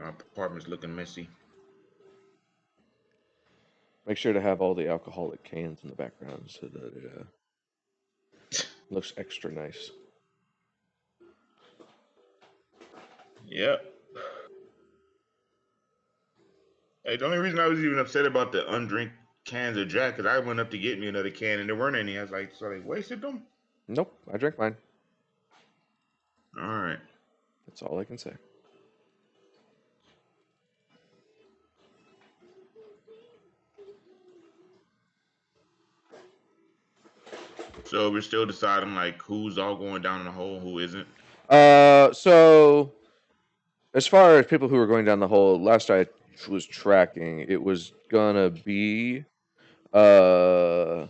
My apartment's looking messy. Make sure to have all the alcoholic cans in the background so that it looks extra nice. Yep. Hey, the only reason I was even upset about the undrink cans of Jack is I went up to get me another can and there weren't any. I was like, so they wasted them? Nope, I drank mine. All right. That's all I can say. So we're still deciding like who's all going down in the hole, who isn't. So as far as people who are going down the hole, last I was tracking, it was gonna be uh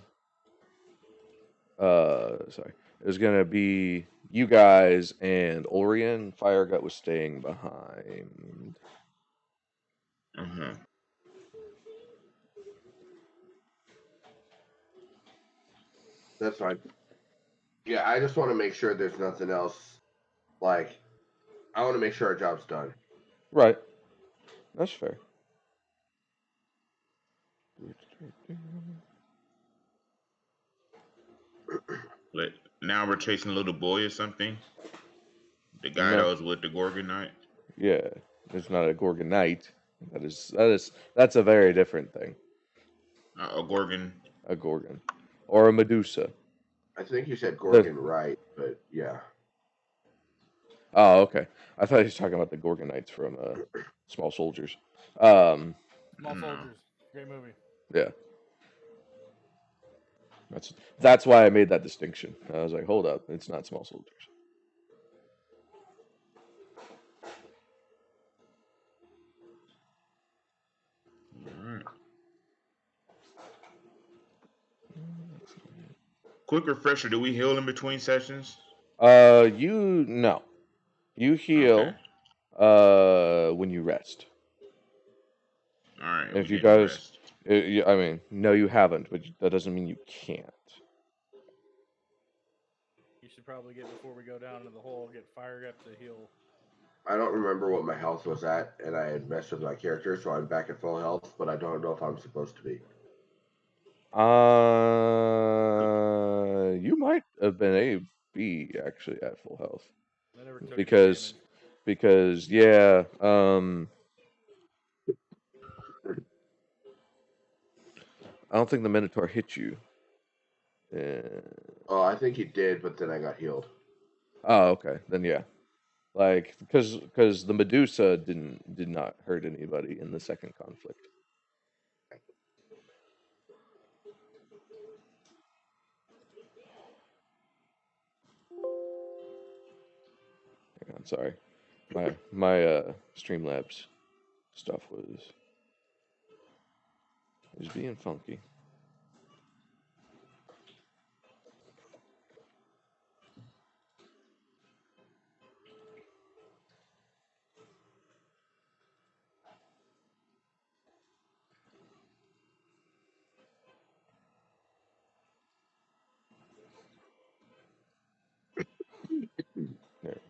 sorry. It was gonna be you guys and Orion. Firegut was staying behind. Uh-huh. That's fine. Yeah, I just want to make sure there's nothing else. Like, I want to make sure our job's done. Right. That's fair. But now we're chasing a little boy or something. The guy that No. was with the Gorgonite. Yeah. It's not a Gorgonite. That's a very different thing. A Gorgon. A Gorgon. Or a Medusa. I think you said The Gorgon right, but yeah. Oh, okay. I thought he was talking about the Gorgonites from Small Soldiers. Um, Small No. Soldiers. Great movie. yeah. That's why I made that distinction. I was like, hold up, it's not Small Soldiers. All right. Quick refresher, do we heal in between sessions? No. You Okay. heal when you rest. All right, we If you didn't guys, rest. I mean, no, you haven't, but that doesn't mean you can't. You should probably get before we go down into the hole. Get Firegut to heal. I don't remember what my health was at, and I had messed with my character, so I'm back at full health, but I don't know if I'm supposed to be. You might have been a B actually at full health I never took any because damage. because yeah, I don't think the Minotaur hit you. Oh, I think he did, but then I got healed. Oh, okay. Then yeah, like because the Medusa did not hurt anybody in the second conflict. Hang on, sorry. My Streamlabs stuff was being funky. There we go.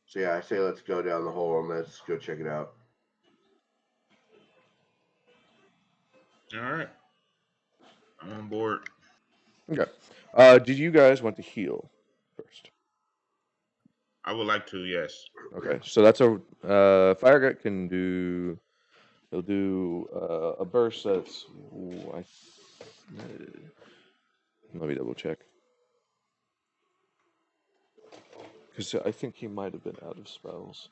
So yeah, I say let's go down the hole and let's go check it out. All right. I'm on board. Okay. Did you guys want to heal first? I would like to, yes. Okay, so that's a Firegut can do. He'll do a burst that's. Let me double check. Because I think he might have been out of spells.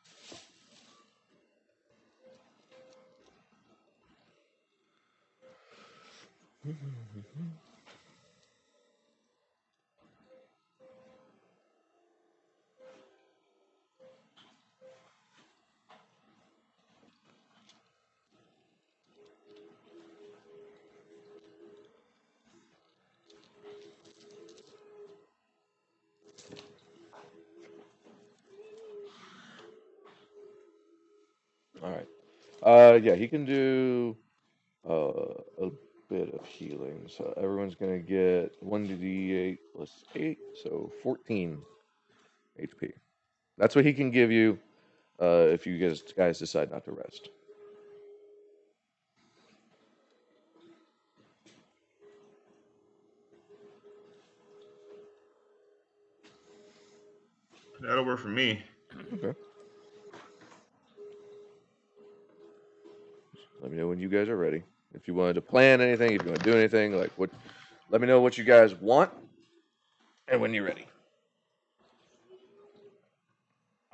All right. Yeah, he can do a bit of healing. So everyone's gonna get 1d8 plus 8, so 14 HP. That's what he can give you if you guys decide not to rest. That'll work for me. Okay. Let me know when you guys are ready. If you wanted to plan anything, if you want to do anything, like what, let me know what you guys want, and when you're ready.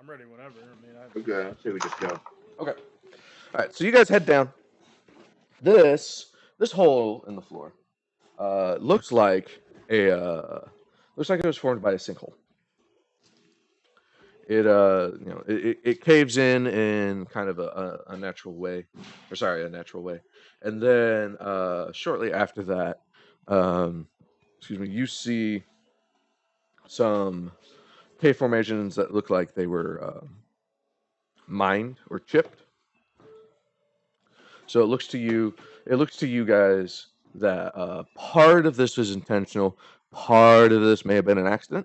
I'm ready whenever. I mean, Okay, I'd say we just go. Okay. All right. So you guys head down. This hole in the floor looks like looks like it was formed by a sinkhole. It caves in kind of a natural way, or sorry, a natural way, and then shortly after that, excuse me, you see some cave formations that look like they were mined or chipped. So it looks to you guys that part of this was intentional, part of this may have been an accident.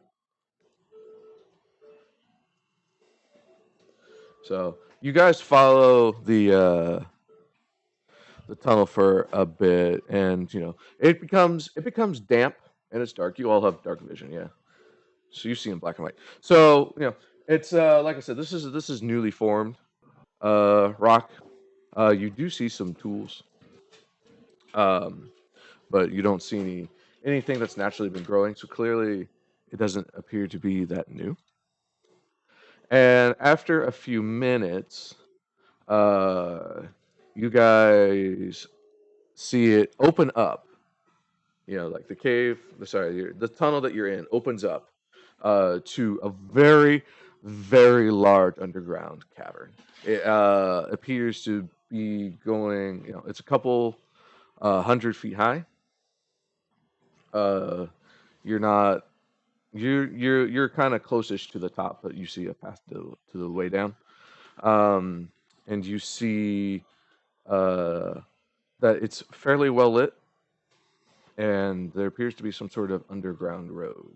So you guys follow the tunnel for a bit, and it becomes damp and it's dark. You all have dark vision, yeah. So you see in black and white. So it's like I said, this is newly formed rock. You do see some tools, but you don't see anything that's naturally been growing. So clearly, it doesn't appear to be that new. And after a few minutes, you guys see it open up. Like the cave, the tunnel that you're in opens up to a very, very large underground cavern. It appears to be going, it's a couple 100 feet high. You're not, you're kind of closest to the top, but you see a path to the way down. And you see that it's fairly well lit, and there appears to be some sort of underground road.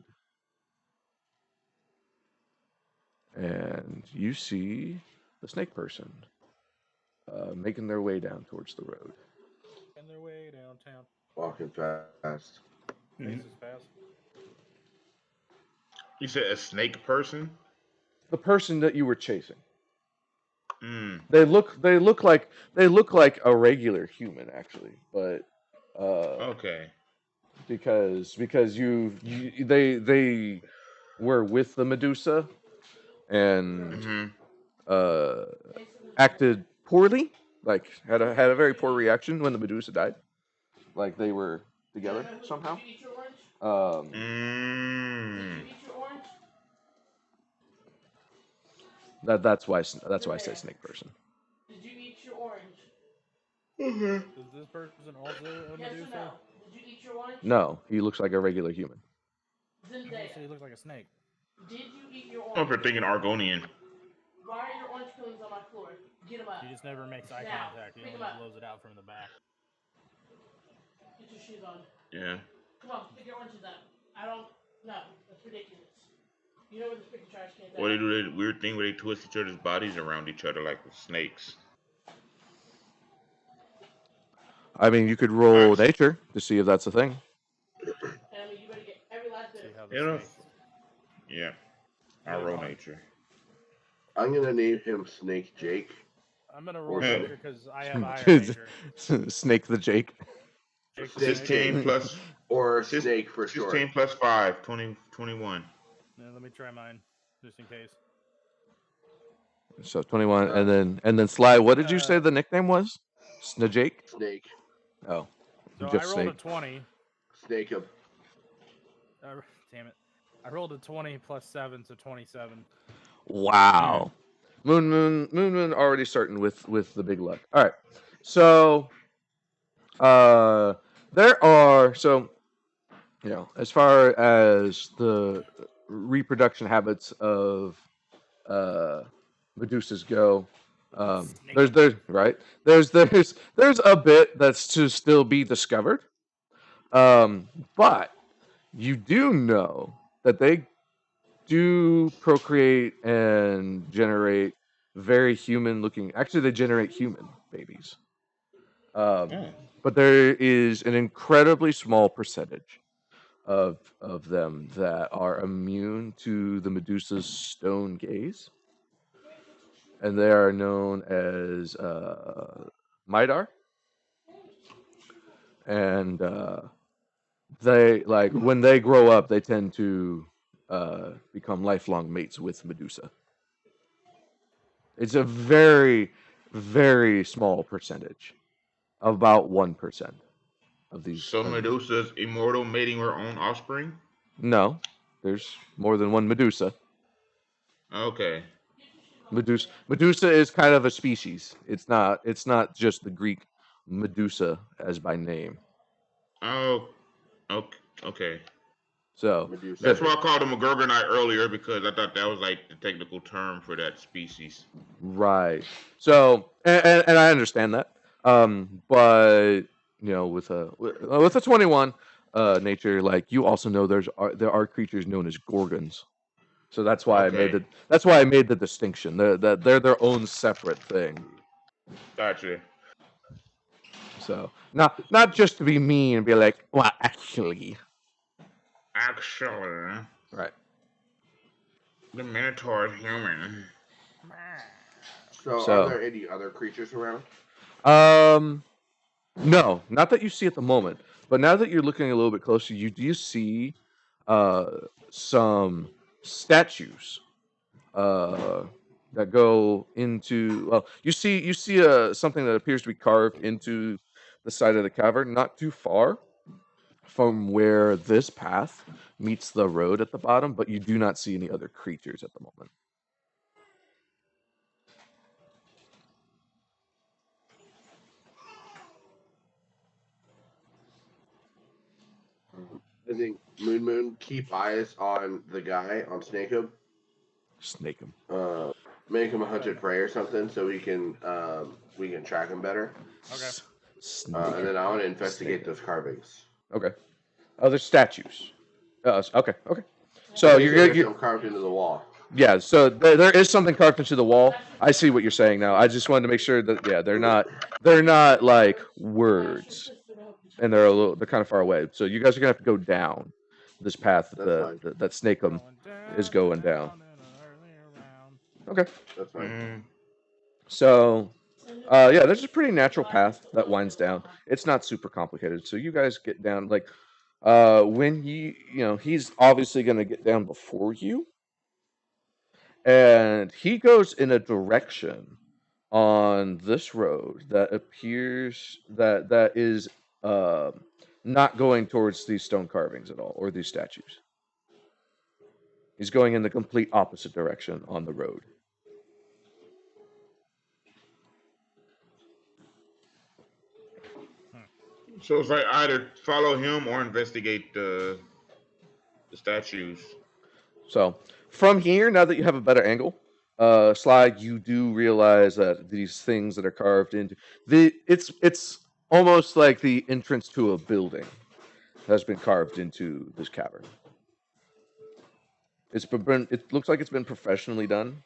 And you see the snake person making their way down towards the road. on their way downtown. Walking fast. Mhm. Faces fast. You said a snake person? The person that you were chasing. Mm. They look like a regular human actually, but Okay. because they were with the Medusa and Hmm. uh, acted poorly, like had a very poor reaction when the Medusa died, like they were together somehow. Mm. That's why I say snake person. Did you eat your orange? Okay. Is this person also a Yes or Medusa? no? Did you eat your orange? No, he looks like a regular human. You said Zendaya, he looked like a snake. did you eat your I'm orange? thinking Argonian. Why are your orange peelings on my floor? Get them up. He just never makes eye Now, contact. He pick only 'em up. blows it out from the back. Get your shoes on. Yeah. Come on, pick your oranges up. I don't. No, that's ridiculous. You know where the freaking trash can's Or they at? do that weird thing where they twist each other's bodies around each other like with snakes. I mean, you could roll Nice. nature to see if that's a thing. And I mean, you better get every last bit See of how it. the You know? snakes. Yeah. You I got roll one? nature. I'm gonna name him Snake Jake. I'm gonna roll Yeah. nature because I have a higher nature. Snake the Jake. Jake the Snake snake. 16 plus Or Sis- Snake for short. 16 plus 5, 20, 21. Yeah, let me try mine just in case. So 21, and then Sly. What did you say the nickname was? Snajake. Snake. Oh, So I just rolled Snake. a 20. Snake him. Damn it. I rolled a 20 plus 7, so 27. Wow. Moon already starting with the big luck. All right. So there are as far as the reproduction habits of Medusas go, There's right there's a bit that's to still be discovered, but you do know that they do procreate and generate very human looking. Actually, they generate human babies. Oh. But there is an incredibly small percentage of them that are immune to the Medusa's stone gaze, and they are known as Midar. And they like when they grow up, they tend to become lifelong mates with Medusa. It's a very, very small percentage, about 1% of these. So Medusa's immortal, mating her own offspring. No, there's more than one Medusa. Okay. Medusa is kind of a species. It's not just the Greek Medusa as by name. Oh. Okay. Okay. So Medusa. That's why I called him a Gorgonite earlier because I thought that was like the technical term for that species. right. So and I understand that. But with a 21 nature, like you also know there are creatures known as gorgons. So that's why Okay. I made the distinction. They're their own separate thing. Gotcha. So not just to be mean and be like, well, actually, Actually, right? the Minotaur is human. So, So- are there any other creatures around? No, not that you see at the moment, but now that you're looking a little bit closer, you do see some statues that go into. Well, you see something that appears to be carved into the side of the cavern, not too far from where this path meets the road at the bottom, but you do not see any other creatures at the moment. I think Moon keep eyes on the guy on Snake'em. Snake him. Make him a hunted prey or something so we can track him better. Okay. And then I want to investigate those carvings. Okay. Oh, there's statues. Okay. So Make sure you're there's some carved into the wall. yeah. So there is something carved into the wall. I see what you're saying now. I just wanted to make sure that they're not like words, and they're kind of far away. So you guys are gonna have to go down this path that Snake'em is going down. in an earlier round. Okay. That's fine. Mm. So yeah, there's a pretty natural path that winds down. It's not super complicated. So you guys get down like when he's obviously going to get down before you, and he goes in a direction on this road that appears that is not going towards these stone carvings at all or these statues. He's going in the complete opposite direction on the road. So it's like either follow him or investigate the statues. So from here, now that you have a better angle, Slide, you do realize that these things that are carved into it's almost like the entrance to a building has been carved into this cavern. It looks like it's been professionally done,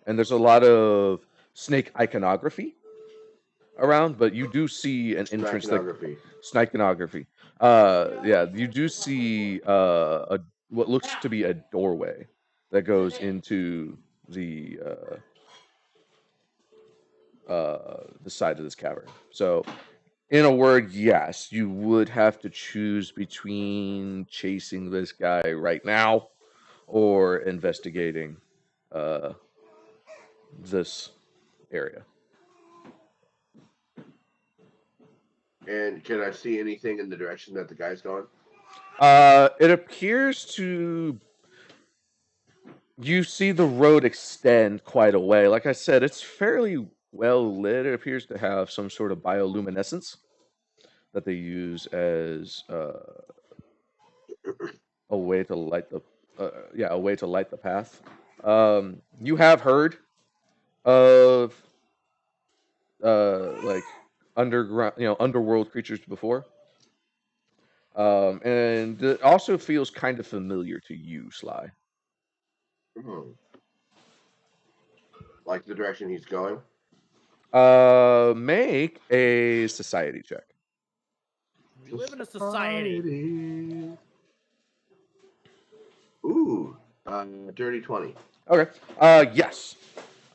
and there's a lot of snake iconography around, but you do see an entrance that Snikenography. Yeah, you do see what looks to be a doorway that goes into the side of this cavern. So, in a word, yes, you would have to choose between chasing this guy right now or investigating this area. And can I see anything in the direction that the guy's going? It appears to. You see the road extend quite a way. Like I said, it's fairly well lit. It appears to have some sort of bioluminescence that they use as a way to light the path. You have heard of like underground, underworld creatures before. And it also feels kind of familiar to you, Sly. Hmm. Like the direction he's going. Make a society check. We live in a society. Ooh, dirty 20. Okay. Yes.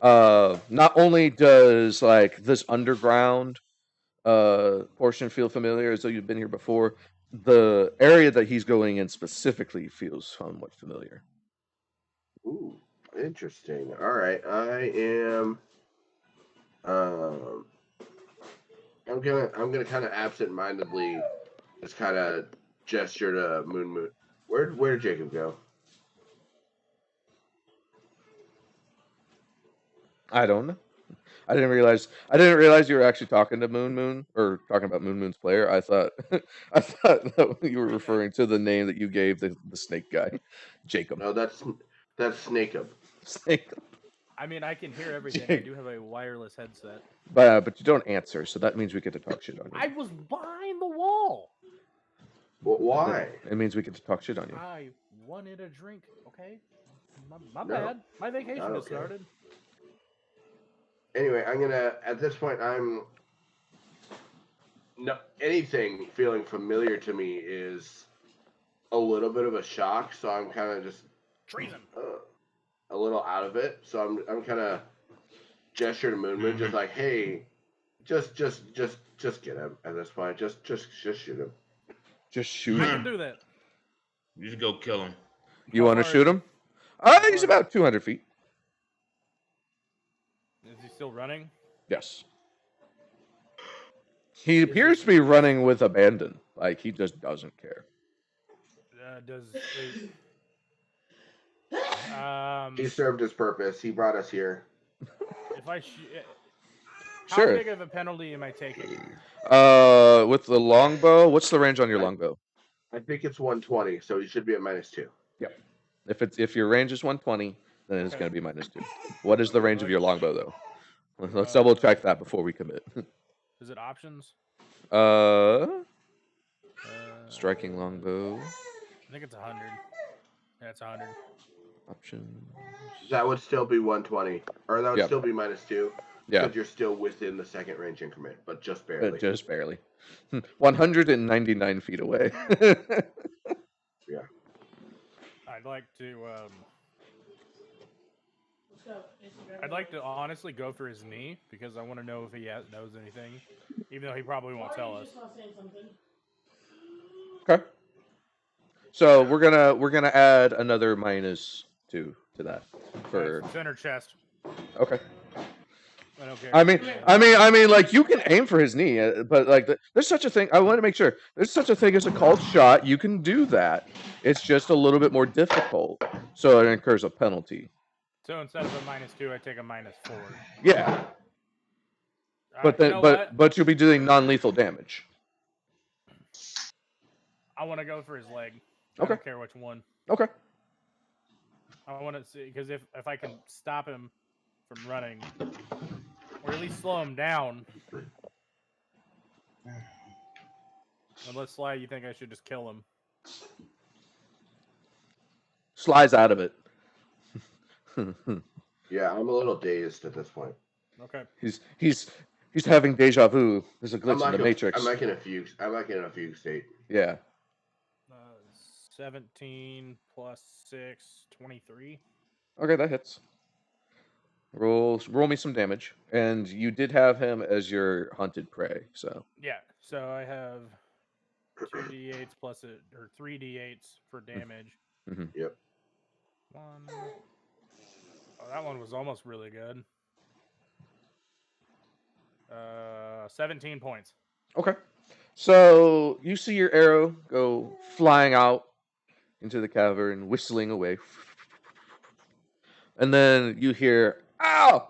Not only does like this underground portion feel familiar as though you've been here before, the area that he's going in specifically feels somewhat familiar. Ooh, interesting. All right, I am. Um, I'm gonna kind of absent-mindedly just kind of gesture to Moon. Where did Jacob go? I don't know. I didn't realize you were actually talking to Moon or talking about Moon's player. I thought I thought that you were referring to the name that you gave the snake guy, Jacob. No, that's Snakeup. Snake. I mean, I can hear everything. I Jake. do have a wireless headset. But you don't answer, so that means we get to talk shit on you. I was behind the wall. Well, why? It means we get to talk shit on you. I wanted a drink. Okay, my No, bad. My vacation not has okay. started. Anyway, at this point, I'm. No, anything feeling familiar to me is a little bit of a shock, so I'm kind of just Treason. a little out of it. So I'm kind of gesture to Moon, just like, hey, just get him at this point. Just shoot him. Just shoot I him. can do that. You just go kill him. You How want to far shoot is him? How He's far- about 200 feet. Is he still running? Yes. He appears to be running with abandon. Like, he just doesn't care. He served his purpose. He brought us here. If I how Sure. big of a penalty am I taking? With the longbow, what's the range on your longbow? I think it's 120, so he should be at -2. Yep. If your range is 120, then it's Okay. going to be -2. What is the range of your longbow, though? Let's double check that before we commit. Is it options? Striking longbow. I think it's 100. Yeah, it's 100. Options. That would still be 120, or that would Yep. still be -2. Yeah. Because you're still within the second range increment, but just barely. Just barely. 199 feet away. Yeah. I'd like to. Let's go. I'd like to honestly go for his knee because I want to know if he knows anything, even though he probably won't tell us. Just not saying something. Okay. So we're gonna add another -2 to that for. Center chest. Okay. I don't care. I mean, like you can aim for his knee, but like there's such a thing. I want to make sure there's such a thing as a called shot. You can do that. It's just a little bit more difficult, so it incurs a penalty. So instead of a -2, I take a -4. Yeah, but then, but you'll be doing non-lethal damage. I want to go for his leg. I Okay. don't care which one. Okay. I want to see because if I can stop him from running, or at least slow him down. Unless Sly, you think I should just kill him? Slides out of it. Yeah, I'm a little dazed at this point. Okay. He's having deja vu. There's a glitch in the Matrix. I'm like in a fugue state. Yeah. 17 plus 6, 23. Okay, that hits. Roll me some damage, and you did have him as your hunted prey, so. Yeah. So I have 2d8s plus or 3d8s for damage. Mm-hmm. Yep. One. Oh, that one was almost really good. 17 points. Okay. So you see your arrow go flying out into the cavern, whistling away. And then you hear "ow"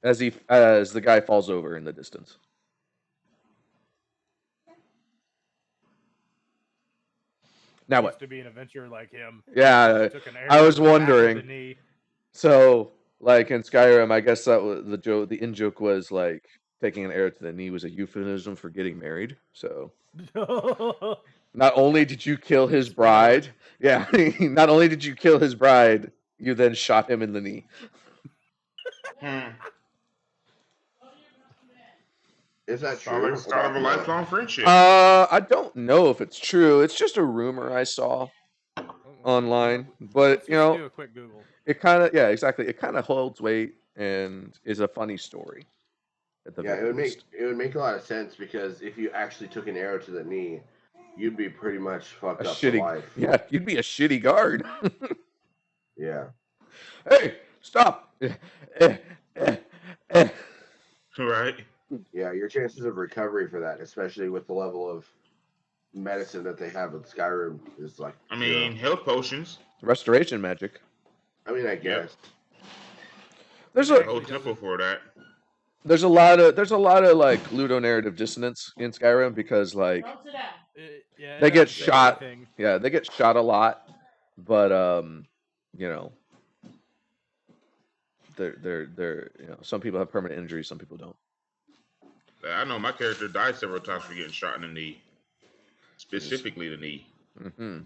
as the guy falls over in the distance. Now Used what? to be an adventurer like him. Yeah, Took an I arrow was to the back of wondering. the knee. So Like in Skyrim, I guess that was the joke. The in joke was like taking an arrow to the knee was a euphemism for getting married. So not only did you kill his Sweetheart. bride, yeah, not only did you kill his bride, you then shot him in the knee. Hmm. Is that Sounds like true? the start of a lifelong friendship. I don't know if it's true. It's just a rumor I saw online, but Let's you just know, do a quick Google. it kind of, yeah, exactly. It kind of holds weight and is a funny story. At the Yeah, very least. it would make a lot of sense because if you actually took an arrow to the knee, you'd be pretty much fucked A up for shitty, life. yeah, you'd be a shitty guard. Yeah. Hey, stop! Right. Yeah, your chances of recovery for that, especially with the level of medicine that they have in Skyrim, is like. I mean, health potions. Restoration magic. I mean, I guess. There's A a whole temple for that. there's a lot of like ludonarrative dissonance in Skyrim because like Don't sit down. Yeah, they it get doesn't say shot. anything. Yeah, they get shot a lot, but you know, they're you know, some people have permanent injuries, some people don't. I know my character died several times for getting shot in the knee, specifically the knee. Mm-hmm.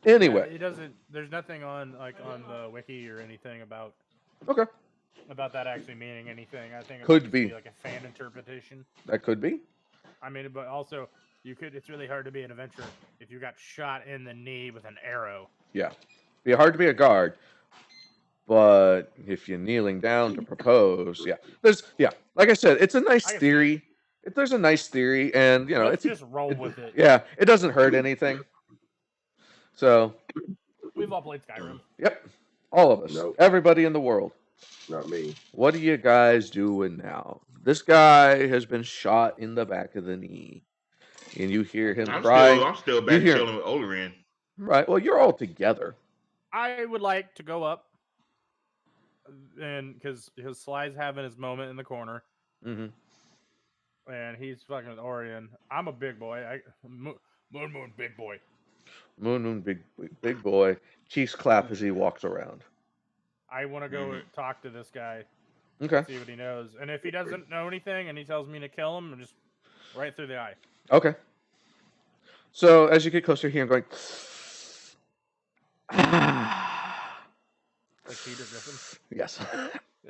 Anyway, It doesn't. There's nothing on the wiki or anything about okay, that actually meaning anything. I think it Could might just be. like a fan interpretation. that could be. I mean, but also you could. It's really hard to be an adventurer if you got shot in the knee with an arrow. Yeah, be hard to be a guard, but if you're kneeling down to propose, yeah, like I said, it's a nice I can see theory. There's a nice theory, and you know, Let's it's just roll with it. yeah, it doesn't hurt anything. So, We've all played Skyrim. yep, all of us, Nope. everybody in the world. Not me. What are you guys doing now? This guy has been shot in the back of the knee, and you hear him crying. I'm still back hear- chilling with Olerin. Right. Well, you're all together. I would like to go up, and because Sly's having his moment in the corner, Mm-hmm. and he's fucking with Orion. I'm a big boy. Moon, big boy. Moon, big boy. Cheeks clap as he walks around. I want to go talk to this guy, Okay. see what he knows, and if he doesn't know anything and he tells me to kill him, I'm just right through the eye. Okay. So as you get closer here, I'm going. Like Peter Griffin. Yes. Oh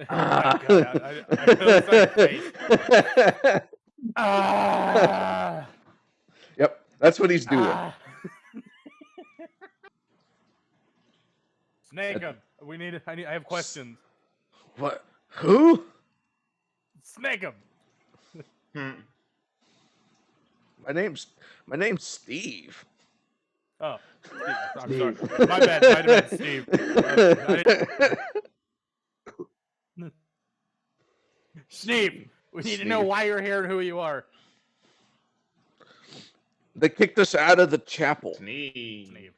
my God, I feel this on your face. Ah! Yep, that's what he's doing. Ah! Snake him. I have questions. What? Who? Snake him. Hmm. My name's Steve. Oh, Steve, I'm sorry. My bad, Steve. Steve, we need to know why you're here and who you are. They kicked us out of the chapel. Sneeze. Steve.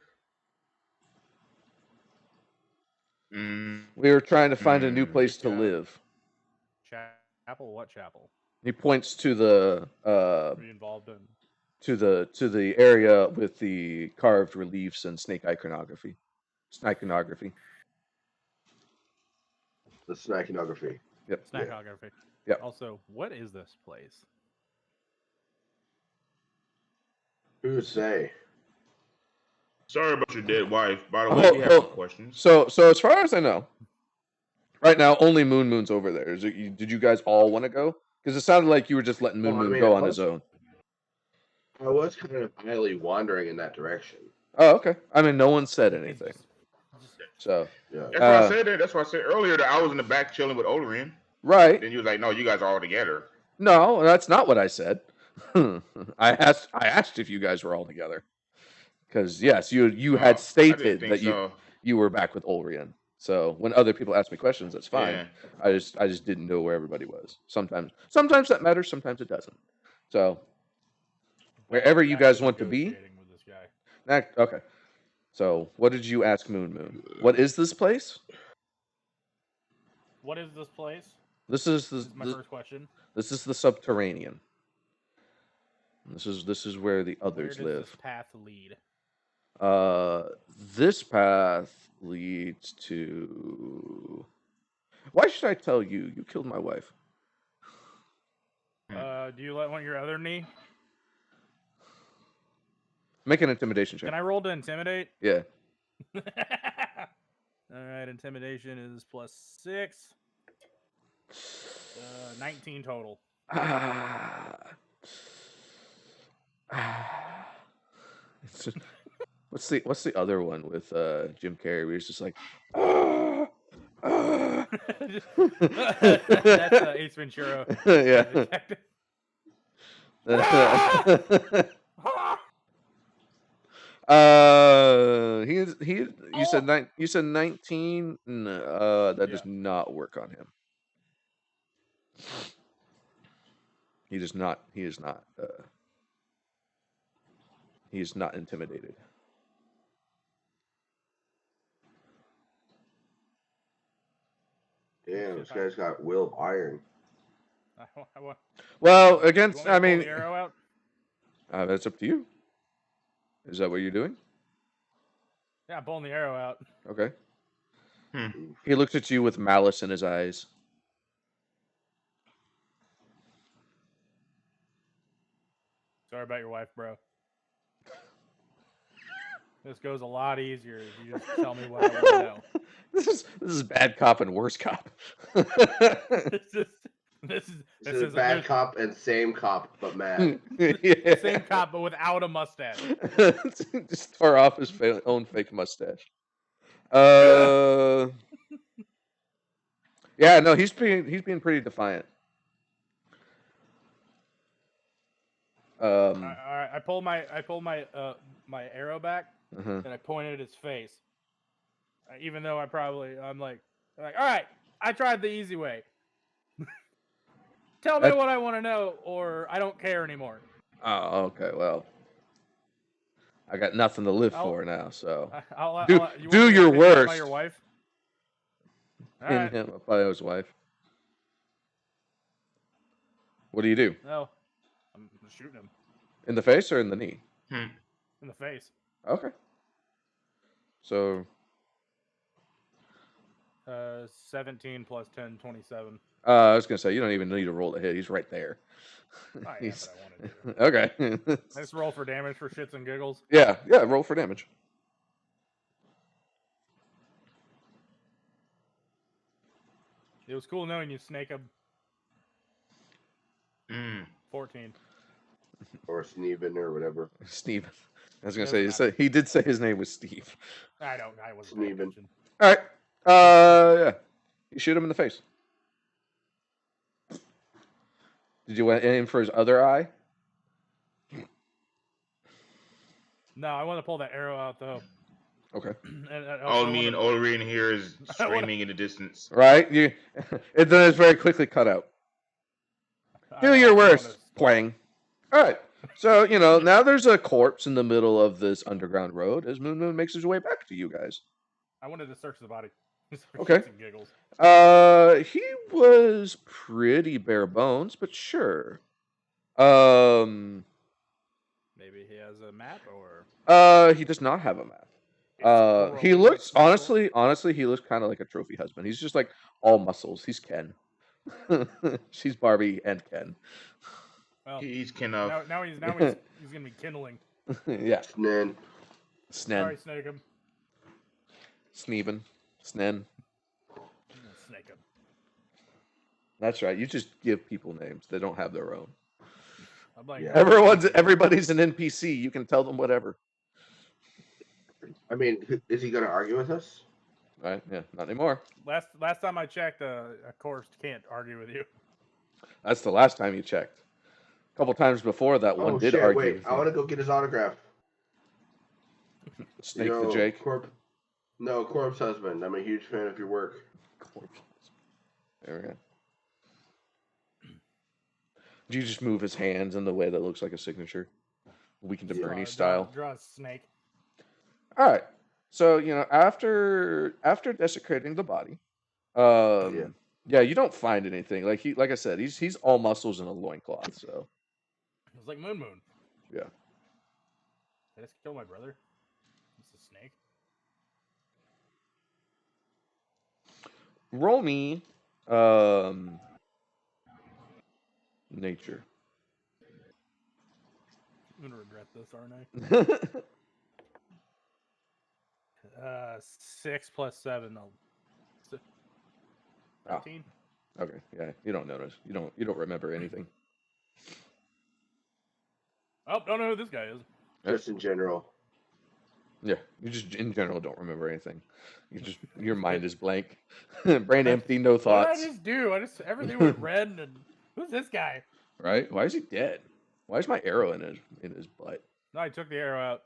Mm. We were trying to find a new place to live. Chapel? What chapel? He points to the Are you involved in? to the area with the carved reliefs and snake iconography. Sniconography. The snackinography. Yep. Snackography. Yep. Also, what is this place? Who say? Sorry about your dead wife. By the way, we have some questions. So as far as I know, right now only Moon's over there. Did you guys all want to go? Because it sounded like you were just letting Moon go on his own. I was kind of highly wandering in that direction. Oh, okay. I mean, no one said anything. So Yeah. That's why I said that. That's why I said earlier that I was in the back chilling with Olerin. right. Then you was like, no, you guys are all together. No, that's not what I said. I asked if you guys were all together. Because yes, you had stated that you were back with Olrian. So when other people ask me questions, that's fine. Yeah. I just didn't know where everybody was. Sometimes that matters, sometimes it doesn't. So wherever you guys want to be. With this guy. Okay. So what did you ask Moon? What is this place? What is this place? This is This is my first question. This is the subterranean. This is where the Where others does live. this path lead? This path leads to. Why should I tell you? You killed my wife. Do you want your other knee? Make an intimidation check. Can I roll to intimidate? Yeah. All right, intimidation is +6. 19 total. It's just, what's the other one with Jim Carrey where he's just like That's Ace Ventura. yeah. Detective. You said you said 19. No, that does not work on him. He is not intimidated. Damn, this guy's got will of iron. Well, You against want me to pull the arrow out? That's up to you. Is that what you're doing? Yeah, I'm pulling the arrow out. Okay. He looks at you with malice in his eyes. Sorry about your wife, bro. This goes a lot easier if you just tell me what I want to know. This is bad cop and worse cop. This is bad cop and same cop, but mad. Yeah. Same cop, but without a mustache. Just tore off his own fake mustache. Yeah, no, he's being pretty defiant. I pulled my my arrow back and I pointed at his face. Even though I'm like, all right, I tried the easy way. Tell me what I want to know, or I don't care anymore. Oh, okay. Well, I got nothing to live for now, so do your worst. By your wife. In him, by his wife. What do you do? No, I'm shooting him. In the face or in the knee? In the face. Okay. So. 17 plus 10, 27. I was gonna say you don't even need to roll to hit. He's right there. But I wanted to. Okay. Let's roll for damage for shits and giggles. Yeah, roll for damage. It was cool knowing you, Snake. 14. Or Sneven or whatever. Steve. I was gonna say he did say his name was Steve. I wasn't paying attention. All right. Yeah. You shoot him in the face. Did you aim for his other eye? No, I want to pull that arrow out though. Okay. All me and Ulrich here is screaming in the distance. Right? And then it's very quickly cut out. Do your worst. Playing. All right. So, now there's a corpse in the middle of this underground road as Moon makes his way back to you guys. I wanted to search the body. Okay. Giggles. He was pretty bare bones, but sure. Maybe he has a map or. He does not have a map. He looks honestly, he looks kind of like a trophy husband. He's just like all muscles. He's Ken. She's Barbie and Ken. Well, he's Ken. Now he's gonna be kindling. Yeah. Snen. Sorry, Snake him. Sneven. Snen. Snake him. That's right. You just give people names. They don't have their own. I'm like, everybody's an NPC. You can tell them whatever. I mean, is he gonna argue with us? Right? Yeah. Not anymore. Last time I checked, a corpse can't argue with you. That's the last time you checked. A couple times before that one did argue. Wait, I want to go get his autograph. Snake the Jake. Corpse husband. I'm a huge fan of your work. Corpse. There we go. Do you just move his hands in the way that looks like a signature? Weekend at Bernie style. Draw a snake. All right. So, after desecrating the body, you don't find anything. Like I said, he's all muscles and a loincloth, so. It was like Moon. Yeah. Did I just kill my brother? roll me nature. I'm gonna regret this, aren't Oh, I? 6 plus 7. 13. okay, yeah. You don't notice. You don't remember anything. Oh, don't know who this guy is. Just in general. Yeah, you just in general don't remember anything. Your mind is blank, brain empty, no What did I thoughts. just do? Everything went red, and who's this guy? Right? Why is he dead? Why is my arrow in his butt? No, I took the arrow out.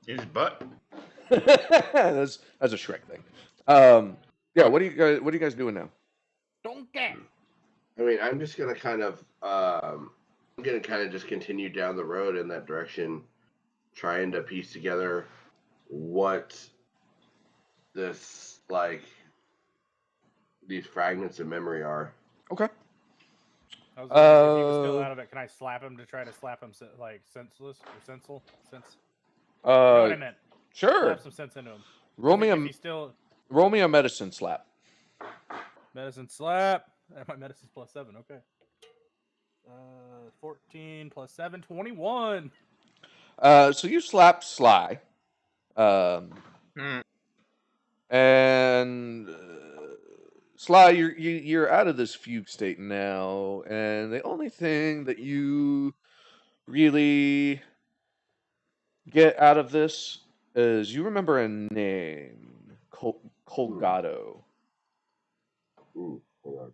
His butt. That's a Shrek thing. Yeah. What are you guys doing now? Don't get. I mean, I'm just gonna kind of just continue down the road in that direction, trying to piece together what this these fragments of memory are. Okay. I was gonna, if he was still out of it, can I slap him to try to slap him like senseless or sensible? Sense. You know what I meant? Sure. Slap some sense into him. Roll me if he's still a medicine slap. medicine slap. My medicine's plus 7. Okay. 14 plus 7, 21. So you slap Sly. Hmm. And Sly, you're out of this fugue state now, and the only thing that you really get out of this is you remember a name, Colgado. Ooh, hold on.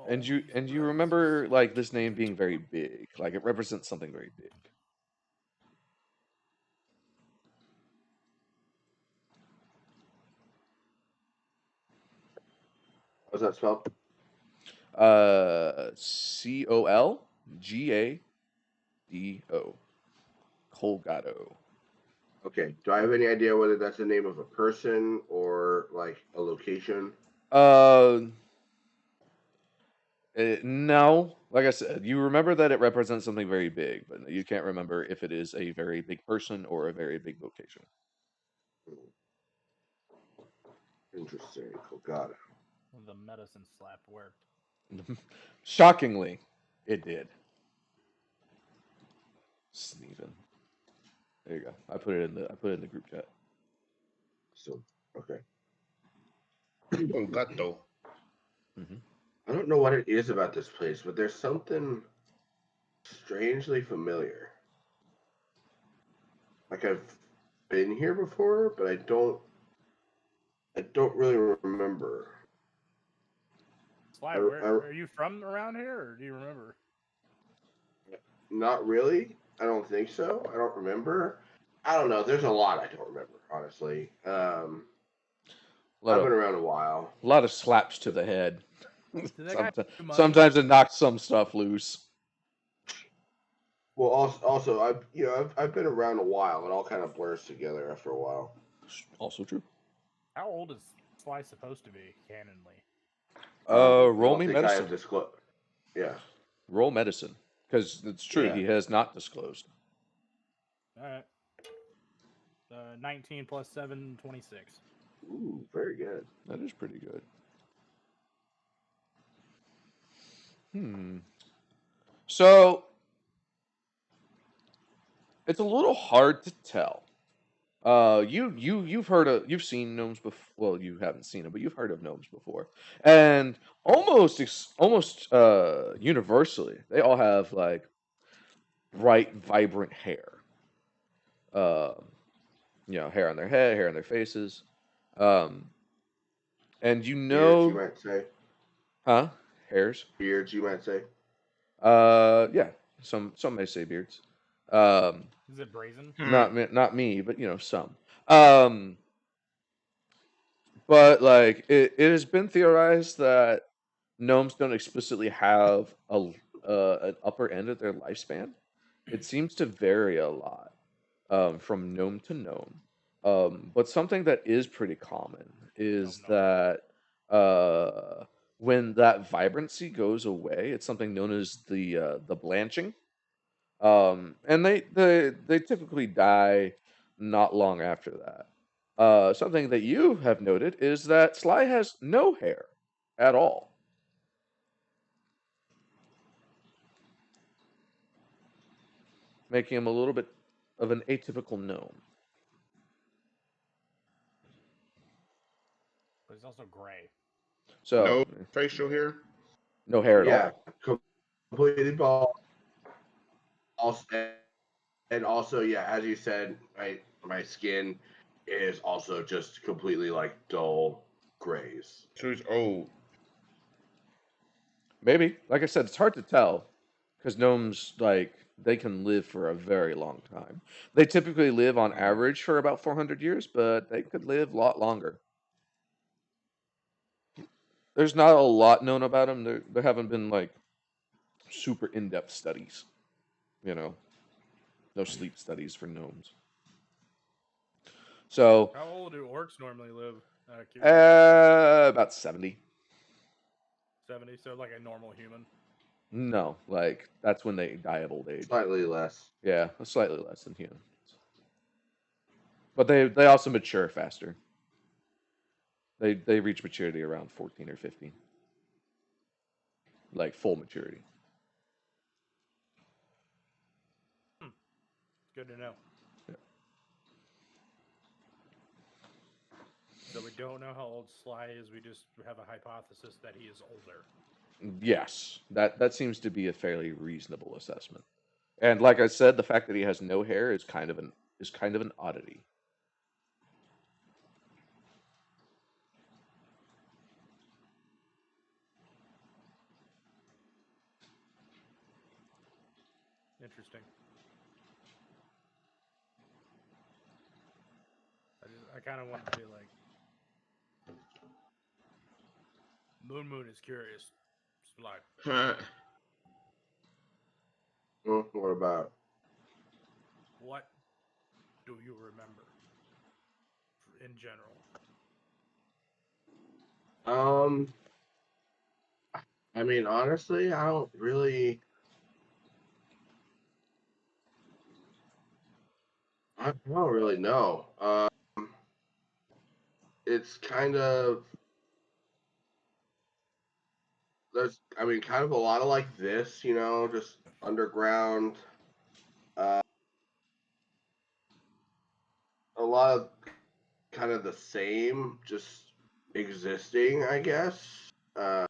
And you remember like this name being very big, like it represents something very big. How's that spelled? Colgado. Colgado. Okay. Do I have any idea whether that's the name of a person or like a location? No. Like I said, you remember that it represents something very big, but you can't remember if it is a very big person or a very big location. Interesting. Colgado. The medicine slap worked. Shockingly, it did. Sneezing. There you go. I put it in the group chat. So okay. Gato. I don't know what it is about this place, but there's something strangely familiar. Like I've been here before, but I don't really remember. Sly, are you from around here, or do you remember? Not really. I don't think so. I don't remember. I don't know. There's a lot I don't remember, honestly. I've been around a while. A lot of slaps to the head. Sometimes it knocks some stuff loose. Well, also, I've been around a while. It all kind of blurs together after a while. Also true. How old is Sly supposed to be, canonly? Roll me medicine. Yeah. Roll medicine, because it's true. Yeah. He has not disclosed. All right. 19 plus 7, 26. Ooh, very good. That is pretty good. So it's a little hard to tell. You've seen gnomes before. Well, you haven't seen them, but you've heard of gnomes before, and almost universally, they all have like bright, vibrant hair. Hair on their head, hair on their faces, and Beards, you might say. Huh? Hairs? Beards, you might say. Yeah. Some may say beards. Is it brazen? Not me, but some. But like it has been theorized that gnomes don't explicitly have an upper end of their lifespan. It seems to vary a lot from gnome to gnome. But something that is pretty common is that when that vibrancy goes away, it's something known as the blanching. And they typically die not long after that. Something that you have noted is that Sly has no hair at all. Making him a little bit of an atypical gnome. But he's also gray. So No facial hair. no hair at Yeah, all. completely bald. Also, and also, yeah, as you said, my skin is also just completely like dull grays. So he's old. Maybe, like I said, it's hard to tell because gnomes they can live for a very long time. They typically live on average for about 400 years, but they could live a lot longer. There's not a lot known about them. There haven't been like super in-depth studies, you know. No sleep studies for gnomes. So, How old do orcs normally live? about 70. 70, so like a normal human. No, like that's when they die of old age. Slightly less. Yeah, slightly less than humans. But they also mature faster. They reach maturity around 14 or 15. Like full maturity. Good to know. Yeah. So we don't know how old Sly is. We just have a hypothesis that he is older. Yes, that seems to be a fairly reasonable assessment. And like I said, the fact that he has no hair is kind of an oddity. Interesting. I kind of want to be like, Moon is curious. Sly, What about? what do you remember in general? I mean, honestly, I don't really know. It's kind of kind of a lot of like this, just underground. A lot of kind of the same, just existing, I guess. And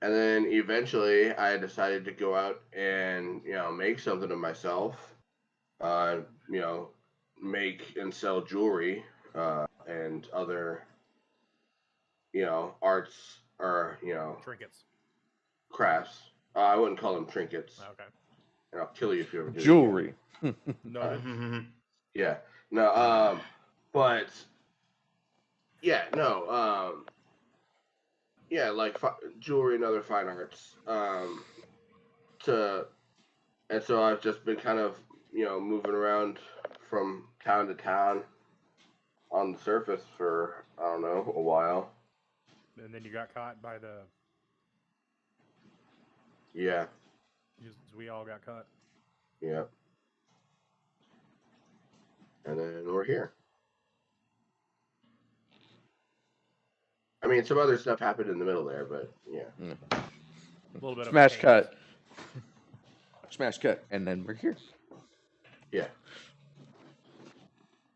then eventually, I decided to go out and make something of myself. Uh, you know, make and sell jewelry and other arts or Trinkets. crafts. I wouldn't call them trinkets. Okay. And I'll kill you if you ever do. Jewelry. No. Yeah. No. But yeah. No. Yeah, like jewelry and other fine arts. And so I've just been kind of moving around from town to town on the surface for I don't know a while. And then you got caught by the. Yeah. We all got caught. Yeah. And then we're here. I mean, some other stuff happened in the middle there, but yeah. A little bit Smash of cut. Smash cut. And then we're here. Yeah.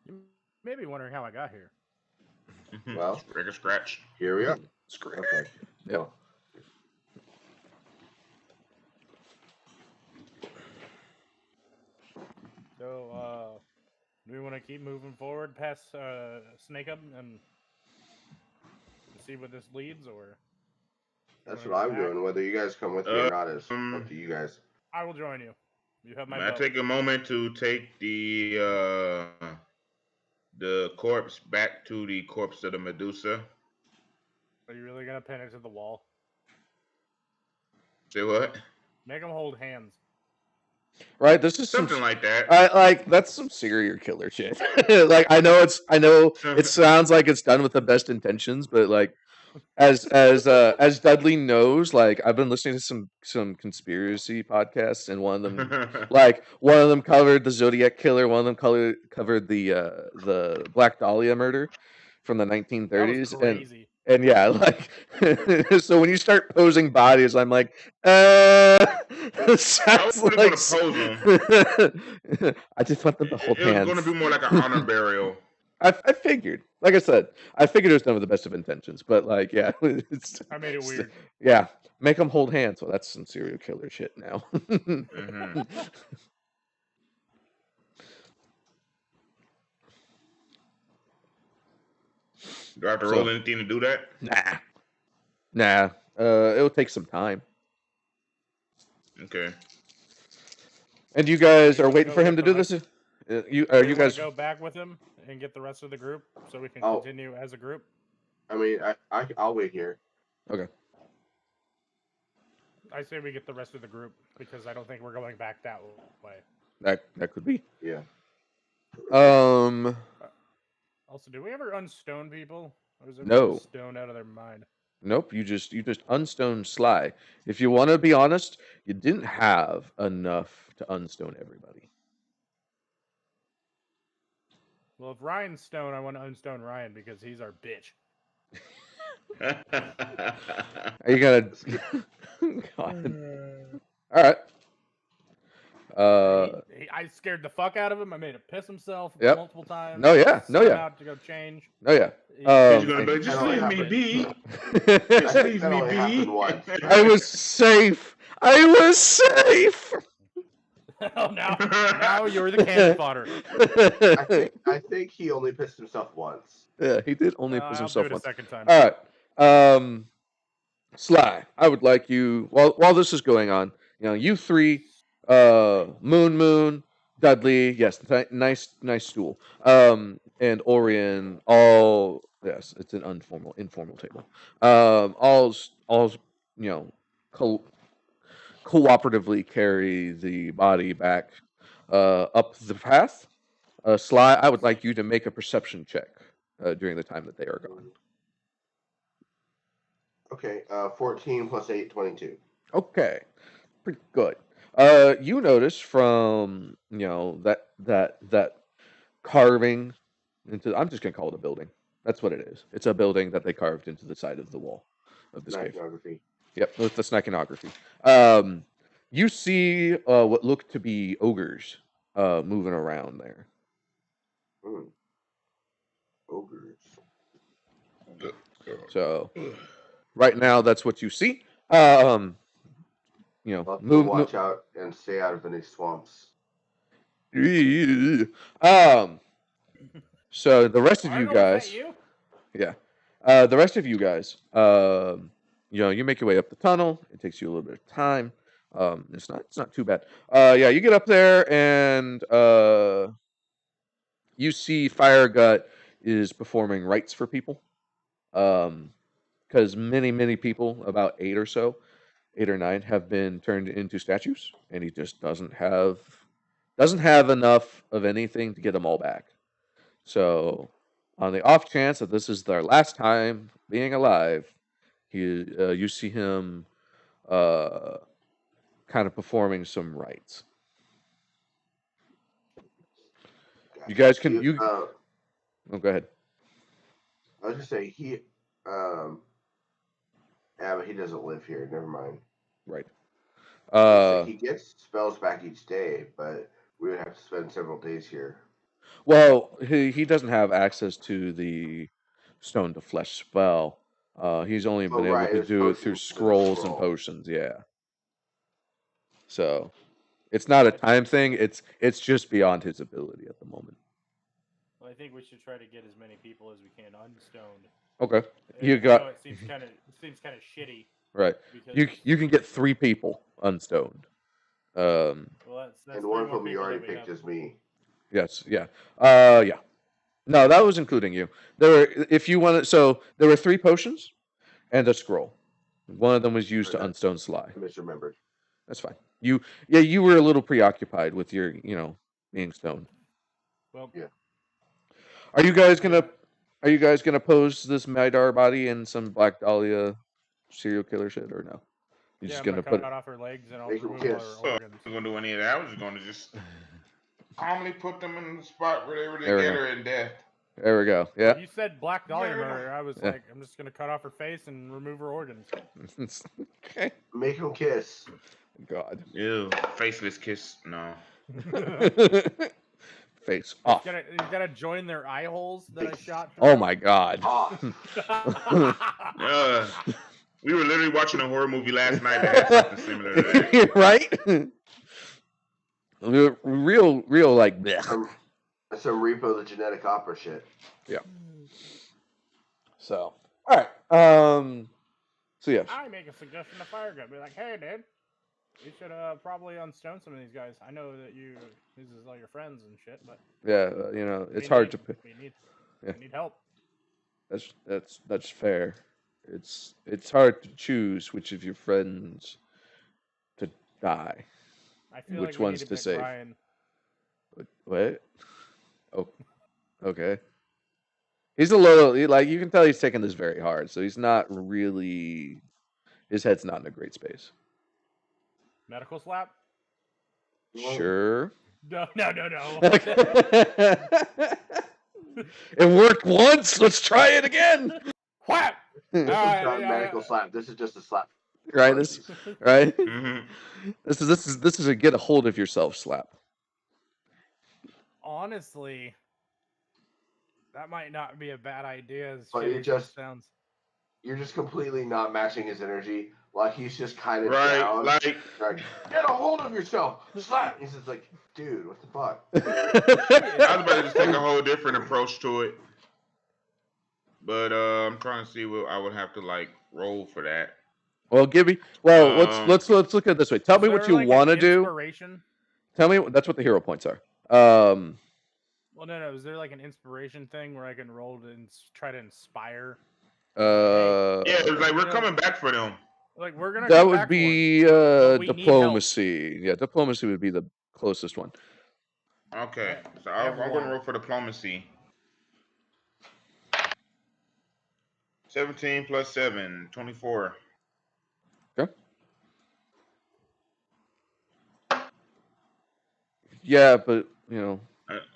You may be wondering how I got here. Well, Scratch. here we are. Scratch. Okay. Yep. So, do we want to keep moving forward past Snake Up and see what this leads, or? That's what I'm doing. Whether you guys come with me or not is up to you guys. I will join you. You have my. May I take a moment to take the corpse back to the corpse of the Medusa? Are you really gonna pin it to the wall? Say what? Make them hold hands. Right, this is Something like that. Like that's some serial killer shit. Like I know it sounds like it's done with the best intentions, but like as Dudley knows, like I've been listening to some conspiracy podcasts, and one of them covered the Zodiac killer, one of them covered the Black Dahlia murder from the That was 1930s, crazy. and yeah, like so when you start posing bodies, I'm like, sounds wasn't like gonna pose I just want them to hold It was hands. going to be more like an honor burial. I figured, like I said, I figured it was done with the best of intentions, but like, yeah, I made it weird. Yeah, make them hold hands. Well, that's some serial killer shit now. Mm-hmm. Do I have to roll anything to do that? Nah. It'll take some time. Okay. And you guys are waiting for him to do this. You guys go back with him and get the rest of the group so we can Oh. continue as a group? I mean, I'll wait here. Okay. I say we get the rest of the group because I don't think we're going back that way. That could be. Yeah. Also, do we ever unstone people? Or is No. Stone out of their mind? Nope. You just unstone Sly. If you want to be honest, you didn't have enough to unstone everybody. Well, if Ryan's stone, I want to unstone Ryan because he's our bitch. Are you gonna? God. All right. I scared the fuck out of him. I made him piss himself Yep. multiple times. No, yeah. No, Sent him yeah. out to go change. No, yeah. He's gonna be like, just I leave don't me have be. I Just think leave that me only be. happened once. I was safe. I was safe. Oh, now you're the cannon fodder. I think he only pissed himself once. Yeah, he did only piss I'll himself do it once. a second time. All right. Sly, I would like you while this is going on. You three, Moon, Dudley, yes, nice stool. And Orion, all yes, it's an informal table. All's cooperatively carry the body back up the path. Sly, I would like you to make a perception check during the time that they are gone. Okay, 14 plus 8, 22. Okay, pretty good. You notice from that carving into, I'm just gonna call it a building. That's what it is. It's a building that they carved into the side of the wall of this cave. Iconography. Yep, with the iconography. You see what look to be ogres moving around there. Ogres. So right now, that's what you see. Watch Move. out and stay out of any swamps. So the rest of you Arnold, is that guys, you? yeah, the rest of you guys, you make your way up the tunnel. It takes you a little bit of time. It's not too bad. Yeah, you get up there and you see Firegut is performing rites for people. Because many people, about 8 or 9, have been turned into statues, and he just doesn't have enough of anything to get them all back. So, on the off chance that this is their last time being alive, you see him kind of performing some rites. You guys can oh, go ahead. I was just say yeah, but he doesn't live here. Never mind. Right. He gets spells back each day, but we would have to spend several days here. Well, he doesn't have access to the stone to flesh spell. He's only been able to do it through scrolls and potions. Yeah. So it's not a time thing. It's just beyond his ability at the moment. Well, I think we should try to get as many people as we can unstoned. Okay. It seems kind of shitty. Right. You can get 3 people unstoned. Well, that's and one of them you already picked is me. Yes. Yeah. Yeah. No, that was including you. There were 3 potions and a scroll. One of them was used to unstone Sly. I misremembered. That's fine. You were a little preoccupied with your, being stoned. Well, yeah. Are you guys gonna Are you guys gonna pose this Midar body in some Black Dahlia serial killer shit or no? You're Yeah, just I'm gonna gonna cut off her legs and I'll Make 'em remove kiss. all her I organs. wasn't gonna do any of that. I was just gonna just calmly put them in the spot where they were There we go. together in death. There we go. Well, Yeah. you said Black Dahlia Yeah. murder. I was Yeah. like, I'm just gonna cut off her face and remove her organs. Okay. Make them kiss. God. Ew, faceless kiss. No. Face He's off. gotta join their eye holes that I shot. Oh my God. Off. We were literally watching a horror movie last night that had something similar to that. Right? Real like bleh. Some Repo the Genetic Opera shit. Yeah. So, all right. So yes. I make a suggestion to Fire Gut. Be like, hey, dude, you should probably unstone some of these guys. I know that this is all your friends and shit, but Yeah. It's hard to. We need Yeah. we need help. That's fair. It's hard to choose which of your friends to die. I feel Which like we ones need to pick save? Ryan. What? Oh, okay. He's a little like you can tell he's taking this very hard, so he's not really. His head's not in a great space. Medical slap? Sure. No. It worked once. Let's try it again. Whap! This is Alright, not a yeah, medical slap. This is just a slap. Right. Right. Mhm. This is a get a hold of yourself slap. Honestly, that might not be a bad idea. As But shitty it as just- sounds. You're just completely not matching his energy. Like he's just kind of Right, down. like Like, get a hold of yourself. Slap. He's just like, dude, what the fuck? I was about to just take a whole different approach to it, but I'm trying to see what I would have to like roll for that. Well, give me. Well, Um, let's look at it this way. Tell Is me what there, you like, an want to do. Inspiration? Tell me that's what the hero points are. Well, no. Is there like an inspiration thing where I can roll to try to inspire? Yeah, it's like we're Yeah. coming back for them. Like we're gonna. that come would back be but we need diplomacy. Yeah, diplomacy would be the closest one. Okay, so I have I'm going one. to roll for diplomacy. 17 plus 7, 24. Okay. Yeah, but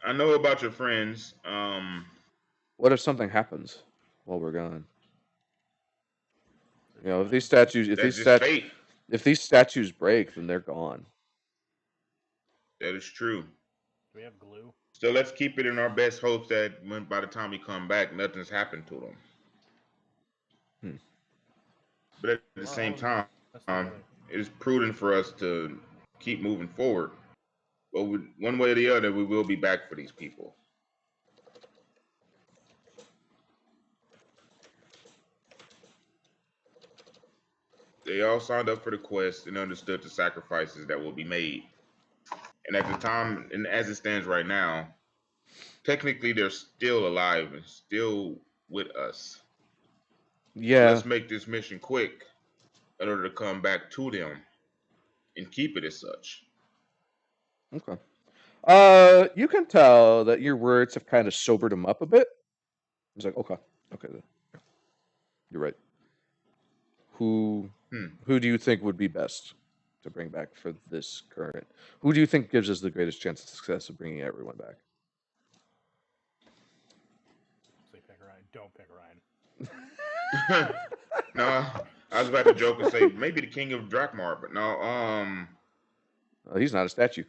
I know about your friends. what if something happens while we're gone? If these statues, That's just fate. if these statues break, then they're gone. That is true. Do we have glue? So let's keep it in our best hopes that by the time we come back, nothing's happened to them. But at the same time, it is prudent for us to keep moving forward. But one way or the other, we will be back for these people. They all signed up for the quest and understood the sacrifices that will be made. And at the time, and as it stands right now, technically they're still alive and still with us. Yeah. Let's make this mission quick in order to come back to them and keep it as such. Okay. You can tell that your words have kind of sobered him up a bit. He's like, okay, you're right. Who do you think would be best to bring back for this current? Who do you think gives us the greatest chance of success of bringing everyone back? Say pick Ryan. Don't pick Ryan. No, I was about to joke and say maybe the king of Drakmar, but no. He's not a statue.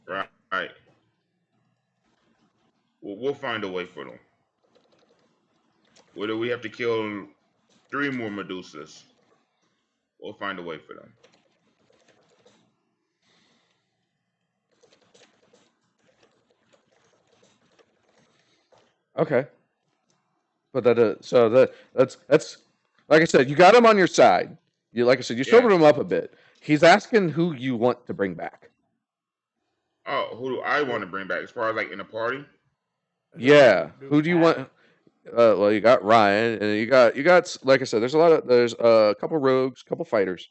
Right. We'll find a way for them. Whether we have to kill 3 more Medusas, we'll find a way for them. Okay. But that's like I said, you got him on your side. You sobered him up a bit. He's asking who you want to bring back. Oh, who do I want to bring back as far as like in a party? Yeah. Who do you want? Well, you got Ryan, and you got like I said, there's a couple rogues, couple fighters,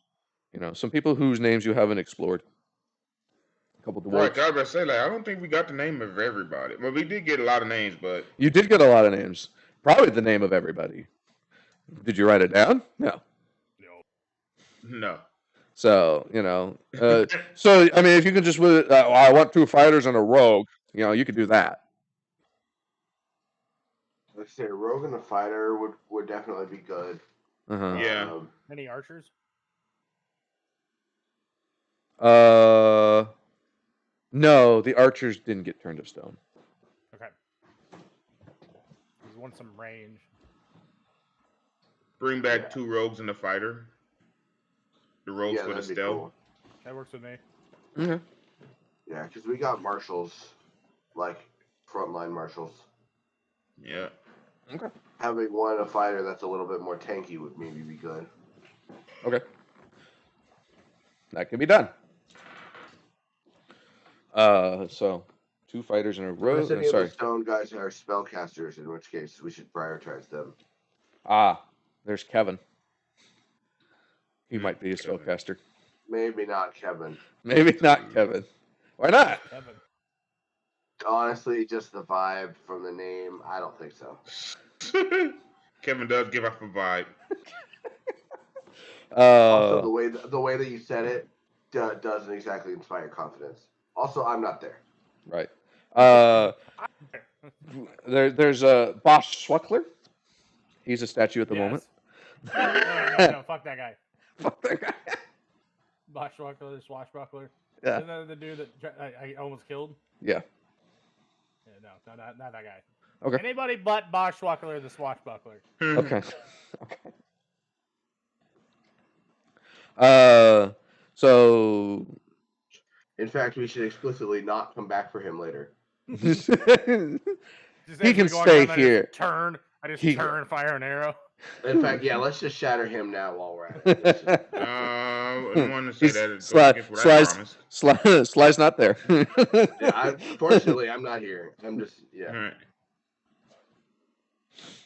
some people whose names you haven't explored. couple dwarves. Right, I was about to say, like, I don't think we got the name of everybody. Well, we did get a lot of names, but You did get a lot of names. Probably the name of everybody. Did you write it down? No. no. So, so, I mean, if you could just, I want 2 fighters and a rogue, you could do that. Let's say a rogue and a fighter would definitely be good. Uh-huh. Yeah. Any archers? No, the archers didn't get turned to stone. Okay. Just want some range. Bring back 2 rogues and a fighter. The rogues for the that'd be stealth. cool. That works with me. Okay. Yeah, because we got marshals, like frontline marshals. Yeah. Okay. Having a fighter that's a little bit more tanky would maybe be good. Okay. That can be done. So 2 fighters in a row. Unless any of Sorry. the stone guys are spellcasters, in which case we should prioritize them. There's Kevin. He might be a spellcaster. Maybe not Kevin. Maybe not Kevin. Why not? Kevin. Honestly, just the vibe from the name. I don't think so. Kevin does give off a vibe. Also, the way that you said it doesn't exactly inspire confidence. Also, I'm not there. Right. There's Bosch Schweckler. He's a statue at the moment. No, fuck that guy. Fuck that guy. Swashbuckler. Yeah. Isn't that the dude that I almost killed? Yeah. Yeah, no, not that guy. Okay. Anybody but Swashbuckler the Swashbuckler. Okay. Okay. So. In fact, we should explicitly not come back for him later. He can stay here. I just turn, fire an arrow. In fact, yeah, let's just shatter him now while we're at it. I wanted to say that. Sly's not there. Fortunately, I'm not here. I'm just, Right.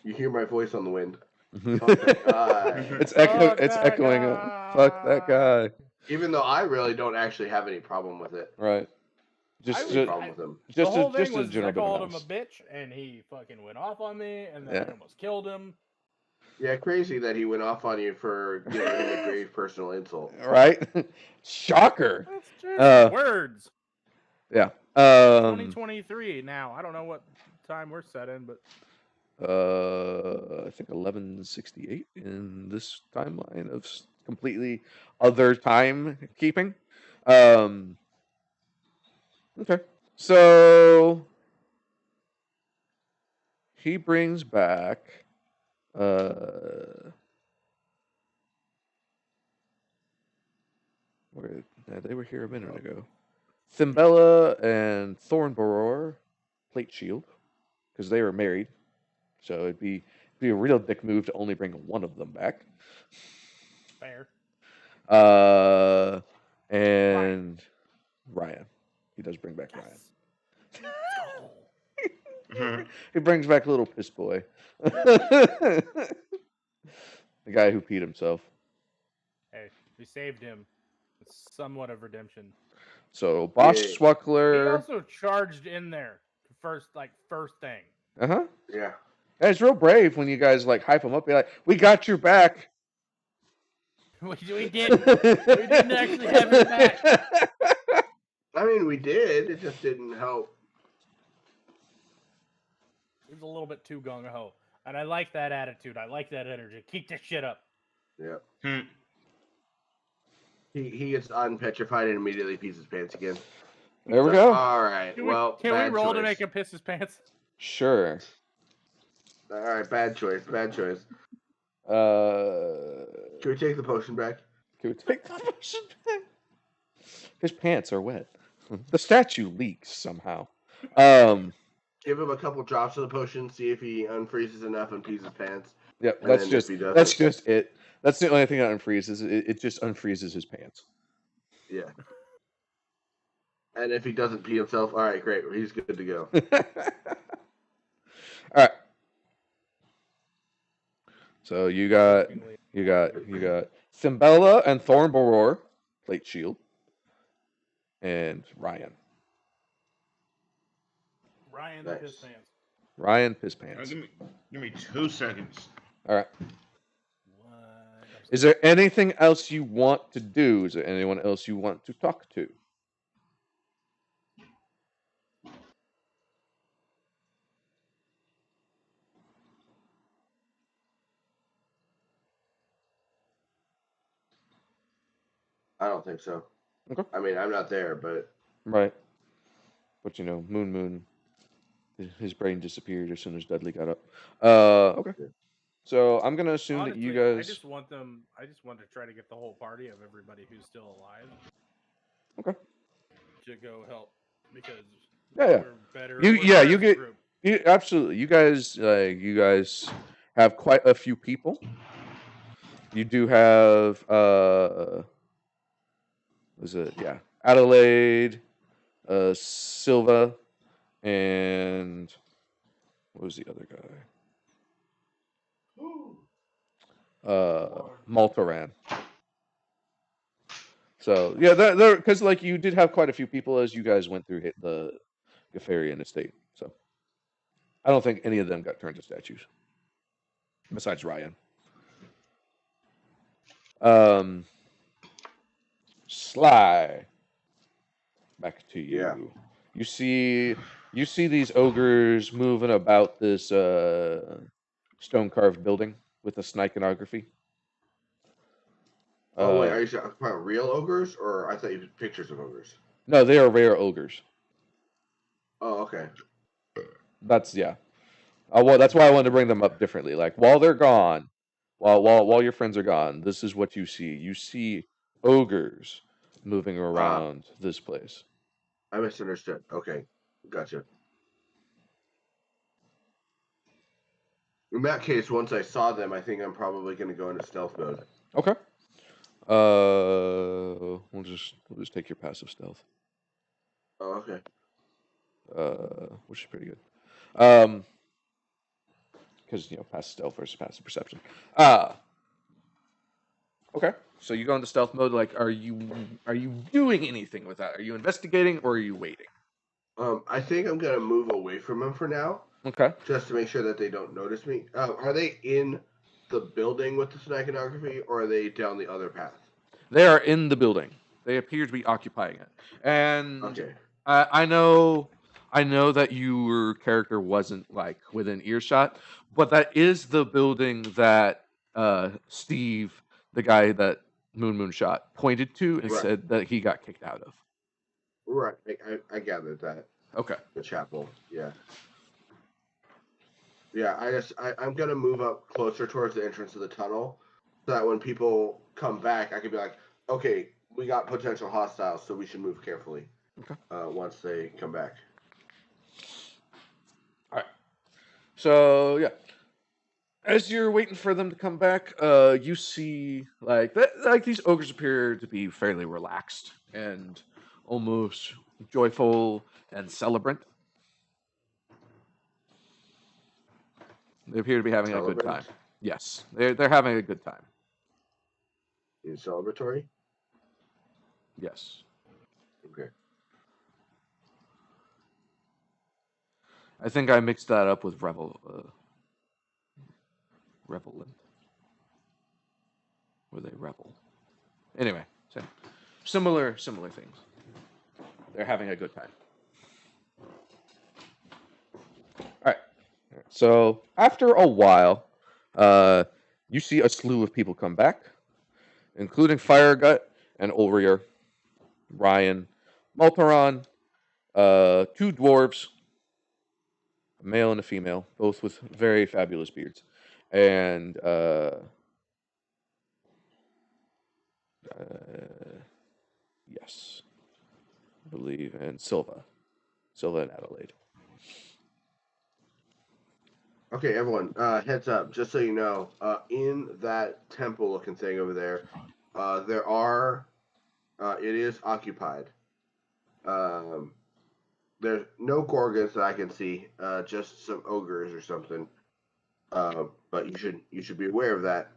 You hear my voice on the wind. It's echoing. Fuck that guy. Even though I really don't actually have any problem with it. Right. Just a problem with him. Just the whole just thing was general I called him mouse. a bitch, and he fucking went off on me, and then I almost killed him. Yeah, crazy that he went off on you for giving him a grave personal insult. Right? Shocker. That's just words. Yeah. 2023 now. I don't know what time we're set in, but I think 1168 in this timeline of completely other time keeping. Okay. So he brings back they were here a minute ago. Thimbella and Thornboror plate shield because they were married. So it'd be a real dick move to only bring one of them back. fair. And Ryan. He does bring back Ryan. He brings back little piss boy. The guy who peed himself. Hey, we saved him. It's somewhat of redemption. So Bosch Schweckler. He also charged in there first thing. Yeah. And it's real brave when you guys hype him up. Be like, "We got your back." We didn't. We didn't actually have his back. I mean, we did. It just didn't help. He was a little bit too gung ho, and I like that attitude. I like that energy. Keep this shit up. Yeah. He gets unpetrified and immediately pees his pants again. There we go. All right. Can we roll to make him piss his pants? Sure. All right. Bad choice. Can we take the potion back? Can we take the potion back? His pants are wet. The statue leaks somehow. Give him a couple drops of the potion, see if he unfreezes enough and pees his pants. Yep, that's just it. That's the only thing that unfreezes. It just unfreezes his pants. Yeah. And if he doesn't pee himself, all right, great. He's good to go. All right. So you got Thimbella and Thornboror plate shield. and Ryan. Ryan the Piss Pants. Ryan Piss Pants. Give me 2 seconds. All right. Is there anything else you want to do? Is there anyone else you want to talk to? I don't think so. Okay. I mean, I'm not there, but Right. But Moon, his brain disappeared as soon as Dudley got up. Okay. So I'm gonna assume Honestly, that you guys. I just want to try to get the whole party of everybody who's still alive. Okay. To go help because we're better. You get. Absolutely. You guys have quite a few people. You do have Adelaide, Silva, and what was the other guy? Maltaran. So yeah, because you did have quite a few people as you guys went through the Gafarian estate. So I don't think any of them got turned to statues, besides Ryan. Sly. Back to you. Yeah. You see these ogres moving about this stone carved building with the iconography. Oh wait, are you talking about real ogres, or I thought you had pictures of ogres? No, they are rare ogres. Oh, okay. That's well, that's why I wanted to bring them up differently. Like while they're gone, while your friends are gone, this is what you see. You see ogres moving around this place. I misunderstood. Okay, gotcha. In that case, once I saw them, I think I'm probably going to go into stealth mode. Okay. We'll just take your passive stealth. Oh, okay. Which is pretty good. Because passive stealth versus passive perception. Okay. So you go into stealth mode. Like, are you doing anything with that? Are you investigating or are you waiting? I think I'm gonna move away from them for now. Okay. Just to make sure that they don't notice me. Are they in the building with the iconography, or are they down the other path? They are in the building. They appear to be occupying it. And okay. I know that your character wasn't like within earshot, but that is the building that Steve, the guy that Moon shot, pointed to and said that he got kicked out of. Right. I gathered that. Okay. The chapel. Yeah. Yeah, I'm gonna move up closer towards the entrance of the tunnel, so that when people come back, I can be like, okay, we got potential hostiles, so we should move carefully. Okay. Once they come back. All right. So yeah, as you're waiting for them to come back, you see like these ogres appear to be fairly relaxed and almost joyful and celebrant. They appear to be having a good time. Yes, they're having a good time. In celebratory? Yes. Okay. I think I mixed that up with revelant. Where they revel. Anyway, similar things. They're having a good time. All right. So after a while, you see a slew of people come back, including Firegut and Ulrier, Ryan, Maltaran, 2 dwarves, a male and a female, both with very fabulous beards, and yes, I believe, and Silva and Adelaide. Okay, everyone, heads up, just so you know, in that temple-looking thing over there, it is occupied. There's no gorgons that I can see, just some ogres or something. But you should be aware of that.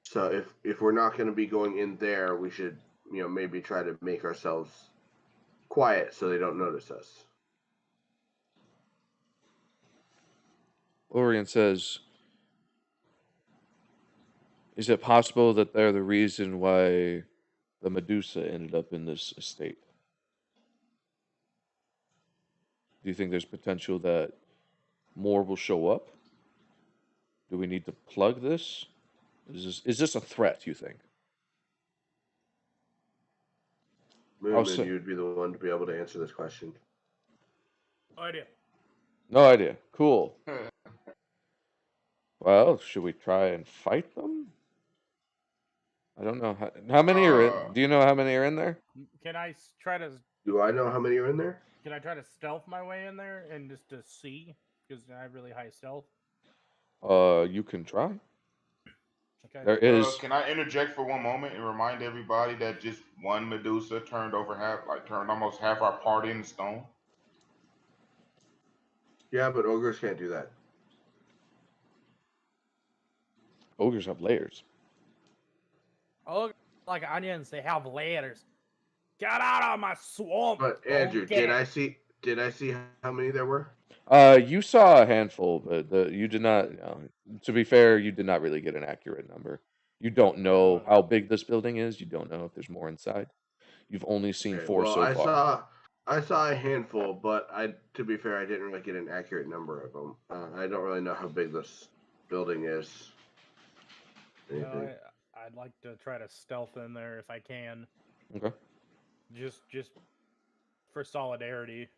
So if we're not going to be going in there, we should maybe try to make ourselves quiet so they don't notice us. Orion says, is it possible that they're the reason why the Medusa ended up in this estate? Do you think there's potential that more will show up? Do we need to plug this? Is this a threat, you think? Moon, you would be the one to be able to answer this question. No idea. No idea. Cool. Well, should we try and fight them? I don't know. How many are in? Do you know how many are in there? Can I try to... Do I know how many are in there? Can I try to stealth my way in there and just to see? Because I have really high stealth. You can try. Okay. There is. Can I interject for one moment and remind everybody that just one Medusa turned almost half our party into stone? Yeah, but ogres can't do that. Ogres have layers. Oh, like onions, they have layers. Get out of my swamp! But Andrew, did I see how many there were? You saw a handful, but you did not. To be fair, you did not really get an accurate number. You don't know how big this building is. You don't know if there's more inside. You've only seen four so far. I saw a handful, but to be fair, I didn't really get an accurate number of them. I don't really know how big this building is. No, I'd like to try to stealth in there if I can. Okay. Just for solidarity.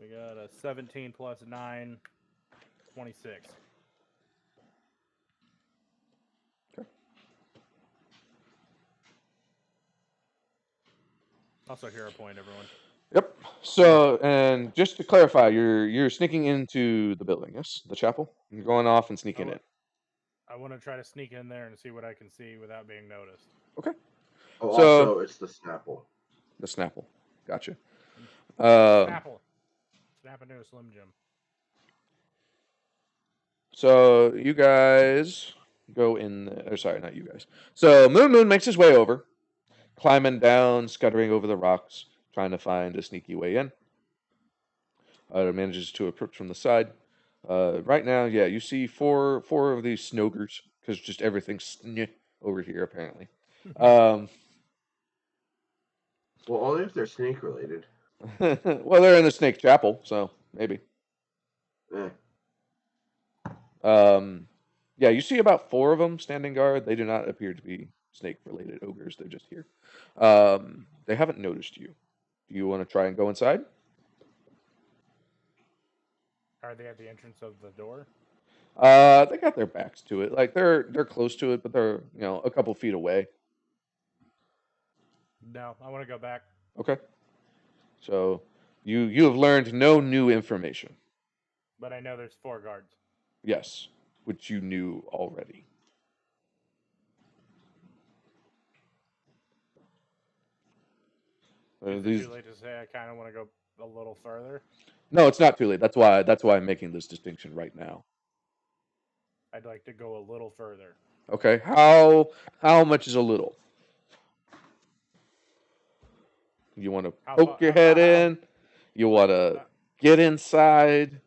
We got a 17 plus 9, 26. Okay. Also hero point, everyone. Yep. So, and just to clarify, you're sneaking into the building, yes? The chapel? You're going off and sneaking in. I want to try to sneak in there and see what I can see without being noticed. Okay. Oh, so, also, it's the Snapple. The Snapple. Gotcha. Snapple. Snap into a Slim Jim. So, you guys go in... Or sorry, not you guys. So, Moon makes his way over, climbing down, scuttering over the rocks, trying to find a sneaky way in. Manages to approach from the side. Right now, yeah, you see four of these snogers, because just everything's over here, apparently. Well, only if they're snake related. Well, they're in the snake chapel, so maybe. Yeah, you see about 4 of them standing guard. They do not appear to be snake-related ogres. They're just here. They haven't noticed you. Do you want to try and go inside? Are they at the entrance of the door? They got their backs to it. Like they're close to it, but they're a couple feet away. No, I want to go back. Okay. So you have learned no new information. But I know there's 4 guards. Yes, which you knew already. Is it too late to say I kind of want to go a little further? No, it's not too late. That's why I'm making this distinction right now. I'd like to go a little further. Okay. How much is a little? You want to poke your head in? You want to get inside?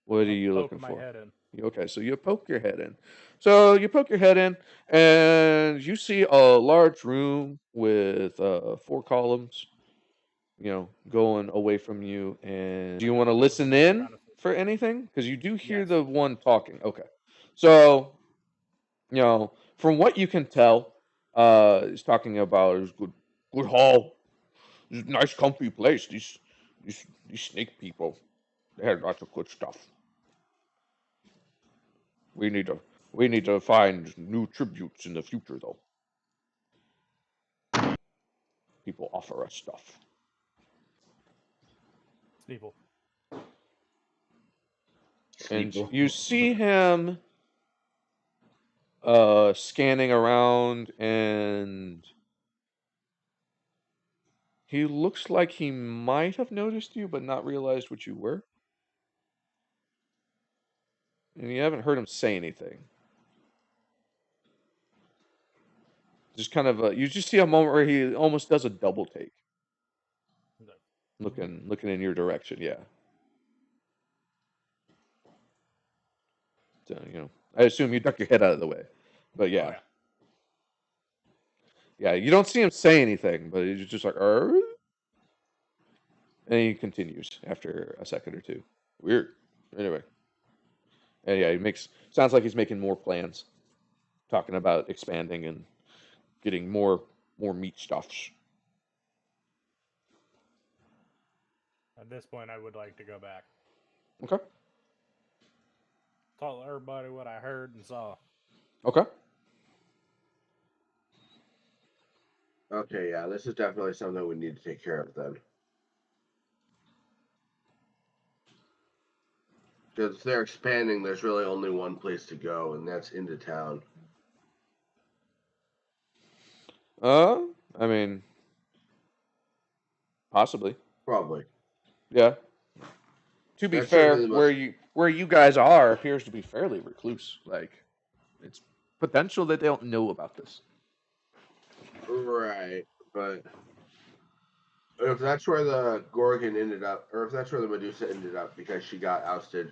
What are you looking for? Poke my head in. Okay, so you poke your head in. So you poke your head in, and you see a large room with 4 columns, going away from you. And do you want to listen in for anything? Because you do hear the one talking. Okay. So, from what you can tell, he's talking about his good hall. This nice, comfy place. These snake people, they have lots of good stuff. We need to find new tributes in the future, though. People offer us stuff. Sneeple. And you see him scanning around, and he looks like he might have noticed you, but not realized what you were. And you haven't heard him say anything. just kind of you just see a moment where he almost does a double take, looking in your direction. Yeah. So, I assume you duck your head out of the way, but yeah. Oh, yeah. Yeah, you don't see him say anything, but he's just like, "Arr?" And he continues after a second or two. Weird. Anyway. And yeah, sounds like he's making more plans, talking about expanding and getting more meat stuffs. At this point, I would like to go back. Okay. Tell everybody what I heard and saw. Okay. Okay, yeah, this is definitely something we need to take care of then. Because if they're expanding, there's really only one place to go, and that's into town. I mean, possibly. Probably. Yeah. To be That's fair, certainly where you guys are appears to be fairly recluse. Like, it's potential that they don't know about this. Right, but if that's where the Gorgon ended up, or if that's where the Medusa ended up because she got ousted,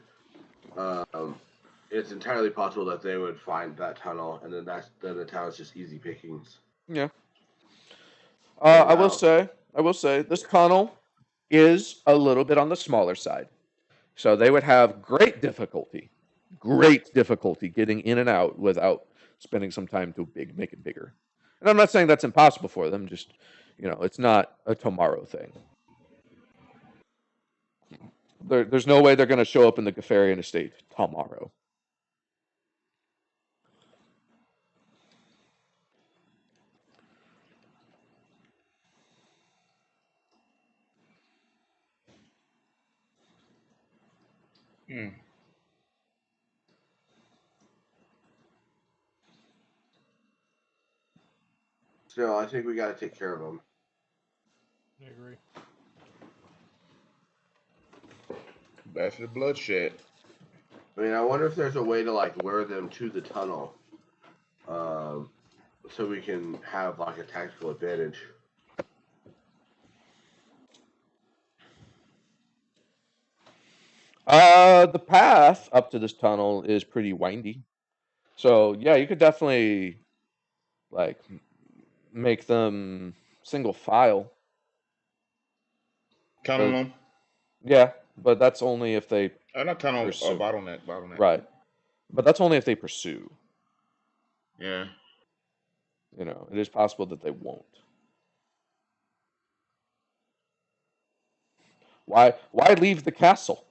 it's entirely possible that they would find that tunnel, and then the town is just easy pickings. Yeah. I will say, this tunnel is a little bit on the smaller side, so they would have great difficulty getting in and out without spending some time to make it bigger. And I'm not saying that's impossible for them. Just, it's not a tomorrow thing. There's no way they're going to show up in the Gafarian estate tomorrow. Still, I think we got to take care of them. I agree. That's the bloodshed. I mean, I wonder if there's a way to lure them to the tunnel, so we can have a tactical advantage. The path up to this tunnel is pretty windy, so yeah, you could definitely make them single file. Tunnel them. Yeah, but that's only if they. Not tunnel. Bottleneck. Right, but that's only if they pursue. Yeah. It is possible that they won't. Why leave the castle?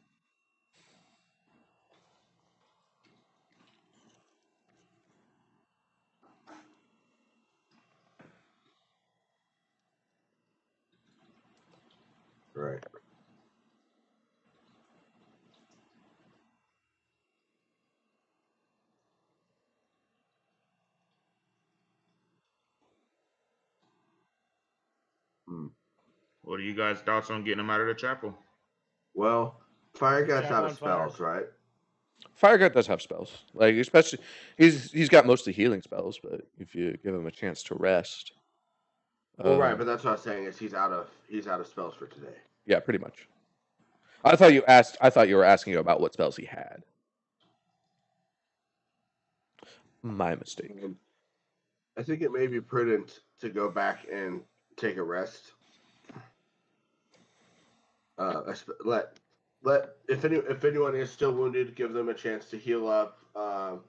Right. What are you guys' thoughts on getting them out of the chapel? Well, Fire Gut's out of spells, right? Fire Gut does have spells. Especially he's got mostly healing spells, but if you give him a chance to rest. Well, right, but that's what I was saying is he's out of spells for today. Yeah, pretty much. I thought you were asking about what spells he had. My mistake. I think it may be prudent to go back and take a rest. If anyone is still wounded, give them a chance to heal up, and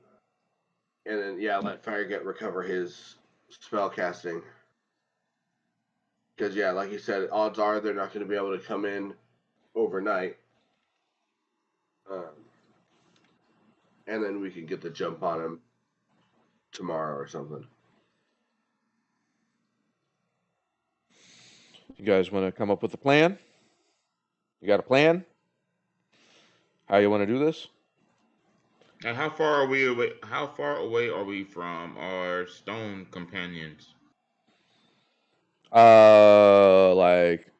then let Firegut recover his spell casting. Because like you said, odds are they're not going to be able to come in overnight, and then we can get the jump on him tomorrow or something. You guys want to come up with a plan? You got a plan? How you want to do this? And how far are we away? How far away are we from our stone companions? As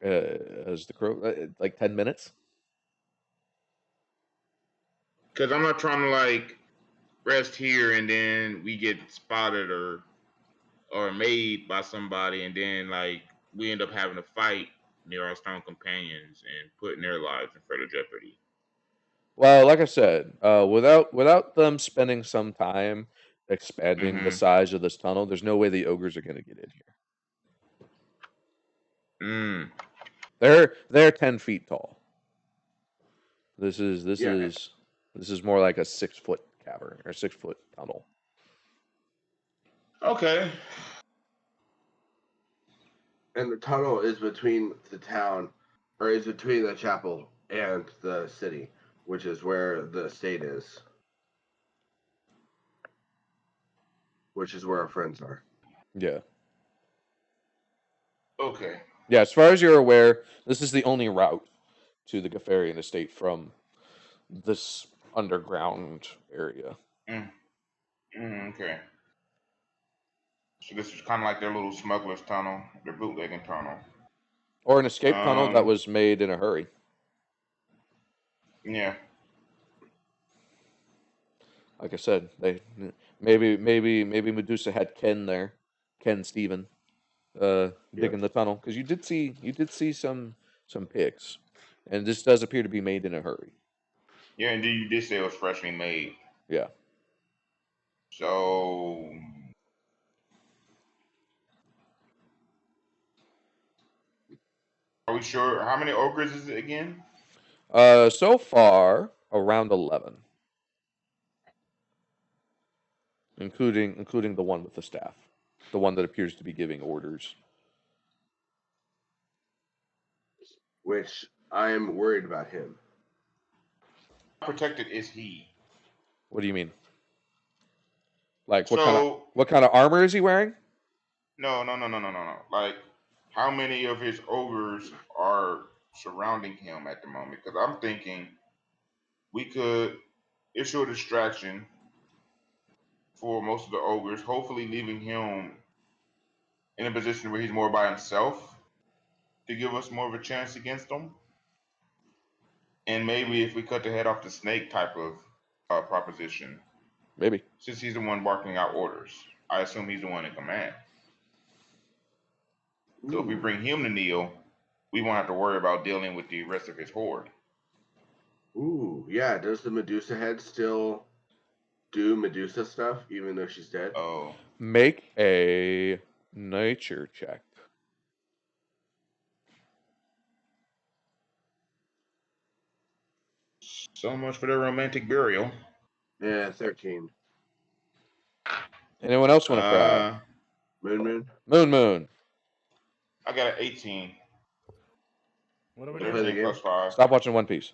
the crow, 10 minutes. Because I'm not trying to rest here and then we get spotted or or made by somebody, and then like we end up having to fight near our stone companions and putting their lives in further jeopardy. Well, like I said, without them spending some time expanding the size of this tunnel, there's no way the ogres are going to get in here. They're 10 feet tall. This is more like a 6-foot cavern or 6-foot tunnel. Okay. And the tunnel is between the town, or is between the chapel and the city, which is where the estate is. Which is where our friends are. Yeah. Okay. Yeah, as far as you're aware, this is the only route to the Gaffarian estate from this underground area. Okay. So this is kind of like their little smuggler's tunnel, their bootlegging tunnel. Or an escape tunnel that was made in a hurry. Yeah. Like I said, maybe Medusa had Ken Steven, digging the tunnel, because you did see some pigs, and this does appear to be made in a hurry. Yeah, and you did say it was freshly made. Yeah. So are we sure? How many ogres is it again? So far around 11, including the one with the staff, the one that appears to be giving orders. Which I am worried about him. How protected is he? What do you mean? Like what kind of armor is he wearing? No. Like, how many of his ogres are surrounding him at the moment? Because I'm thinking we could issue a distraction for most of the ogres, hopefully leaving him in a position where he's more by himself to give us more of a chance against them. And maybe if we cut the head off the snake type of proposition. Maybe. Since he's the one barking out orders, I assume he's the one in command. So if we bring him to kneel, we won't have to worry about dealing with the rest of his horde. Ooh, yeah. Does the Medusa head still do Medusa stuff, even though she's dead? Oh. Make a nature check. So much for their romantic burial. Yeah, 13. Anyone else want to try? Moon. I got an 18. What are we 13 doing? plus 5. Stop watching One Piece.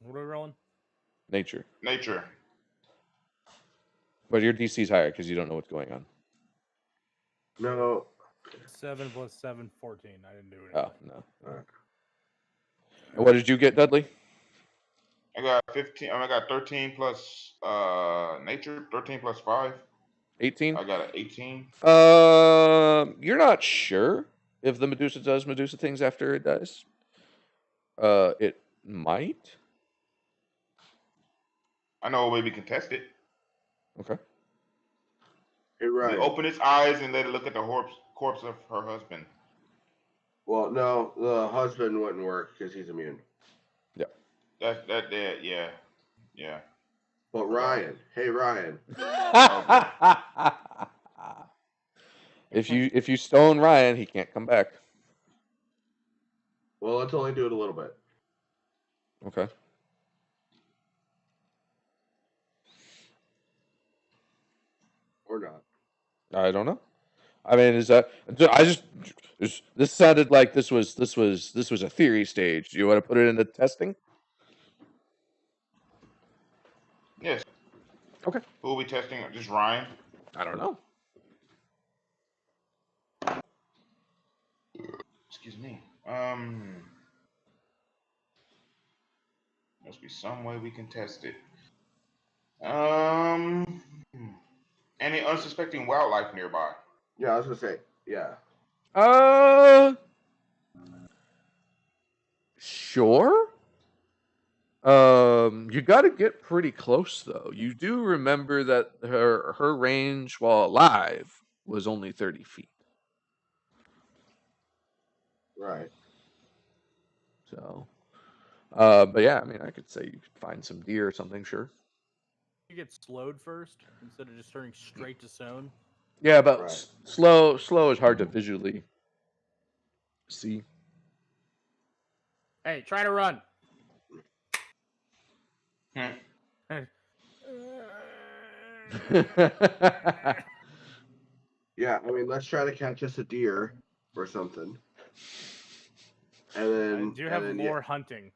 What are we rolling? Nature. But your DC's higher because you don't know what's going on. No. 7 plus 7, 14. I didn't do anything. Oh, no. And what did you get, Dudley? I got 15. I got 13 plus nature. 13 plus 5. 18? I got an 18. You're not sure if the Medusa does Medusa things after it dies. It might. I know a way we can test it. Okay. Hey, Ryan. We open its eyes and let it look at the corpse of her husband. Well, no, the husband wouldn't work because he's immune. Yeah. That yeah. But Ryan, hey Ryan. If you stone Ryan, he can't come back. Well, let's only do it a little bit. Okay. Or not. I don't know. I mean, this sounded like this was a theory stage. Do you want to put it into testing? Yes. Okay. Who are we testing? Just Ryan? I don't know. Excuse me. Must be some way we can test it. Any unsuspecting wildlife nearby? Yeah, I was gonna say, yeah. Sure. You got to get pretty close though. You do remember that her range while alive was only 30 feet. Right. So, but yeah, I mean, I could say you could find some deer or something, sure. You get slowed first instead of just turning straight to stone. Yeah, but Right. slow is hard to visually see. Hey, try to run. Yeah, I mean, let's try to catch us a deer or something. And then I do have more hunting.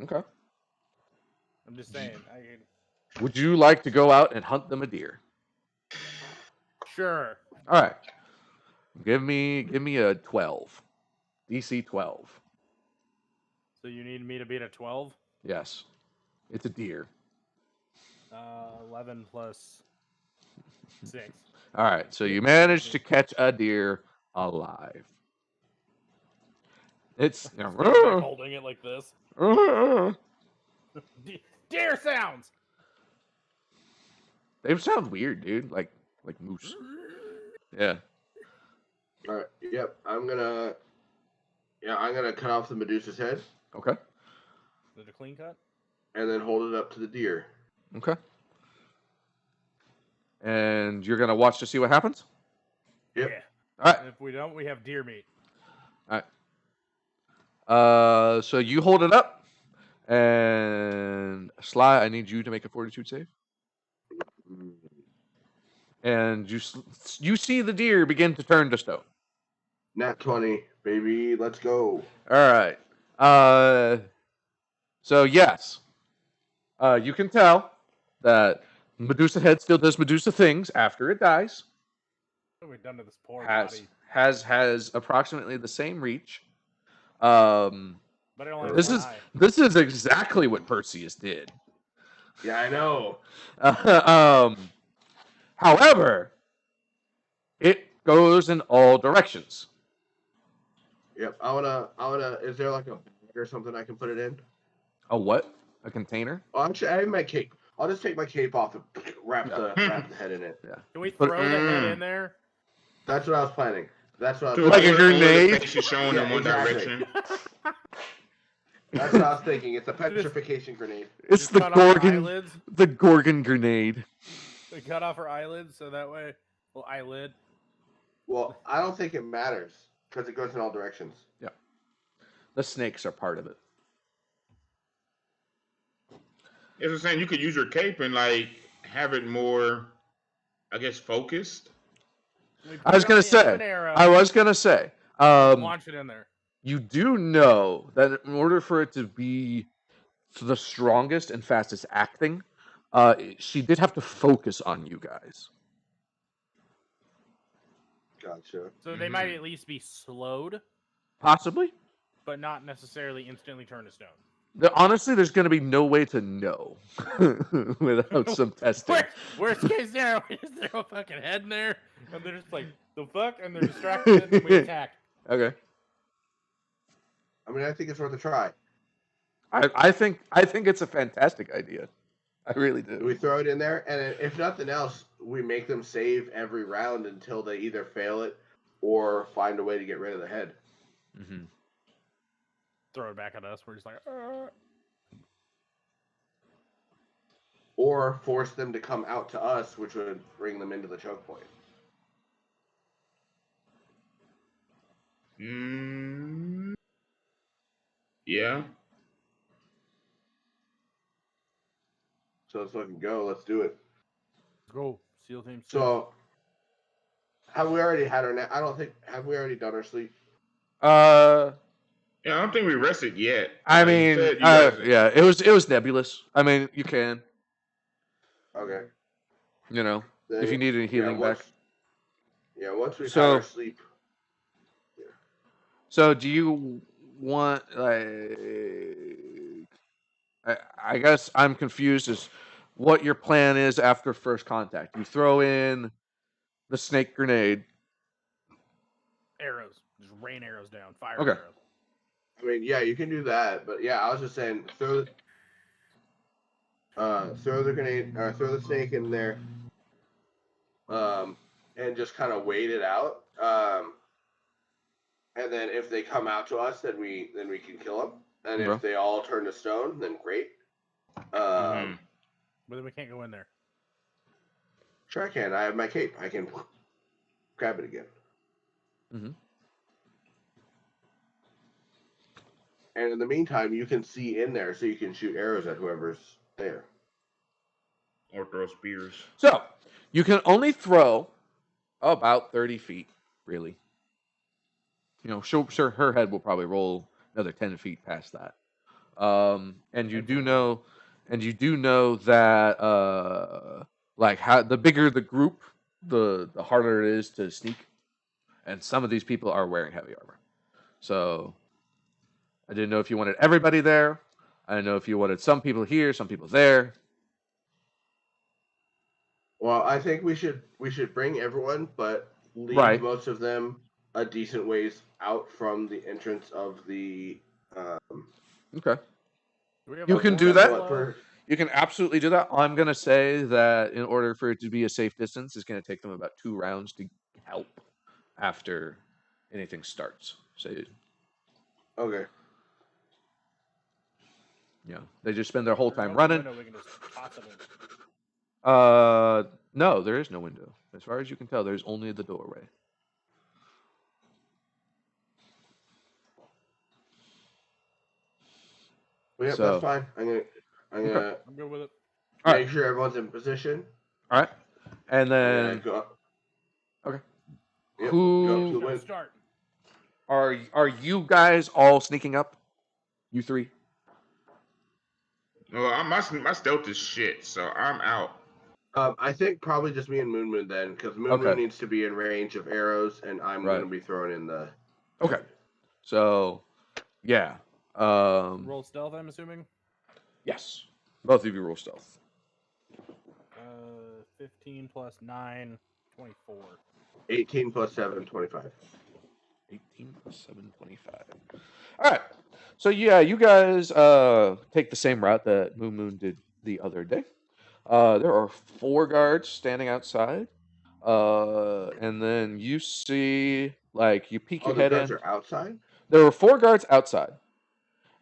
Okay. I'm just saying. Would you like to go out and hunt them a deer? Sure. All right. Give me a 12. DC 12. So you need me to beat a 12? Yes. It's a deer. 11 plus 6. All right. So you managed to catch a deer alive. It's holding it like this. Deer sounds. They sound weird, dude. Like moose. Yeah. All right. Yep. I'm gonna cut off the Medusa's head. Okay. Is it a clean cut? And then hold it up to the deer. Okay. And you're gonna watch to see what happens? Yep. Yeah. All right. And if we don't, we have deer meat. All right. So you hold it up, and Sly, I need you to make a fortitude save. And you see the deer begin to turn to stone. Nat 20, baby. Let's go. All right. So yes, you can tell that Medusa head still does Medusa things after it dies. What have we done to this poor body? Has approximately the same reach. But it only This is exactly what Perseus did. Yeah, I know. However, it goes in all directions. Yep. I wanna. Is there like a bag or something I can put it in? A what? A container? Oh, actually, I have my cape. I'll just take my cape off and wrap the head in it. Yeah. Can we throw the head in there? That's what I was planning. That's what I was So Like planning. a grenade? The face is showing in one exactly. direction. That's what I was thinking. It's a petrification grenade. It's the cut off her Gorgon. eyelids? The Gorgon grenade. We cut off her eyelids so that way, well, eyelid. Well, I don't think it matters because it goes in all directions. Yeah. The snakes are part of it. As I'm saying, you could use your cape and like have it more, I guess, focused. I was gonna say. Launch it in there. You do know that in order for it to be the strongest and fastest acting, she did have to focus on you guys. Gotcha. So they might at least be slowed, Possibly. but not necessarily instantly turn to stone. Honestly, there's going to be no way to know without some testing. Worst case scenario, we just throw a fucking head in there, and they're just like, the fuck? And they're distracted, and then we attack. Okay. I mean, I think it's worth a try. I think it's a fantastic idea. I really do. We throw it in there, and if nothing else, we make them save every round until they either fail it or find a way to get rid of the head. Mm-hmm. Throw it back at us. We're just like, Or force them to come out to us, which would bring them into the choke point. Yeah. So let's fucking go. Let's do it. go. SEAL Team 6. So, have we already had our nap? I don't think. Have we already done our sleep? Yeah, I don't think we rested yet. I mean, yeah, it was nebulous. I mean, you can. Okay. You know, Then, if you need any healing back. Once we've had our sleep. Yeah. So, do you want like? I guess I'm confused as what your plan is after first contact. You throw in the snake grenade. Arrows. Just rain arrows down. Fire Okay. arrows. I mean, yeah, you can do that, but yeah, I was just saying, throw the grenade, or throw the snake in there, and just kind of wait it out. And then if they come out to us, then we can kill them. And if they all turn to stone, then great. But then we can't go in there. Sure I can. I have my cape. I can grab it again. Mm-hmm. And in the meantime, you can see in there, so you can shoot arrows at whoever's there. Or throw spears. So, you can only throw about 30 feet, really. You know, sure, her head will probably roll another 10 feet past that. And you do know that, like, how the bigger the group, the harder it is to sneak. And some of these people are wearing heavy armor. So, I didn't know if you wanted everybody there. I didn't know if you wanted some people here, some people there. Well, I think we should bring everyone, but leave most of them a decent ways out from the entrance of the. Okay. You can do that. You can absolutely do that. I'm going to say that in order for it to be a safe distance, it's going to take them about 2 rounds to help after anything starts. So, okay. Yeah, they just spend their whole time running. No, there is no window. As far as you can tell, there's only the doorway. Well, yeah, that's fine. I'm good with it. Make sure everyone's in position. All right, and then go up. Okay. Yep, Who go start? Are you guys all sneaking up? You 3? Well, my stealth is shit, so I'm out. I think probably just me and Moon then, because Moon needs to be in range of arrows, and I'm going to be thrown in the. Okay. So, yeah. Roll stealth, I'm assuming. Yes. Both of you roll stealth. 15 plus 9, 24. 18 plus 7, 25. 18 plus 7, 25. All right. So, yeah, you guys take the same route that Moon did the other day. There are 4 guards standing outside. And then you see, like, you peek your head in. The guards are outside? There were 4 guards outside.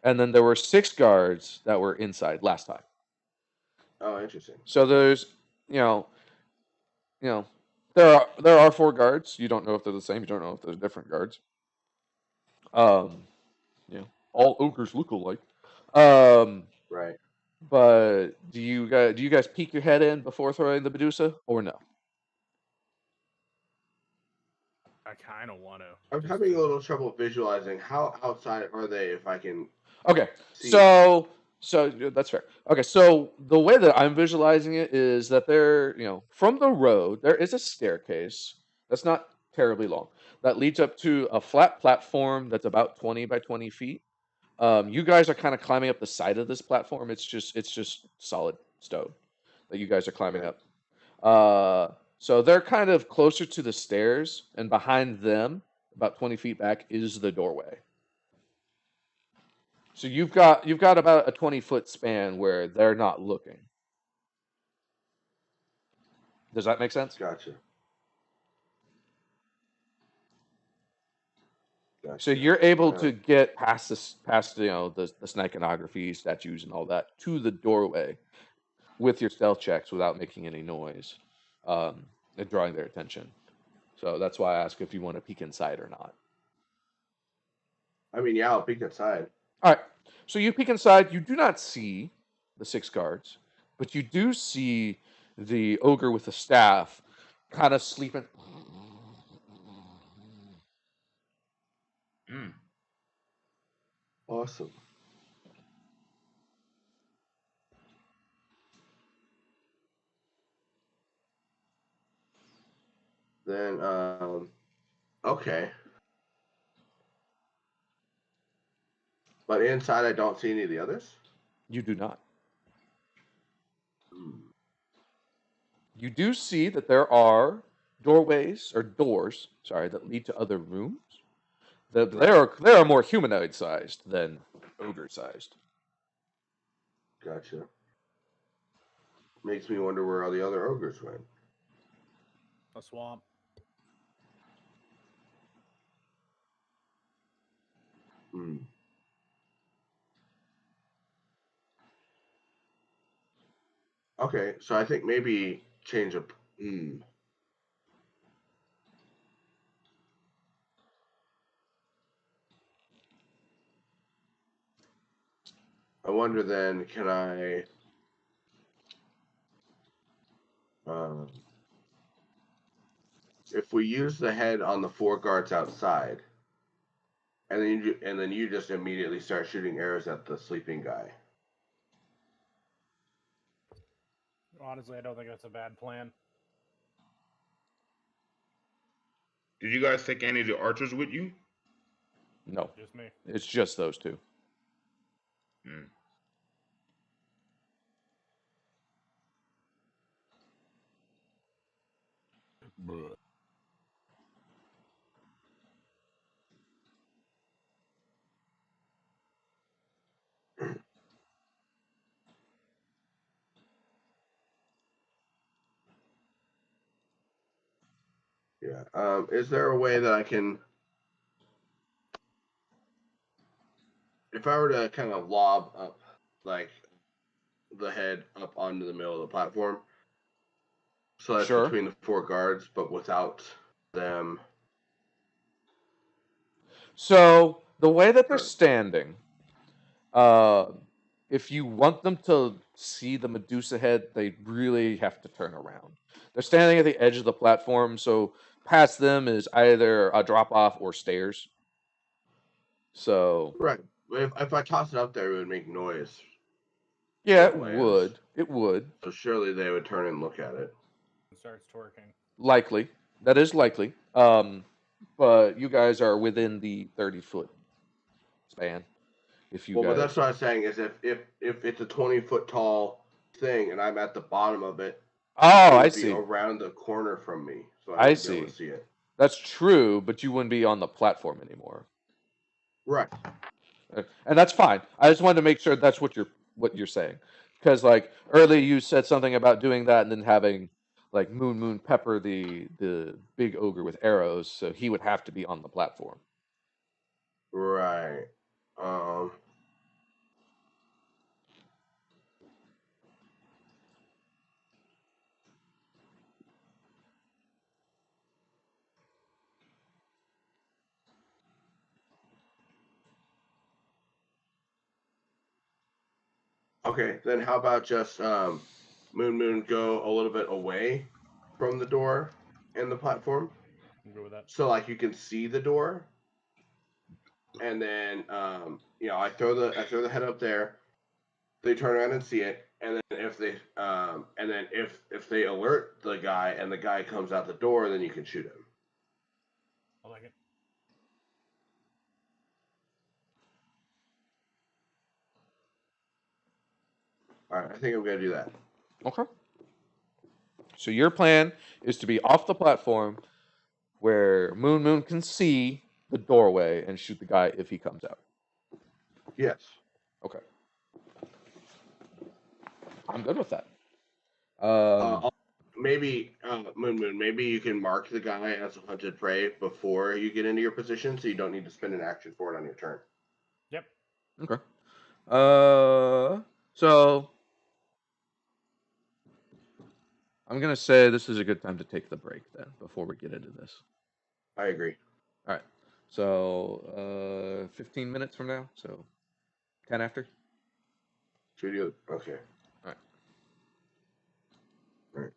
And then there were 6 guards that were inside last time. Oh, interesting. So there's, there are 4 guards. You don't know if they're the same. You don't know if they're different guards. All ogres look alike. Right. But do you guys peek your head in before throwing the Medusa or no? I kind of want to. I'm having a little trouble visualizing how outside are they if I can. Okay, so that's fair. Okay, so the way that I'm visualizing it is that they're, from the road, there is a staircase that's not terribly long that leads up to a flat platform that's about 20 by 20 feet. You guys are kind of climbing up the side of this platform. It's just solid stone that you guys are climbing up. So they're kind of closer to the stairs, and behind them, about 20 feet back, is the doorway. So you've got about a 20-foot span where they're not looking. Does that make sense? Gotcha. So you're able to get past the iconography, statues, and all that to the doorway with your stealth checks without making any noise, and drawing their attention. So that's why I ask if you want to peek inside or not. I mean, yeah, I'll peek inside. All right. So you peek inside. You do not see the 6 guards, but you do see the ogre with the staff kind of sleeping. Awesome. Then, okay. But inside, I don't see any of the others? You do not. You do see that there are doors that lead to other rooms. They are more humanoid-sized than ogre-sized. Gotcha. makes me wonder where all the other ogres went. A swamp. Hmm. Okay, so I think maybe change up. I wonder then, can I if we use the head on the 4 guards outside, and then you just immediately start shooting arrows at the sleeping guy. Honestly, I don't think that's a bad plan. Did you guys take any of the archers with you? No, Just me. it's just those two. Hmm. Yeah. Is there a way that I can, if I were to kind of lob up, like, the head up onto the middle of the platform, so that's Sure. between the 4 guards, but without them. So the way that they're standing, if you want them to see the Medusa head, they really have to turn around. They're standing at the edge of the platform, so past them is either a drop off or stairs. So Right. If I toss it up there, it would make noise. yeah, It it lands. would. It would. So surely they would turn and look at it. It starts twerking. Likely. That is likely. But you guys are within the 30-foot span. If you But that's guys what I was saying is if it's a 20-foot tall thing and I'm at the bottom of it, Oh, it would I be see. around the corner from me, so I I wouldn't be able see. to see it. That's true, but you wouldn't be on the platform anymore. Right. And that's fine. I just wanted to make sure that's what you're saying, because like earlier you said something about doing that and then having like Moon pepper the big ogre with arrows, so he would have to be on the platform. Right. Okay, then how about just Moon go a little bit away from the door and the platform, I'm good with that. so like you can see the door, and then I throw the head up there. They turn around and see it, and then if they alert the guy and the guy comes out the door, then you can shoot him. I like it. All right, I think I'm gonna do that. Okay. So your plan is to be off the platform where Moon can see the doorway and shoot the guy if he comes out. Yes. Okay. I'm good with that. Maybe Moon, maybe you can mark the guy as a hunted prey before you get into your position, so you don't need to spend an action for it on your turn. Yep. Okay. So I'm gonna say this is a good time to take the break then before we get into this. I agree. All right. So 15 minutes from now. So 10 after. Should you? Okay. All right. All right.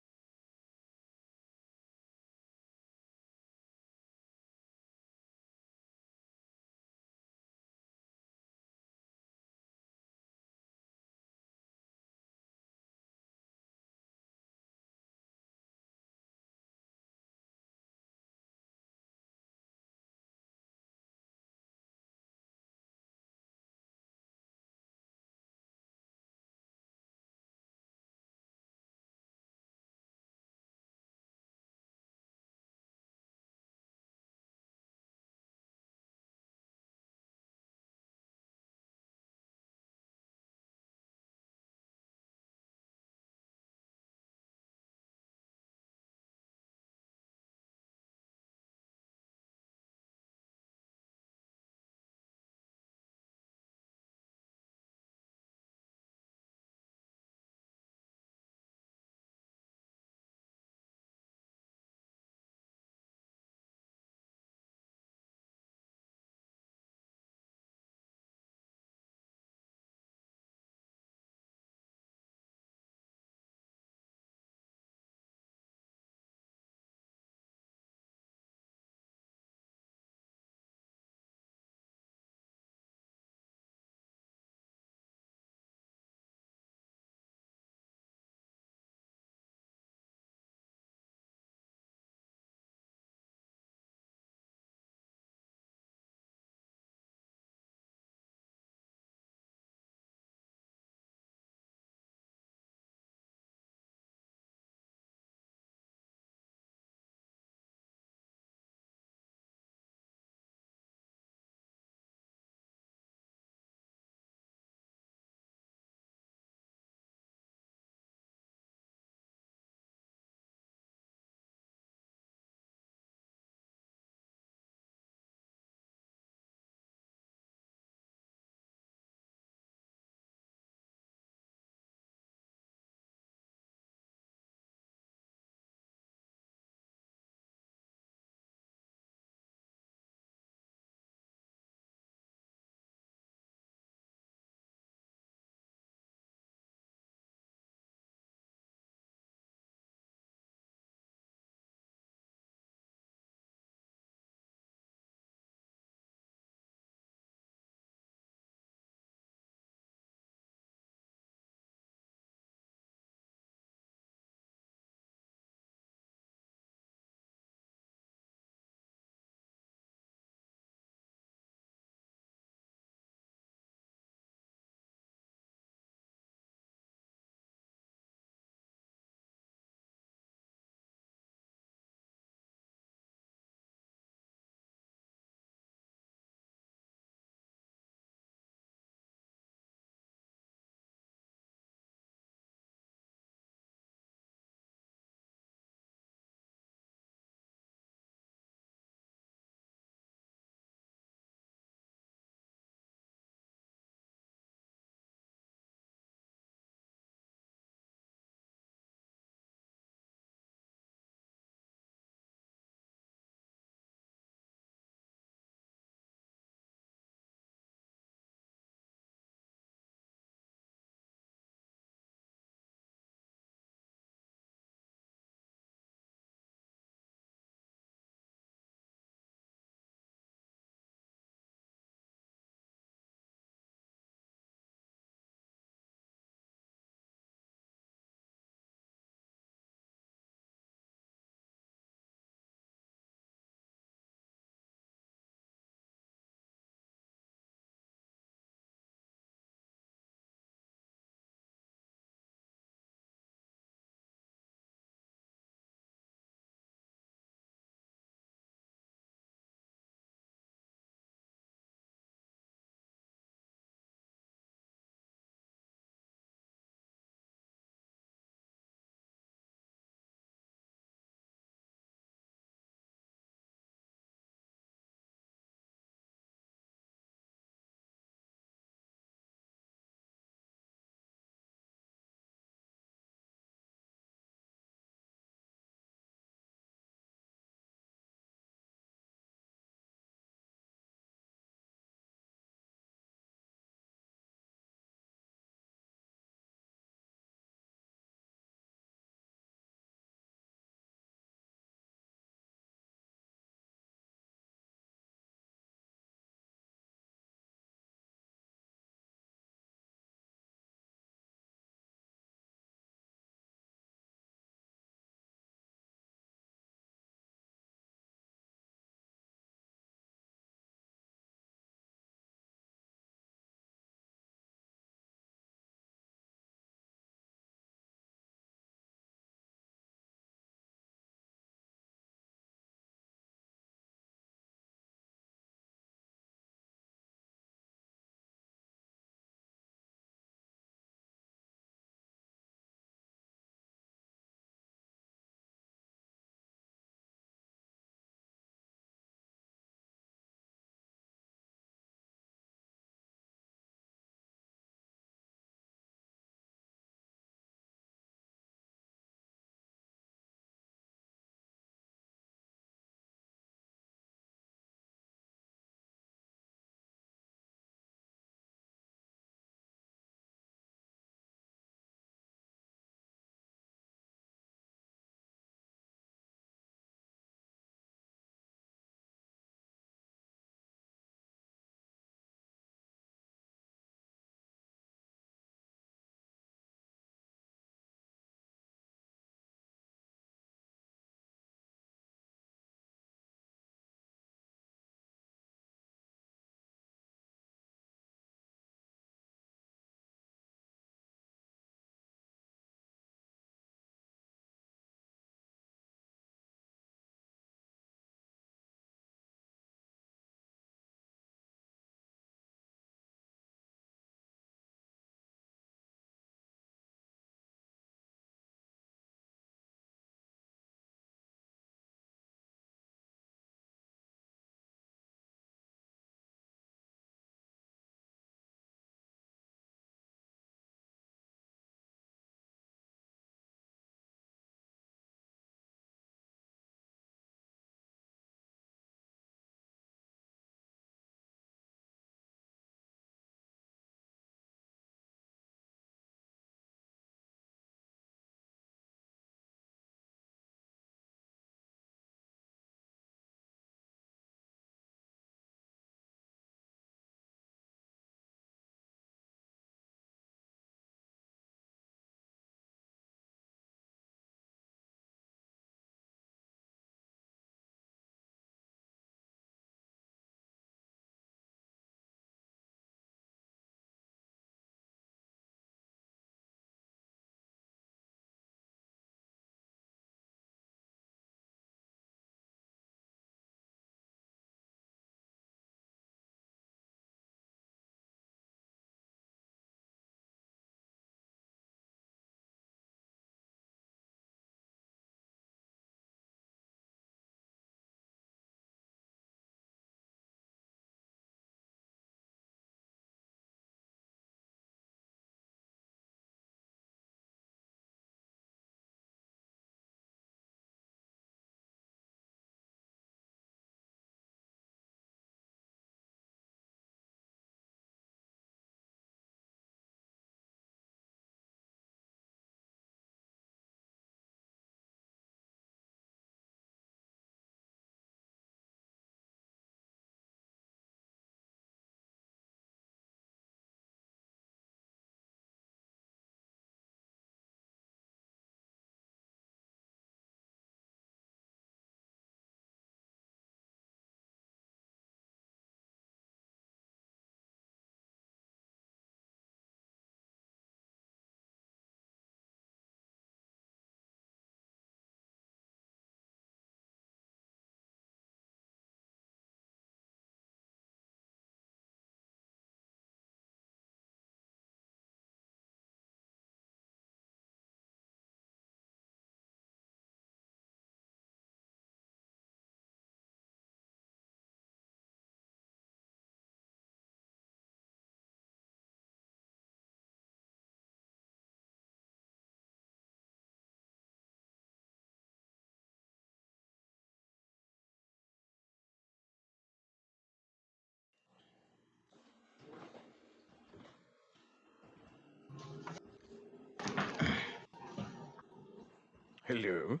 Hello.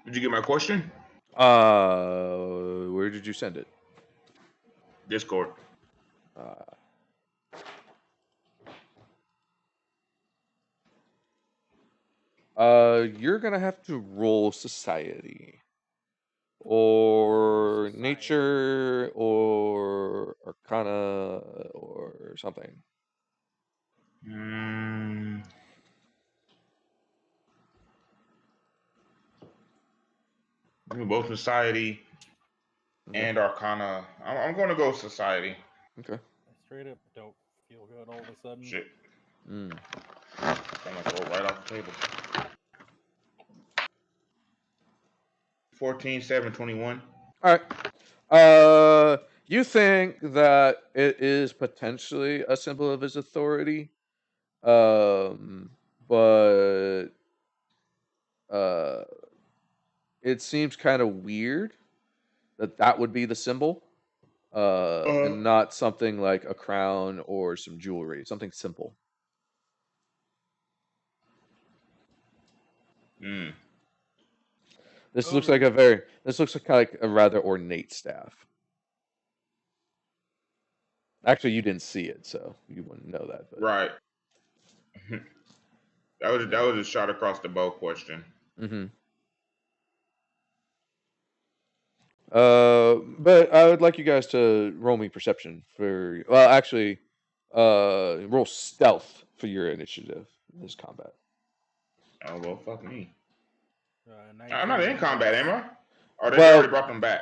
Did you get my question? Where did you send it? Discord. You're gonna have to roll society, or Society. nature, or arcana, or something. Both society and arcana. I'm going to go society. Okay. I straight up don't feel good all of a sudden. Shit. I'm gonna throw it right off the table. 14, 7, 21. All right. You think that it is potentially a symbol of his authority, but it seems kind of weird that would be the symbol, and not something like a crown or some jewelry, something simple. This looks like this looks like a rather ornate staff. Actually, you didn't see it, so you wouldn't know that. But. Right. that was a shot across the bow question. But I would like you guys to roll me perception for. Well, actually, roll stealth for your initiative in this combat. Oh well, fuck me. 19 I'm not in combat, am I? Or they Well- already brought them back?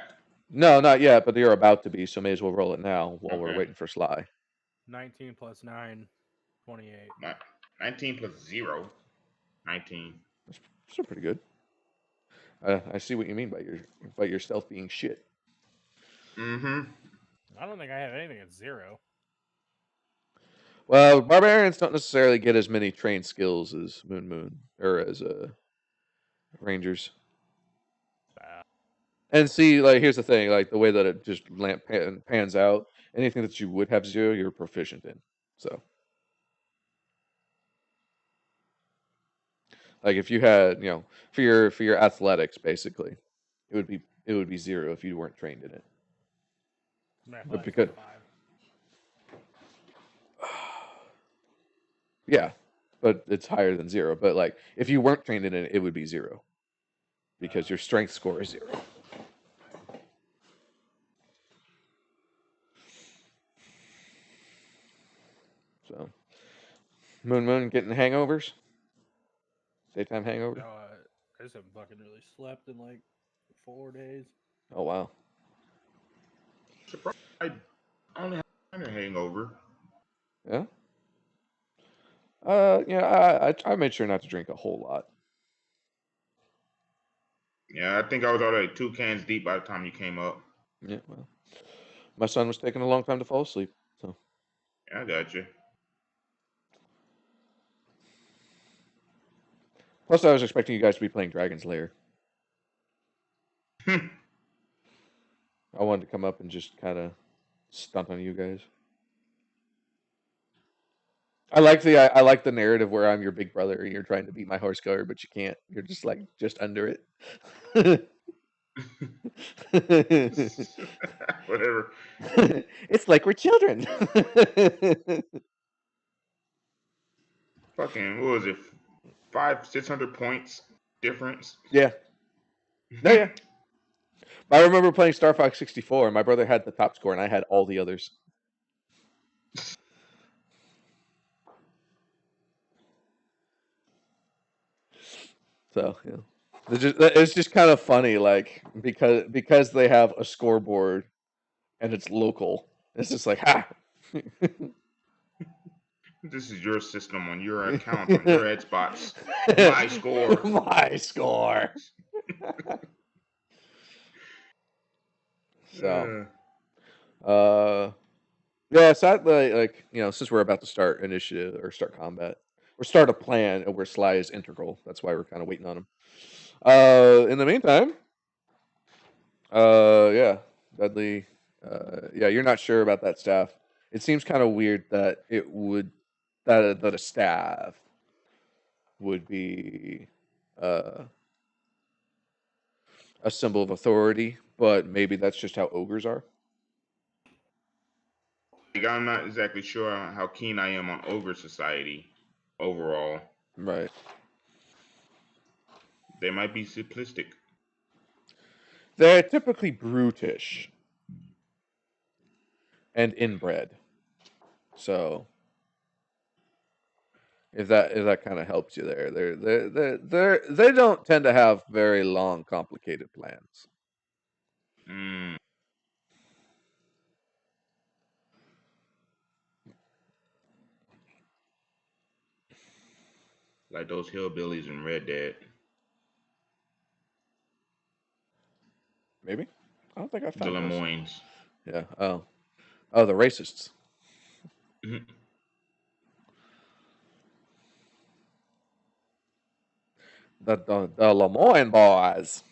No, not yet, but you're about to be, so may as well roll it now while we're Okay. waiting for Sly. 19 plus 9, 28. 19 plus 0. 19. That's still pretty good. I see what you mean by your stealth being shit. Mm-hmm. I don't think I have anything at 0. Well, barbarians don't necessarily get as many trained skills as Moon or as rangers. And see, like, here's the thing, like the way that it just pans out, anything that you would have 0, you're proficient in. So, like, if you had, for your athletics, basically, it would be 0 if you weren't trained in it. But because 5. Yeah, but it's higher than 0. But like, if you weren't trained in it, it would be 0 because your strength score is 0. So, Moon getting hangovers, daytime hangovers. No, I just haven't fucking really slept in like 4 days. Oh wow. Surprised I only had a hangover. Yeah. I made sure not to drink a whole lot. Yeah, I think I was already 2 cans deep by the time you came up. Yeah, well, my son was taking a long time to fall asleep, so. Yeah, I got you. Plus, I was expecting you guys to be playing Dragon's Lair. I wanted to come up and just kind of stunt on you guys. I like the narrative where I'm your big brother and you're trying to beat my horse color, but you can't. You're just like just under it. Whatever. It's like we're children. Fucking, what was it? 500-600 points difference. Yeah. No, yeah. I remember playing Star Fox 64, and my brother had the top score, and I had all the others. So, yeah. It's just kind of funny, like, because they have a scoreboard and it's local. It's just like, ha! This is your system on your account, on your Xbox. My score. My score. So, yeah, sadly, like, since we're about to start initiative or start combat or start a plan where Sly is integral, that's why we're kind of waiting on him. In the meantime, yeah, Dudley, yeah, you're not sure about that staff. It seems kind of weird that it would that a staff would be uh, a symbol of authority, but maybe that's just how ogres are. Like, I'm not exactly sure how keen I am on ogre society overall. Right. They might be simplistic. They're typically brutish and inbred. So if that kind of helps you there, they don't tend to have very long, complicated plans. Mm. Like those hillbillies in Red Dead. Maybe. I don't think I The found those. Lemoynes. Yeah. Oh, the racists. Mhm. The Lemoyne boys.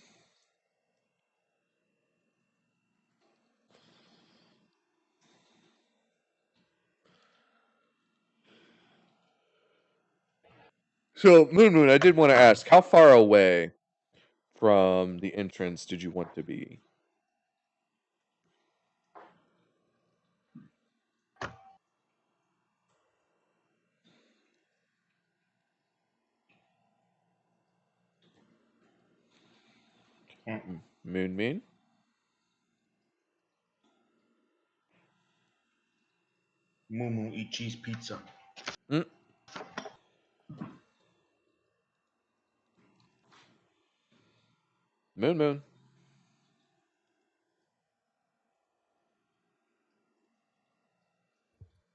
So Moon, I did want to ask, how far away from the entrance did you want to be? Moon. Moo eat cheese pizza. Mm. Moon.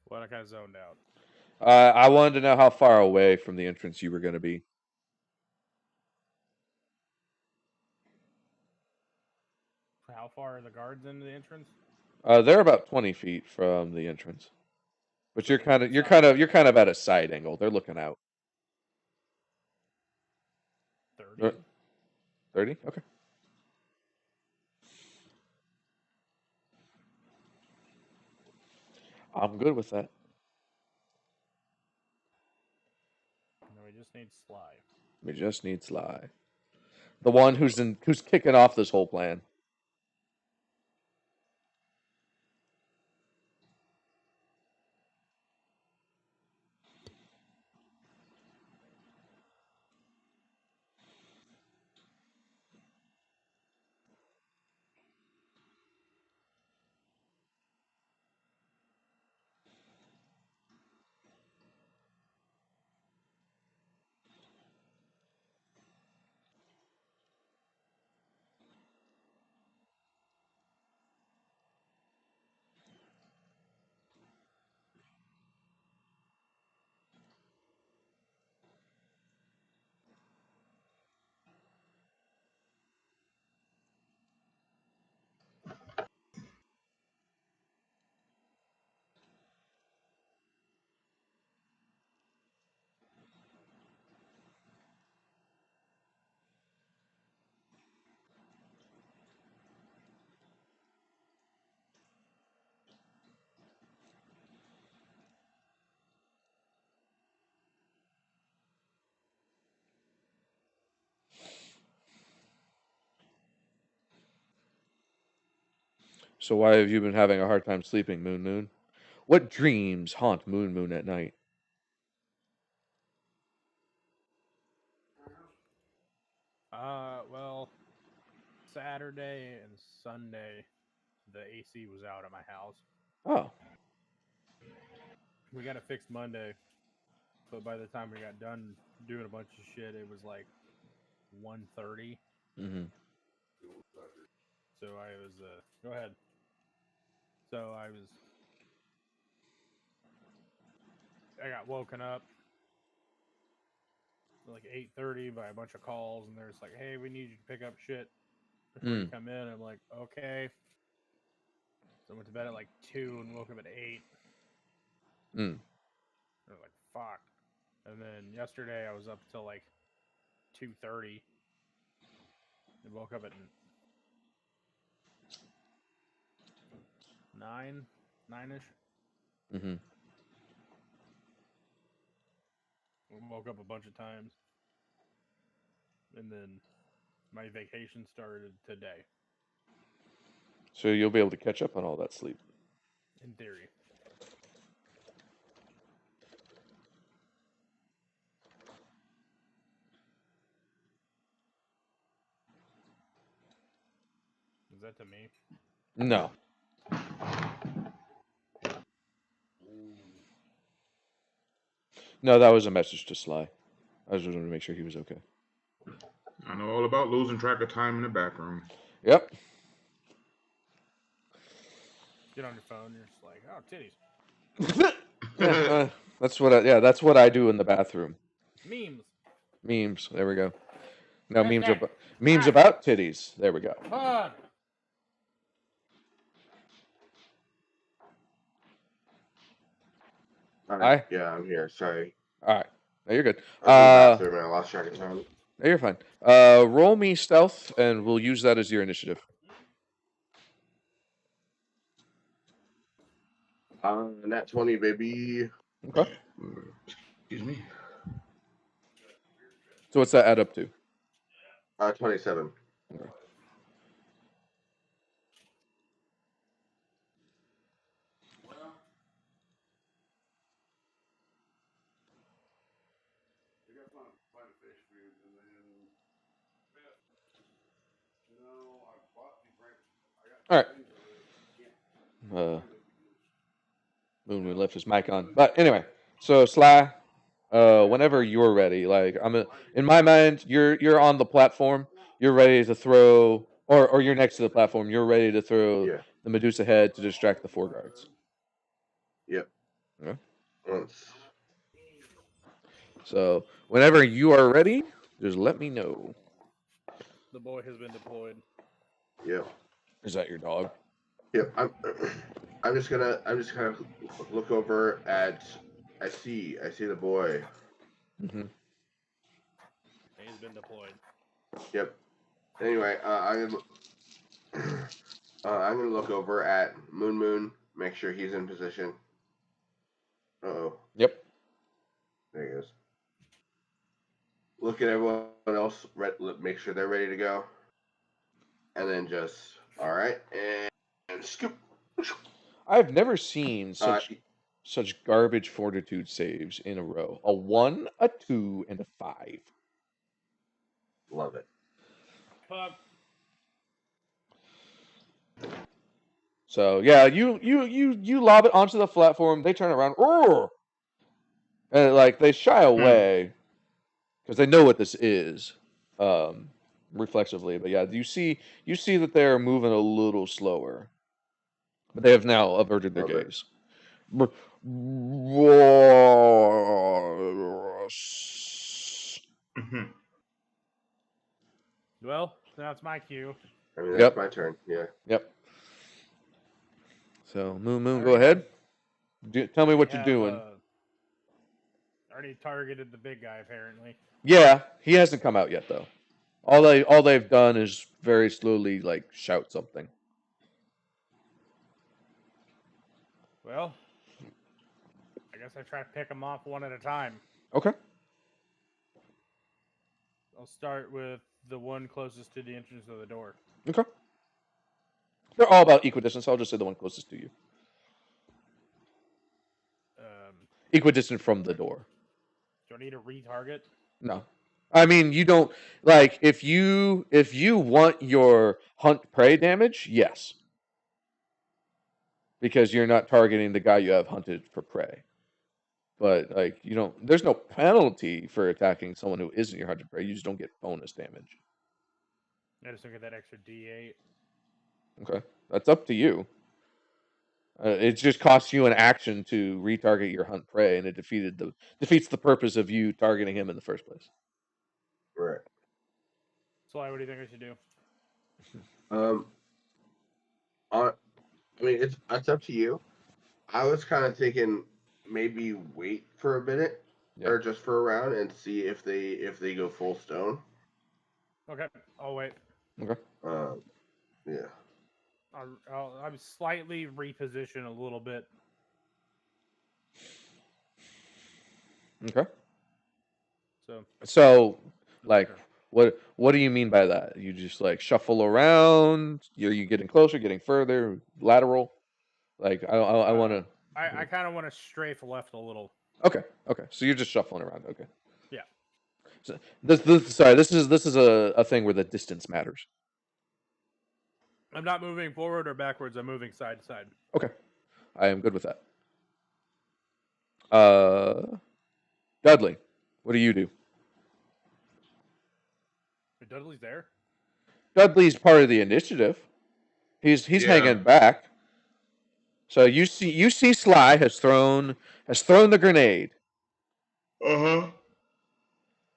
What, I kind of zoned out. I wanted to know how far away from the entrance you were going to be. How far are the guards into the entrance? They're about 20 feet from the entrance, but you're kind of at a side angle. They're looking out. 30. 30? Okay. I'm good with that. No, we just need Sly. We just need Sly, the one who's kicking off this whole plan. So why have you been having a hard time sleeping, Moon? What dreams haunt Moon at night? Well, Saturday and Sunday, the AC was out at my house. Oh. We got it fixed Monday, but by the time we got done doing a bunch of shit, it was like 1:30. Mm-hmm. So I was go ahead. So I got woken up at like 8:30 by a bunch of calls, and they're just like, "Hey, we need you to pick up shit before you come in." I'm like, "Okay." So I went to bed at like 2 and woke up at 8. Mm. I was like, "Fuck." And then yesterday I was up till like 2:30 and woke up at 9ish. Mm-hmm. Woke up a bunch of times. And then my vacation started today. So you'll be able to catch up on all that sleep. In theory. Is that to me? No. No, that was a message to Sly. I just wanted to make sure he was okay. I know all about losing track of time in the bathroom. Yep. Get on your phone, you're just like, oh, titties. That's what I do in the bathroom. Memes. There we go. No, memes about titties. There we go. Fun. Hi. Yeah, I'm here. Sorry. All right. No, you're good. I was in the bathroom and I lost track of time. No, you're fine. Roll me stealth, and we'll use that as your initiative. Nat 20, baby. Okay. Excuse me. So what's that add up to? 27. Okay. All right. Moon left his mic on, but anyway. So Sly, whenever you're ready, like in my mind, you're on the platform. You're ready to throw, or you're next to the platform. You're ready to throw the Medusa head to distract the 4 guards. Yep. Yeah. Once. So whenever you are ready, just let me know. The boy has been deployed. Yep. Is that your dog? Yep. I'm just gonna look over at. I see the boy. Mm-hmm. He's been deployed. Yep. Anyway, I'm gonna look over at Moon. Make sure he's in position. Uh-oh. Yep. There he goes. Look at everyone else. Make sure they're ready to go. And then just all right and scoop. I've never seen such garbage fortitude saves in a row. A 1, a 2, and a 5. Love it. Pup. So yeah, you lob it onto the platform. They turn around, roar, and like they shy away because they know what this is, reflexively. But yeah, you see that they're moving a little slower, but they have now averted their gaze. Well, now it's my cue. I mean, that's my turn. Yeah. Yep. So Moon, go ahead. Tell me what you're doing. Already targeted the big guy, apparently. Yeah, he hasn't come out yet though. All they've done is very slowly like shout something. Well, I guess I try to pick them off one at a time. Okay. I'll start with the one closest to the entrance of the door. Okay. They're all about equidistant, so I'll just say the one closest to you. Equidistant from the door. Do I need to retarget? No. I mean, you don't like if you want your hunt prey damage, yes. Because you're not targeting the guy you have hunted for prey. But like you don't there's no penalty for attacking someone who isn't your hunted prey. You just don't get bonus damage. I just don't get that extra D8. Okay. That's up to you. It just costs you an action to retarget your hunt prey, and it defeats the purpose of you targeting him in the first place. Right. Sly, what do you think I should do? I mean, it's up to you. I was kind of thinking maybe wait for a minute or just for a round and see if they go full stone. Okay, I'll wait. Okay. Yeah. I'm slightly reposition a little bit. Okay. So, like, what do you mean by that? You just like shuffle around? Are you getting closer, getting further, lateral? Like, I want to. I kind of want to strafe left a little. Okay. So you're just shuffling around. Okay. Yeah. So this is a thing where the distance matters. I'm not moving forward or backwards. I'm moving side to side. Okay, I am good with that. Dudley, what do you do? Dudley's there. Dudley's part of the initiative. He's hanging back. So you see Sly has thrown the grenade. Uh-huh.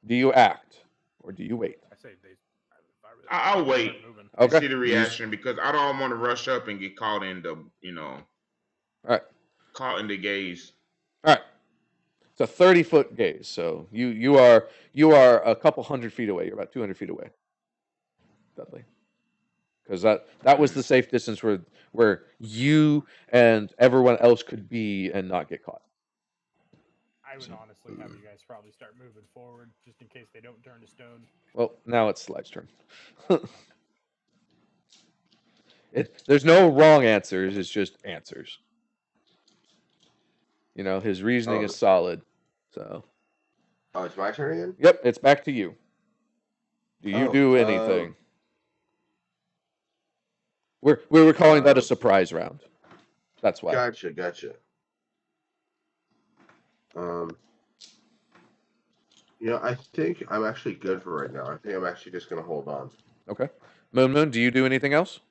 Do you act or do you wait? I say I'll wait. Okay. See the reaction because I don't want to rush up and get caught in the, All right. Caught in the gaze. All right. It's a 30-foot gaze. So you are a couple hundred feet away. You're about 200 feet away, Dudley. Because that was the safe distance where you and everyone else could be and not get caught. I would honestly have you guys probably start moving forward just in case they don't turn to stone. Well, now it's Sly's turn. There's no wrong answers. It's just answers. His reasoning is solid. So. Oh, it's my turn again? Yep, it's back to you. Do you do anything? We were calling that a surprise round. That's why. Gotcha. I think I'm actually good for right now. I think I'm actually just going to hold on. Okay. Moon, do you do anything else?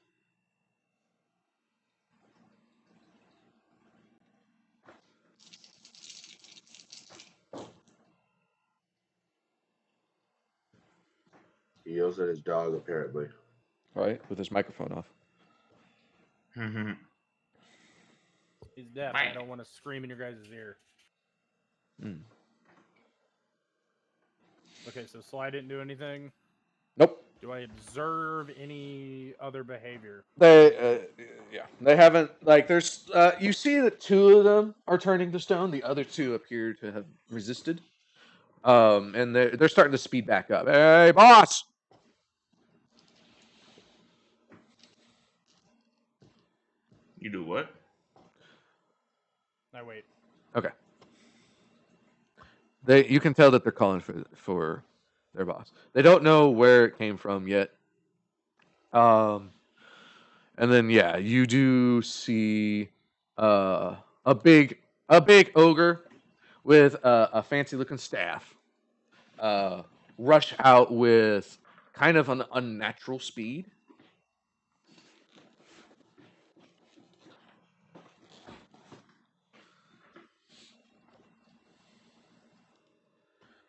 He yells at his dog, apparently. All right, with his microphone off. He's deaf. I don't want to scream in your guys' ear. Okay, so Sly didn't do anything. Nope. Do I observe any other behavior? They haven't. Like, there's. You see that 2 of them are turning to stone. The other 2 appear to have resisted. And they're starting to speed back up. Hey, boss! You do what? I wait. Okay. You can tell that they're calling for their boss. They don't know where it came from yet. And then you do see a big ogre with a fancy looking staff rush out with kind of an unnatural speed.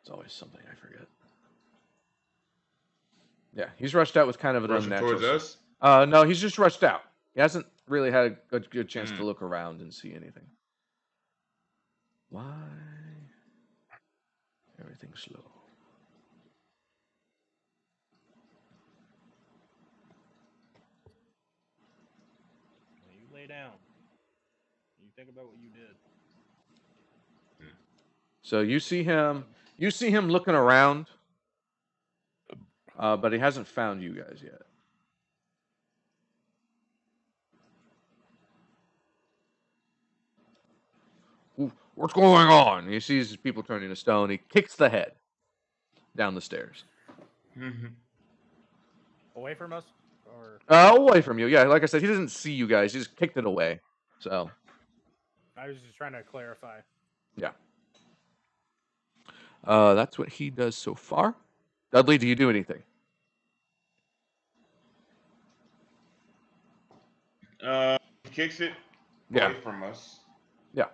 It's always something I forget. Yeah, he's rushed out with kind of an unnatural. Towards us? No, he's just rushed out. He hasn't really had a good chance to look around and see anything. Why? Everything's slow. You lay down. You think about what you did. So you see him looking around, but he hasn't found you guys yet. What's going on? He sees people turning to stone. He kicks the head down the stairs. Away from us? Or away from you. Yeah, like I said, he doesn't see you guys. He just kicked it away. So. I was just trying to clarify. Yeah. That's what he does so far. Dudley, do you do anything? Kicks it away from us. Yeah.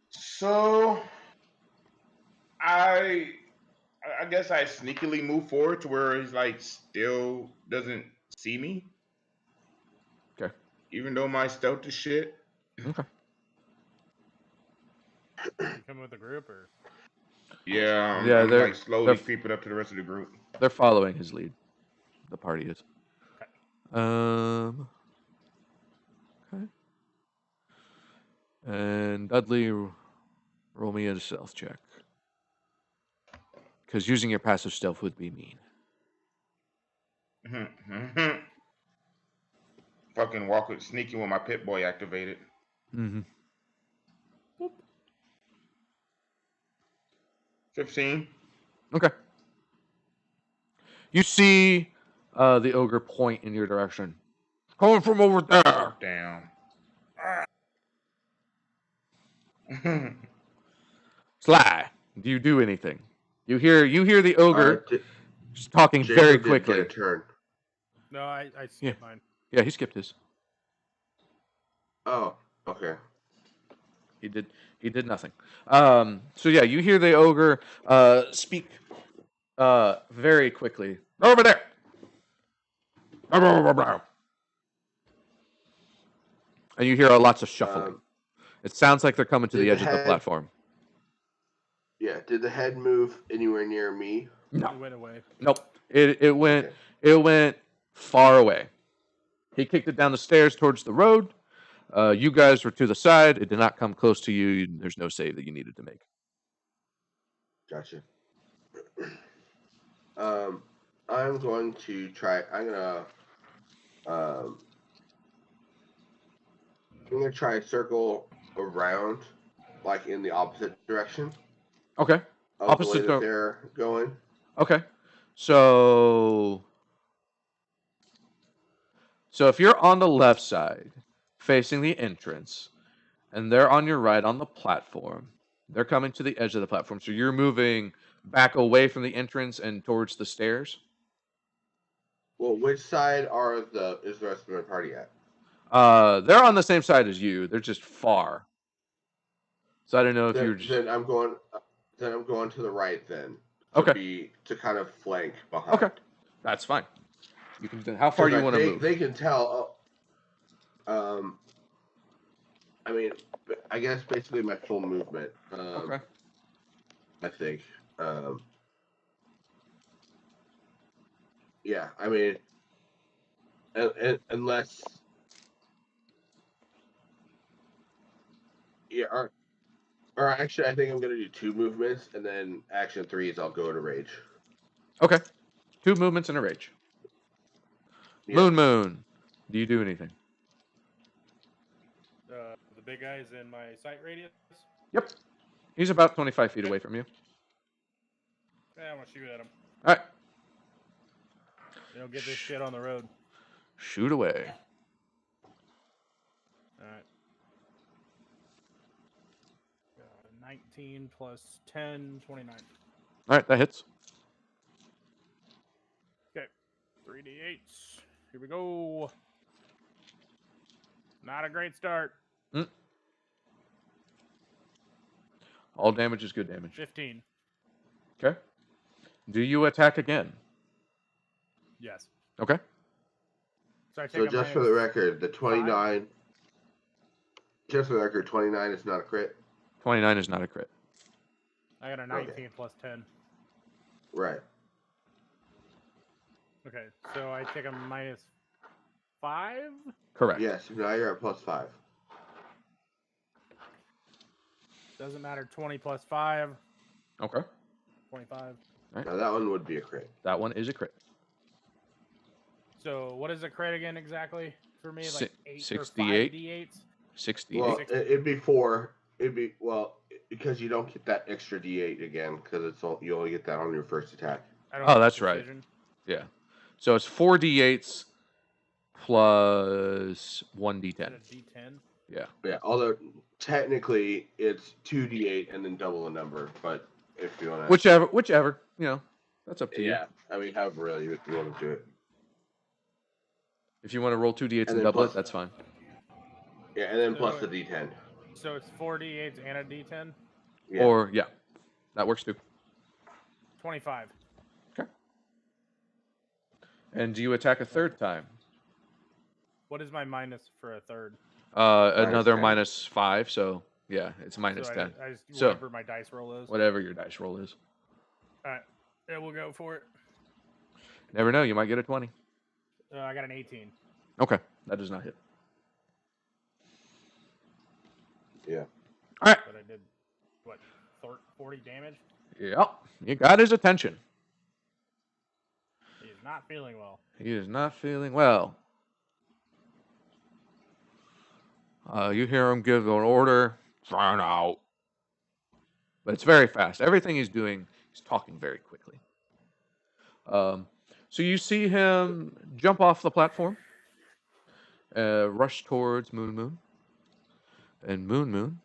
So I guess I sneakily move forward to where he's like still doesn't see me. Okay. Even though my stealth is shit. Okay. You coming with the group or? Yeah, I'm they're like slowly creeping up to the rest of the group. They're following his lead. The party is. Okay. Okay. And Dudley, roll me a stealth check. because using your passive stealth would be mean. Fucking walk with sneaking with my Pit Boy activated. Mm-hmm. 15. Okay. You see the ogre point in your direction. Coming from over there. Down. Sly, do you do anything? You hear the ogre just talking Jacob very didn't quickly. get a turn. No, I skipped mine. Yeah, he skipped his. Oh, okay. He did nothing. So yeah, you hear the ogre speak very quickly. Over there. And you hear lots of shuffling. It sounds like they're coming to the edge of the platform. Yeah, did the head move anywhere near me? No. It went away. Nope. It went far away. He kicked it down the stairs towards the road. You guys were to the side. It did not come close to you. There's no save that you needed to make. Gotcha. I'm going to try. I'm gonna try a circle around, like in the opposite direction. Okay. Of the way that they're going. Okay. So if you're on the left side, facing the entrance, and they're on your right on the platform, they're coming to the edge of the platform. So you're moving back away from the entrance and towards the stairs. Well, which side is the rest of my party at? They're on the same side as you. They're just far. So I don't know if you're just... Then I'm going to the right then. To kind of flank behind. Okay. That's fine. You can. How far do you want to move? They can tell. I mean, I guess basically my full movement. Okay. I think. Yeah, I mean, unless. Yeah, or actually, I think I'm gonna do 2 movements, and then action 3 is I'll go to rage. Okay. 2 movements and a rage. Yeah. Moon. Do you do anything? The big guy's in my sight radius? Yep. He's about 25 feet away from you. Yeah, I'm going to shoot at him. All right. Get this shit on the road. Shoot away. All right. 19 plus 10, 29. All right, that hits. Okay. 3d8s. Here we go. Not a great start. All damage is good damage. 15. Okay. Do you attack again? Yes. Okay. So just for the record, the 29... 5? Just for the record, 29 is not a crit? 29 is not a crit. I got a 19 plus 10. Right. Okay, so I take a minus 5? Correct. Yes, now you're at plus 5. Doesn't matter, 20 plus 5. Okay. 25. Right. Now that one would be a crit. That one is a crit. So what is a crit again exactly for me? Like 8 68. or 5 d8s? 68. Well, it'd be 4. Because you don't get that extra d8 again, because you only get that on your first attack. Oh, that's right. Yeah. So it's 4 d8s plus 1 d10. D10? Yeah. Yeah. Although technically it's 2 d8 and then double the number, but if you want to, whichever, that's up to you. Yeah. I mean, however really you want to do it. If you want to roll 2 d8s and double it, that's fine. Yeah, and then plus the d10. So it's 4 d8s and a d10? Yeah. Or, yeah. That works too. 25. Okay. And do you attack a third time? What is my minus for a third? Another minus 5, so yeah, it's minus 10. Whatever my dice roll is. Whatever your dice roll is. Alright. Yeah, we'll go for it. Never know, you might get a 20. I got an 18. Okay, that does not hit. Yeah. Alright. But I did, 40 damage? Yep, you got his attention. He's not feeling well. He is not feeling well. You hear him give an order, "Turn out." But it's very fast. Everything he's doing, he's talking very quickly. So you see him jump off the platform, rush towards Moon Moon. And Moon Moon,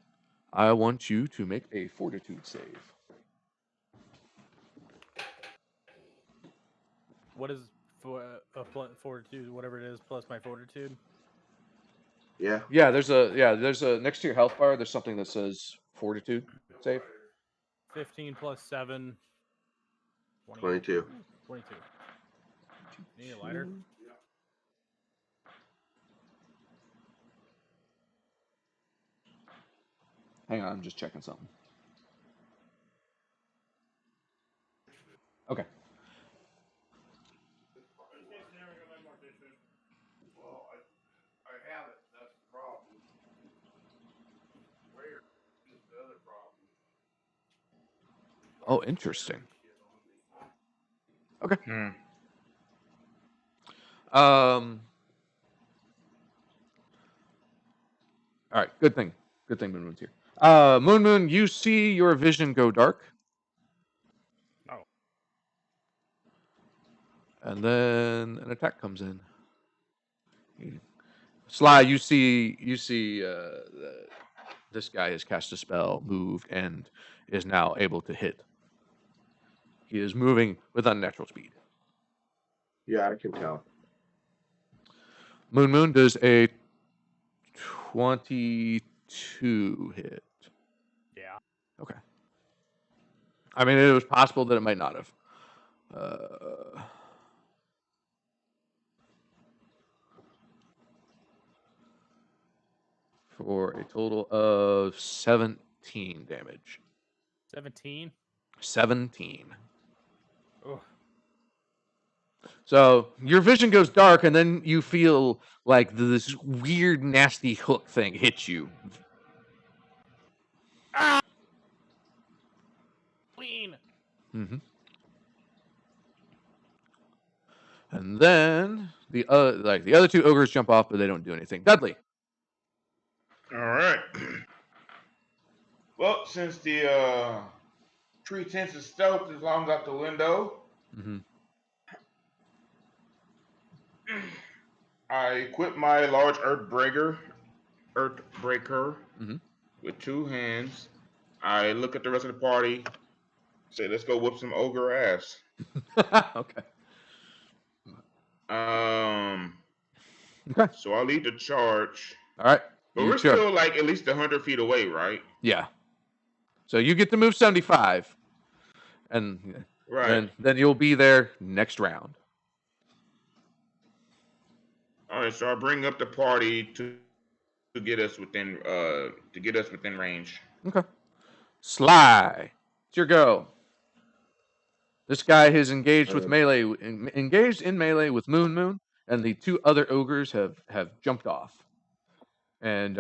I want you to make a fortitude save. What is fortitude? Whatever it is, plus my fortitude. Yeah. Yeah, there's a next to your health bar. There's something that says fortitude save. 15 plus 7. 22. 22. Need a lighter? Hang on, I'm just checking something. Okay. Well, I have it. That's the problem. Where is the other problem? Oh, interesting. Okay. All right. Good thing. Good thing Moon Moon's here. Moon Moon, you see your vision go dark. Oh. And then an attack comes in. Sly, you see this guy has cast a spell, moved, and is now able to hit. He is moving with unnatural speed. Yeah, I can tell. Moon Moon does a 22 hit. Yeah. Okay. I mean, it was possible that it might not have. For a total of 17 damage. 17? 17. Ugh. So your vision goes dark, and then you feel like this weird, nasty hook thing hits you. Ah! Clean. Mm-hmm. And then the other two ogres jump off, but they don't do anything. Dudley. All right. Well, since the tree tents is stealth is long out the window, I equip my large Earthbreaker with 2 hands. I look at the rest of the party, say, "Let's go whoop some ogre ass." Okay. Okay. So I lead the charge. All right. But we're still like at least 100 feet away, right? Yeah. So you get to move 75, and then you'll be there next round. All right. So I bring up the party to get us within range. Okay. Sly, it's your go. This guy is engaged in melee with Moon Moon, and the 2 other ogres have jumped off. And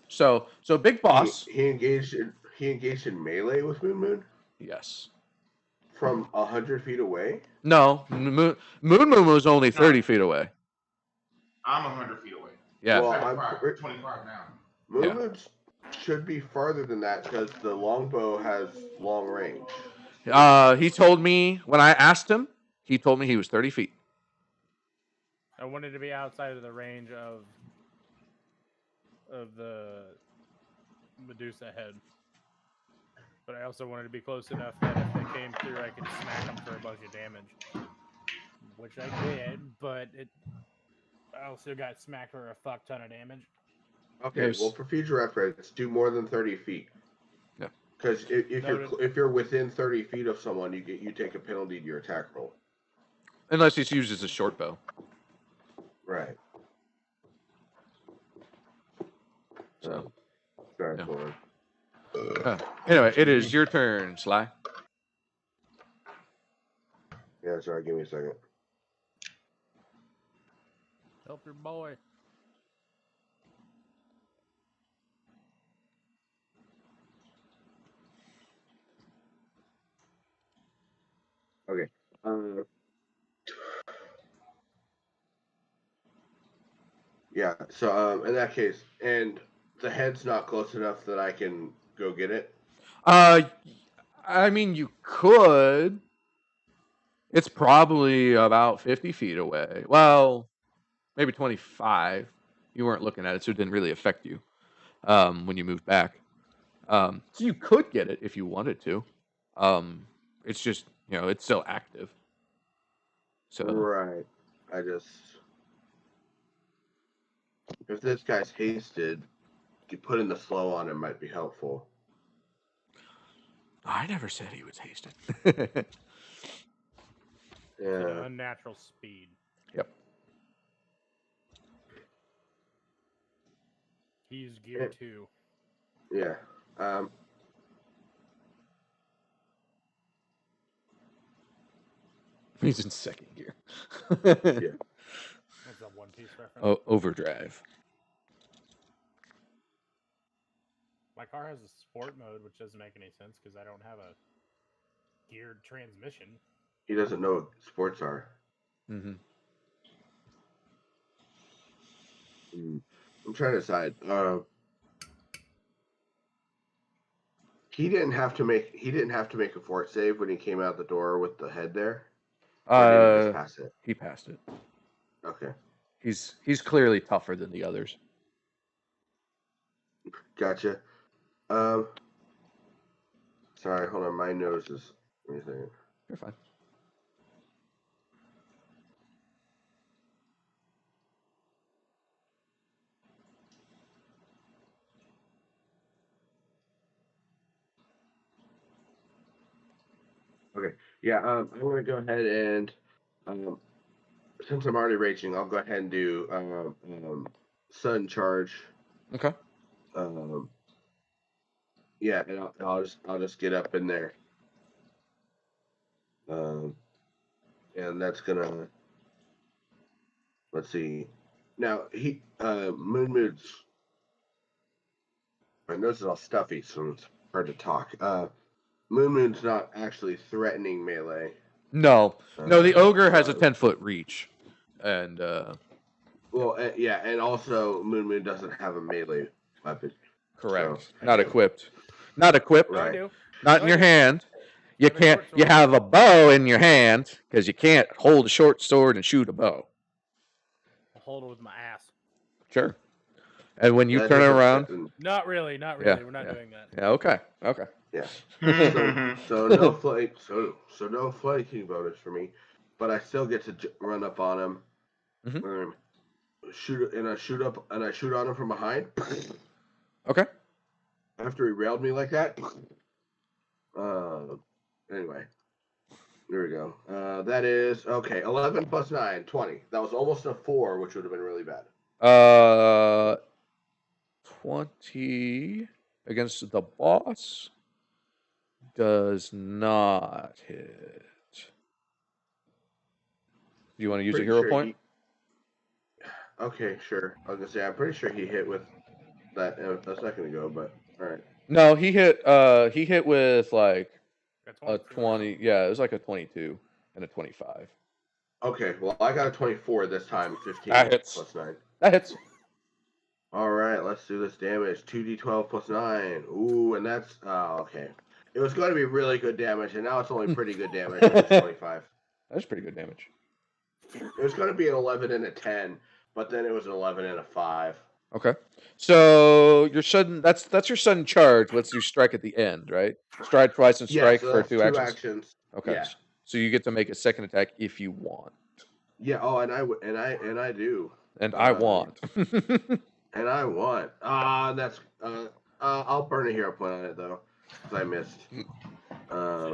so Big Boss. He engaged in melee with Moon Moon? Yes. From 100 feet away? No, Moon Moon was only 30 feet away. I'm 100 feet away. Yeah. Well, I'm 25 now. Moon Moon should be farther than that because the longbow has long range. He told me when I asked him, he told me he was 30 feet. I wanted to be outside of the range of the Medusa head. But I also wanted to be close enough that if they came through, I could smack them for a bunch of damage. Which I did, but I also got smacked for a fuck ton of damage. Okay, well, for future reference, do more than 30 feet. Yeah. Because if you're within 30 feet of someone, you take a penalty to your attack roll. Unless he uses a short bow. Right. So. Sorry, anyway, it is your turn, Sly. Yeah, sorry, give me a second. Help your boy. Yeah. So in that case, and the head's not close enough that I can go get it. I mean, you could. It's probably about 50 feet away. Well, maybe 25. You weren't looking at it, so it didn't really affect you when you moved back. So you could get it if you wanted to. It's just, it's still active. So Right. If this guy's hasted, putting the slow on him might be helpful. I never said he was hasted. Yeah. Unnatural speed. Yep. He's gear 2. Yeah. He's in second gear. Yeah. That's a One Piece reference. Overdrive. My car has a sport mode, which doesn't make any sense because I don't have a geared transmission. He doesn't know what sports are. Mm-hmm. I'm trying to decide. He didn't have to make a fort save when he came out the door with the head there. Or did he just pass it? He passed it. Okay. He's clearly tougher than the others. Gotcha. Sorry, hold on. My nose is. What do you think? You're fine. Okay. Yeah. I'm gonna go ahead and since I'm already raging, I'll go ahead and do sudden charge. Okay. Yeah, and I'll just get up in there. And that's gonna. Let's see. Now Moon's. My nose is all stuffy, so it's hard to talk. Moon's not actually threatening melee. No, the ogre has a 10-foot reach, and yeah, and also Moon doesn't have a melee weapon. correct. So, Not equipped. Not equipped. Right. I do. Not in your hand. You have a can't. short You sword. have a bow in your hand because you can't hold a short sword and shoot a bow. I'll hold it with my ass. Sure. And when you that turn is a around, threat. Not really. Yeah, We're not doing that. yeah, okay. Yeah. So no flank. So no flanking bonus for me, but I still get to run up on him. Mhm. Shoot and I shoot on him from behind. Okay. After he railed me like that. Anyway, there we go. That is okay. 11 plus 9, 20. That was almost a 4, which would have been really bad. 20 against the boss does not hit. Do you want to use a hero point? Okay, sure. I was gonna say I'm pretty sure he hit with that a second ago, but all right. No, he hit. He hit with like a 22. 20. Yeah, it was like a 22 and a 25. Okay, well I got a 24 this time. 15 That hits. plus 9. That hits. All right, let's do this damage. 2d12 plus 9. Ooh, and that's okay. It was going to be really good damage, and now it's only pretty good damage. Which is 25. That's pretty good damage. It was going to be an 11 and a 10, but then it was an 11 and a 5. Okay. So your sudden that's your sudden charge. Let's do strike at the end, right? Stride twice and strike so for that's 2 actions. Okay. Yeah. So you get to make a second attack if you want. Yeah. Oh, and I do. And I want. And I want. That's. I'll burn a hero point on it though, because I missed. So you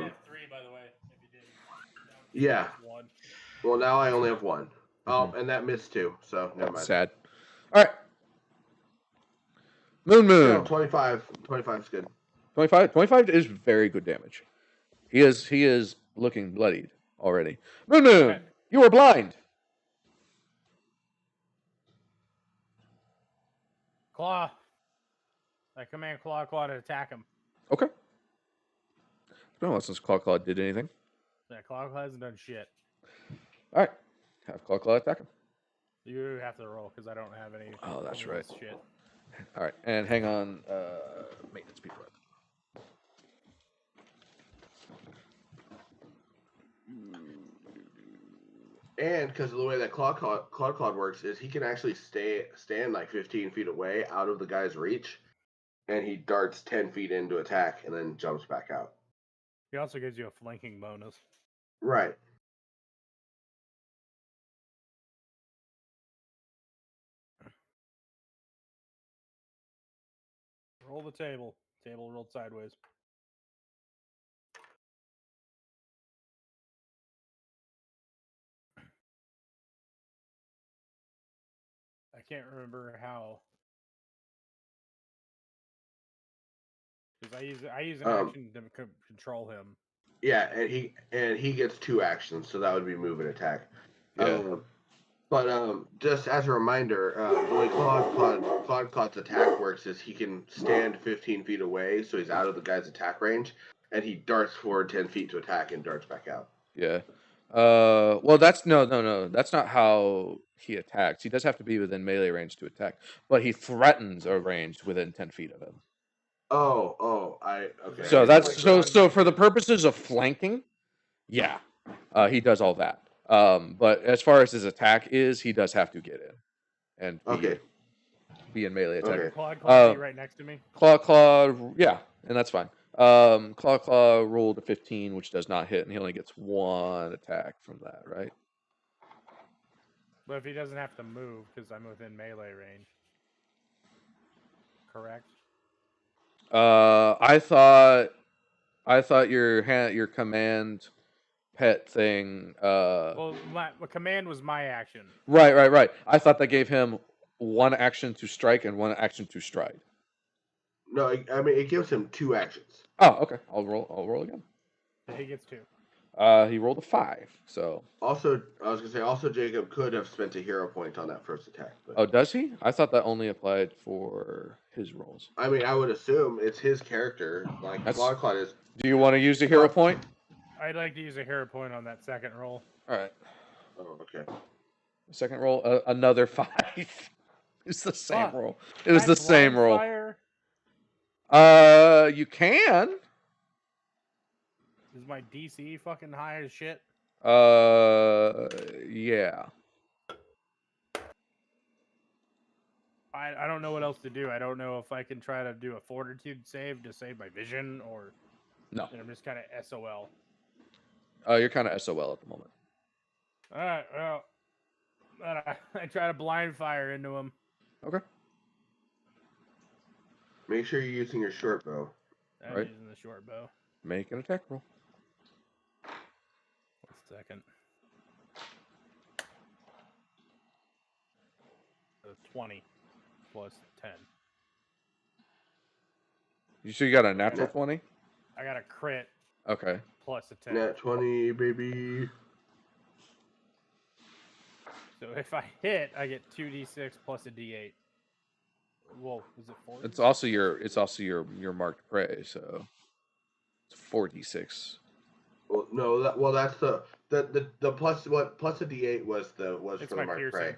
have 3, by the way. If you didn't. Yeah. 1. Well, now I only have 1. Oh, and that missed too. So never mind. Sad. All right. Moon. No, 25. 25 is good. 25 is very good damage. He is looking bloodied already. Moon. Okay. You are blind. Claw. I command Claw to attack him. Okay. It's been a while since Claw did anything. Yeah, Claw hasn't done shit. All right. Have Claw attack him. You have to roll because I don't have any. Oh, that's any of right. this shit. All right, and hang on, maintenance people. And because of the way that Claude works is he can actually stand like 15 feet away out of the guy's reach, and he darts 10 feet in to attack and then jumps back out. He also gives you a flanking bonus. Right. Roll the table. Table rolled sideways. I can't remember how. Because I use an action to control him. Yeah, and he gets 2 actions, so that would be move and attack. Yeah. But just as a reminder, the way Claude's attack works is he can stand 15 feet away, so he's out of the guy's attack range, and he darts forward 10 feet to attack and darts back out. Yeah. Well, that's no. That's not how he attacks. He does have to be within melee range to attack, but he threatens a range within 10 feet of him. Okay. So that's so for the purposes of flanking, yeah, he does all that. But as far as his attack is, he does have to get in and be in melee attack. Okay. Claude be right next to me. Claude, yeah, and that's fine. Claw rolled a 15, which does not hit, and he only gets 1 attack from that, right? But if he doesn't have to move, because I'm within melee range. Correct? I thought your command pet thing. Well, my command was my action. Right. I thought that gave him 1 action to strike and 1 action to stride. No, I mean it gives him 2 actions. Oh, okay. I'll roll again. He gets 2. He rolled a 5. So. Also, I was gonna say, also Jacob could have spent a hero point on that first attack. But... Oh, does he? I thought that only applied for his rolls. I mean, I would assume it's his character. Like Claude is. Do you want to use a hero point? I'd like to use a hero point on that second roll. All right. Oh, okay. Second roll, another 5. It's the same roll. It was the same roll. Fire? You can. Is my DC fucking high as shit? Yeah. I don't know what else to do. I don't know if I can try to do a fortitude save to save my vision, or no. I'm just kind of SOL. You're kind of SOL at the moment. All right. Well, I try to blind fire into him. Okay. Make sure you're using your short bow. I'm using the short bow. Make an attack roll. 1 second. 20 plus 10. You sure you got a natural 20? I got a crit. Okay. Plus a 10. Nat 20, baby. So if I hit, I get 2d6 plus a d8. Whoa, is it 4? It's also your marked prey, so it's 4d6. Well, no, that's the plus plus a d8 was it's for the marked piercing. prey.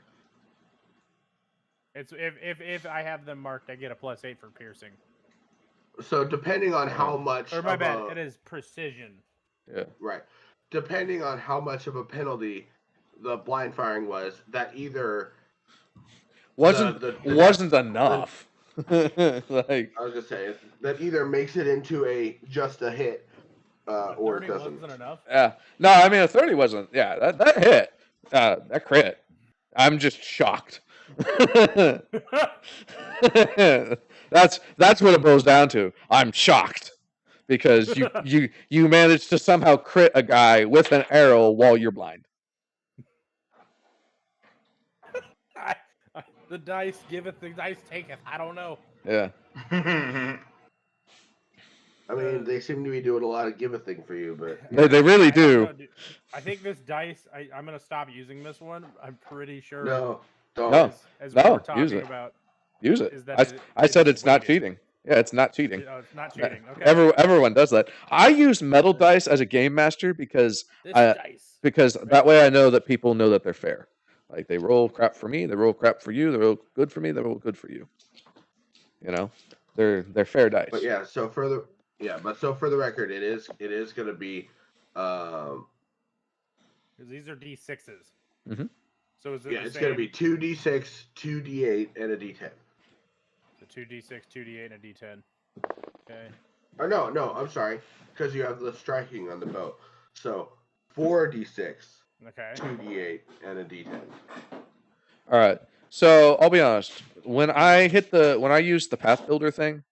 It's if I have them marked, I get a plus 8 for piercing. So depending on how much, or my bad, it is precision. Yeah. Right. Depending on how much of a penalty the blind firing was, that either wasn't enough. Like I was gonna say, that either makes it into just a hit, or it doesn't. Wasn't enough. Yeah. No, I mean a 30 wasn't. Yeah, that hit. That crit. I'm just shocked. That's what it boils down to. I'm shocked because you managed to somehow crit a guy with an arrow while you're blind. The dice giveth, the dice taketh. I don't know. Yeah. I mean, they seem to be doing a lot of give-a-thing for you, but They really do. I think this dice. I'm gonna stop using this one. I'm pretty sure. No, don't. No. As No, we were talking use it. about, Use it. is that I said it's not weighted. cheating. Yeah, it's not cheating. Oh, it's not cheating. Okay. Everyone does that. I use metal dice as a game master because This dice. that way I know that people know that they're fair. Like they roll crap for me, they roll crap for you, they roll good for me, they roll good for you. You know, they're fair dice. But yeah, so for the record, it is going to be, Because these are D6s. Mm-hmm. So is it it's going to be 2d6, 2d8, and a d10. So 2d6, 2d8, and a d10. Okay. Or no, I'm sorry, because you have the striking on the bow. So 4d6, Okay. 2d8, and a d10. All right. So I'll be honest. When I use the Path Builder thing,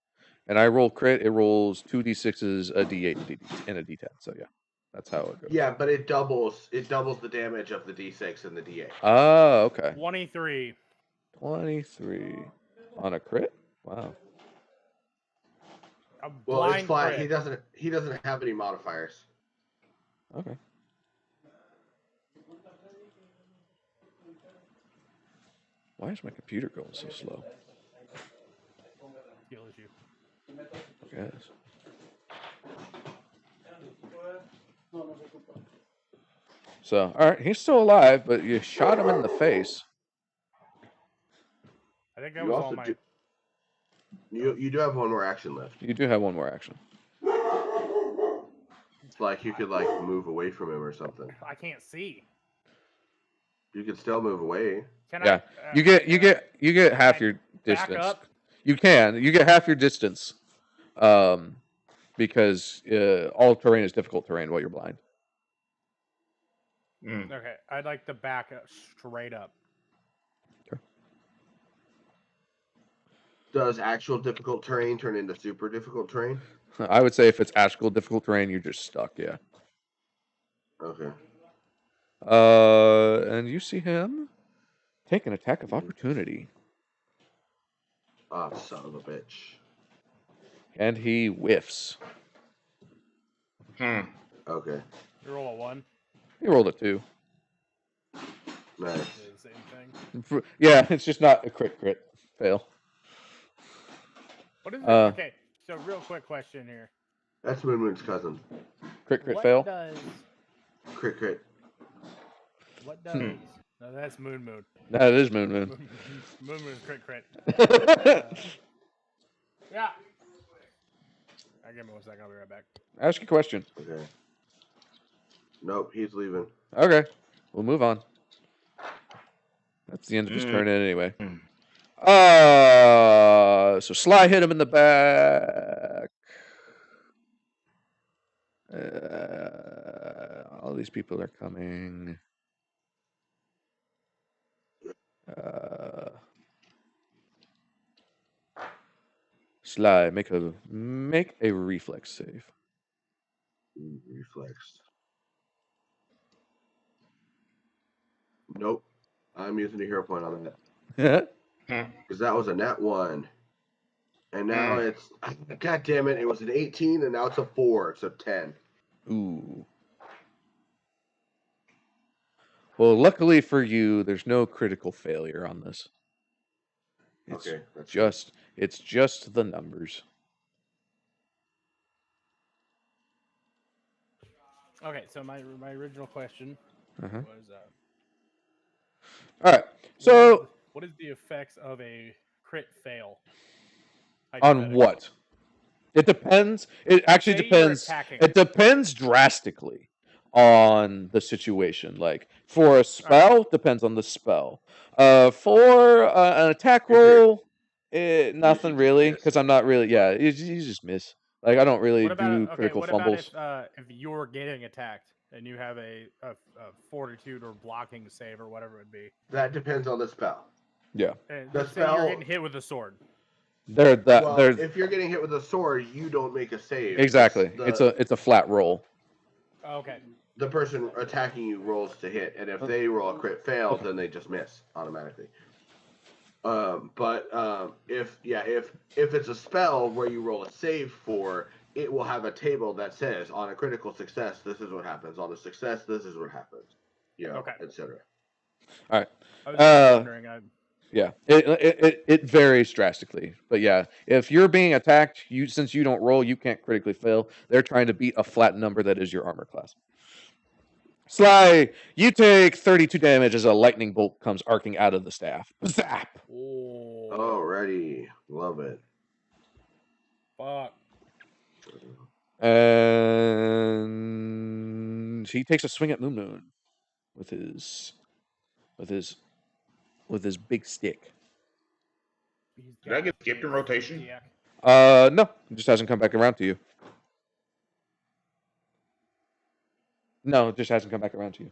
and I roll crit, it rolls 2d6s, a d8, and a d10. So yeah, that's how it goes. Yeah, but it doubles the damage of the d6 and the d8. Oh, okay. 23. 23 on a crit. Wow. Well, it's flat. Crit. He doesn't have any modifiers. Okay. Why is my computer going so slow? Skill issue. I guess. So, all right, he's still alive, but you shot him in the face. I think that was all my. You do have one more action left. You do have one more action. Like you could like move away from him or something. I can't see. You could still move away. Yeah, you get half your distance. Back up? You get half your distance, because all terrain is difficult terrain while you're blind. Okay, I'd like to back up straight up. Okay. Does actual difficult terrain turn into super difficult terrain? I would say if it's actual difficult terrain, you're just stuck. Yeah. Okay. And you see him take an attack of opportunity. Ah, son of a bitch. And he whiffs. Okay. You roll a 1. He rolled a 2. Nice. The same thing. Yeah, it's just not a crit fail. What is it? Okay, so real quick question here. That's Moon's cousin. Crit What fail. does? Crit. What does? No, that's Moon. No, it is Moon. Moon is crit. Yeah. Give me 1 second. I'll be right back. Ask your question. Okay. Nope, he's leaving. Okay, we'll move on. That's the end of his turn anyway. So Sly hit him in the back. All these people are coming. Sly, make a reflex save. Reflex. Nope. I'm using a hero point on that. Because that was a nat 1. And now it's... God damn it, it was an 18 and now it's a 4. So 10. Ooh. Well, luckily for you, there's no critical failure on this. It's just the numbers. Okay, so my original question was... All right, so... What is the effects of a crit fail? On what? It depends. It actually depends. It depends drastically on the situation. Like, for a spell, depends on the spell. For an attack roll, nothing really, because I'm not really... Yeah, you just miss. Like, I don't really do critical fumbles. What about if you're getting attacked and you have a fortitude or blocking save or whatever it would be? That depends on the spell. Yeah. The spell... You're getting hit with a sword. If you're getting hit with a sword, you don't make a save. Exactly. It's a flat roll. Okay. The person attacking you rolls to hit, and if they roll a crit fail, then they just miss automatically. If it's a spell where you roll a save for, it will have a table that says on a critical success, this is what happens. On a success, this is what happens. Etc. All right. I was just wondering. Yeah, it varies drastically, but yeah, if you're being attacked, since you don't roll, you can't critically fail. They're trying to beat a flat number that is your armor class. Sly, you take 32 damage as a lightning bolt comes arcing out of the staff. Zap! Oh, Alrighty. Love it. fuck. And he takes a swing at Moon Moon with his big stick. Did I get skipped in rotation? Yeah. No, it just hasn't come back around to you. No, it just hasn't come back around to you.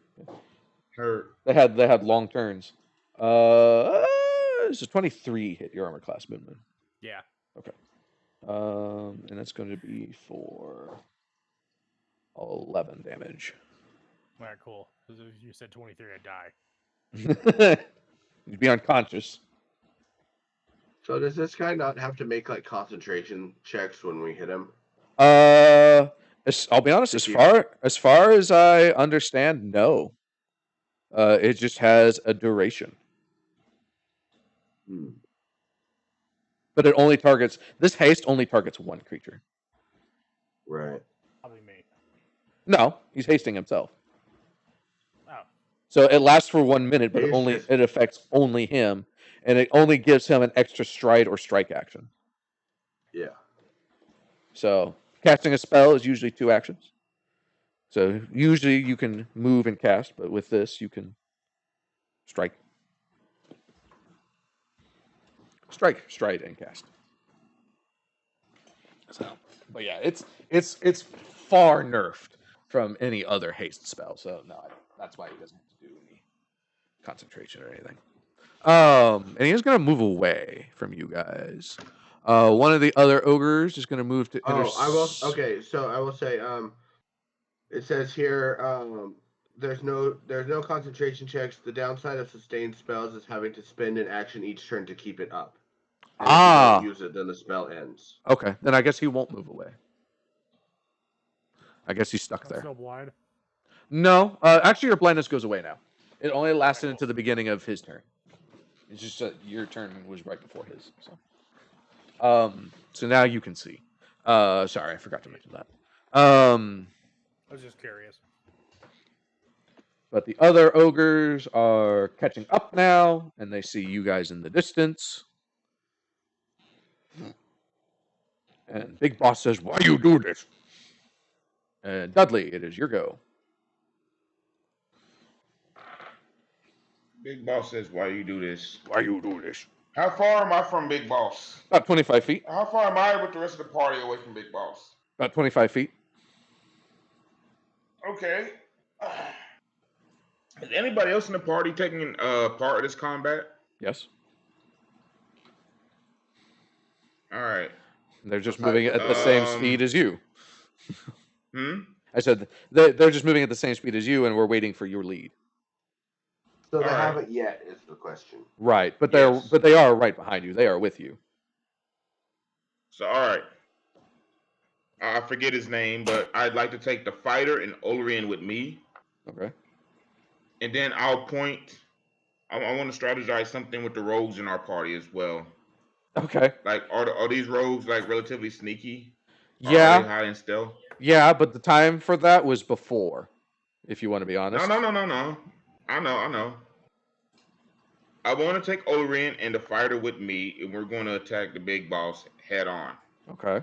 Hurt. They had long turns. It's a 23 hit your armor class, Moon Moon. Yeah. Okay. And that's going to be for 11 damage. All right, cool. Because if you said 23, I'd die. You'd be unconscious. So does this guy not have to make like concentration checks when we hit him? I'll be honest. As far as I understand, no. It just has a duration. But it only targets this haste only targets one creature. Right. Probably me. No, he's hasting himself. Oh. So it lasts for 1 minute, but Haste it affects only him, and it only gives him an extra stride or strike action. Yeah. So casting a spell is usually 2 actions. So usually you can move and cast, but with this you can strike, stride, and cast. So, but yeah, it's far nerfed from any other haste spell. So no, that's why he doesn't have to do any concentration or anything. And he's gonna move away from you guys. One of the other ogres is gonna move to. Okay, so I will say, it says here, there's no concentration checks. The downside of sustained spells is having to spend an action each turn to keep it up. And if you don't use it, then the spell ends. Okay, then I guess he won't move away. I guess he's stuck there. Still blind? No, actually, your blindness goes away now. It only lasted until the beginning of his turn. It's just your turn was right before his. So now you can see. Sorry, I forgot to mention that. I was just curious. But the other ogres are catching up now, and they see you guys in the distance. And Big Boss says, "Why you do this?" And Dudley, it is your go. Big Boss says, "Why you do this? Why you do this?" How far am I from Big Boss? About 25 feet. How far am I with the rest of the party away from Big Boss? About 25 feet. Okay. Is anybody else in the party taking part of this combat? Yes. All right. They're just moving at the same speed as you. I said they're just moving at the same speed as you, and we're waiting for your lead. So they haven't yet, is the question. Right, but they are right behind you. They are with you. So all right. I forget his name, but I'd like to take the fighter and Olrien with me. Okay. And then I'll point. I want to strategize something with the rogues in our party as well. Okay. Like, are these rogues like relatively sneaky? Yeah. Are they high in stealth? Yeah, but the time for that was before. If you want to be honest. No. I know. I want to take Olrien and the fighter with me, and we're going to attack the Big Boss head on. Okay.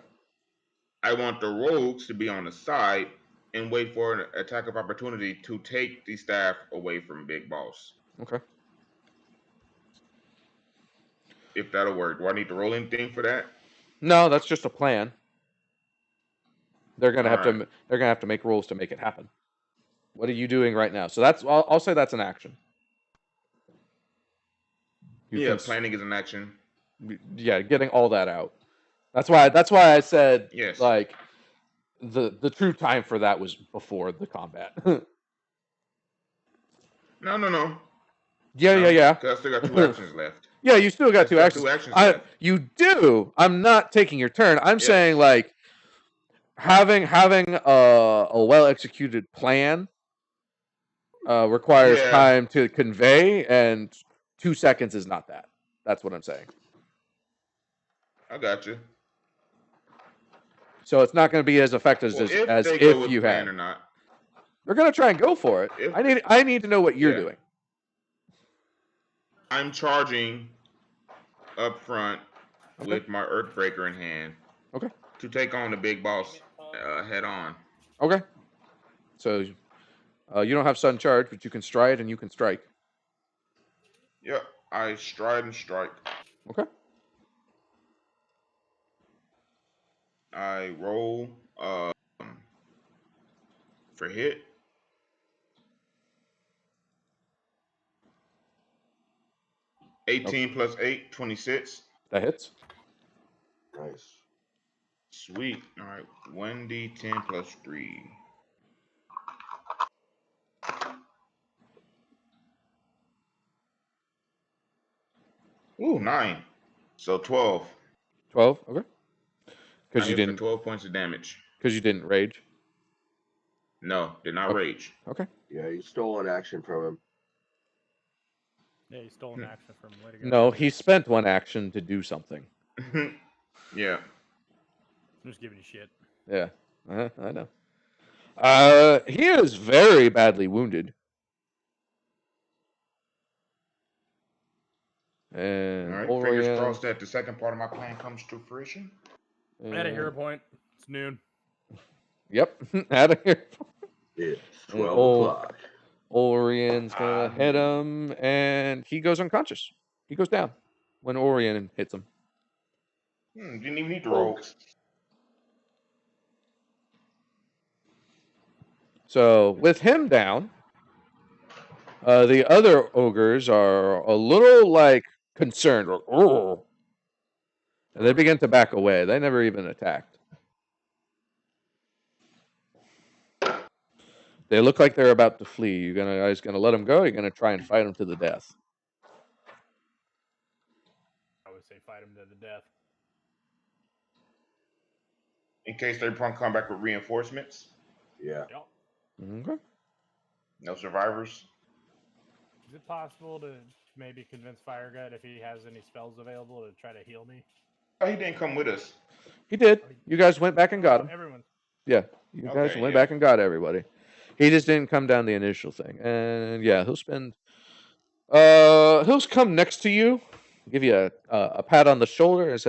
I want the rogues to be on the side and wait for an attack of opportunity to take the staff away from Big Boss. Okay. If that'll work. Do I need to roll anything for that? No, that's just a plan. They're gonna have to make rolls to make it happen. What are you doing right now? So that's I'll say that's an action. Planning is an action. Yeah, getting all that out. That's why I said yes. Like the true time for that was before the combat. No. Yeah. Because I still got 2 actions left. Yeah, you still got 2 actions. 2 actions left. You do. I'm not taking your turn. I'm saying like having a well executed plan requires time to convey, and 2 seconds is not that. That's what I'm saying. I got you. So it's not going to be as effective as if you had. Or not. They're gonna try and go for it. I need to know what you're doing. I'm charging up front with my Earthbreaker in hand. Okay. To take on the big boss head on. Okay. So you don't have Sun Charge, but you can stride and you can strike. Yep. I stride and strike. Okay. I roll for hit. $18 plus 8, 26. That hits. Nice. Sweet. All right. 1d10 plus 3. Ooh, 9. So 12. 12. Okay. Because you hit didn't. For 12 points of damage. Because you didn't rage. No, did not rage. Okay. Yeah, you stole an action from him. Yeah, you stole an action from him. Way to go. No, he spent one action to do something. Yeah. I'm just giving you shit. Yeah, I know. He is very badly wounded. And all right, Orion, fingers crossed that the second part of my plan comes to fruition. At a hero point. It's noon. Yep, out of here. It's 12 o'clock. Orion's gonna hit him, and he goes unconscious. He goes down when Orion hits him. Didn't even need to roll. So with him down, the other ogres are a little like concerned, and they begin to back away. They never even attacked. They look like they're about to flee. You guys gonna let them go? Or you're gonna try and fight them to the death? I would say fight him to the death. In case they come back with reinforcements. Yeah. Yep. Okay. No survivors. Is it possible to maybe convince Firegut if he has any spells available to try to heal me? Oh, he didn't come with us. He did. You guys went back and got him. Everyone. Yeah, you guys went back and got everybody. He just didn't come down the initial thing. And yeah, he'll spend. He'll come next to you, give you a pat on the shoulder, and says,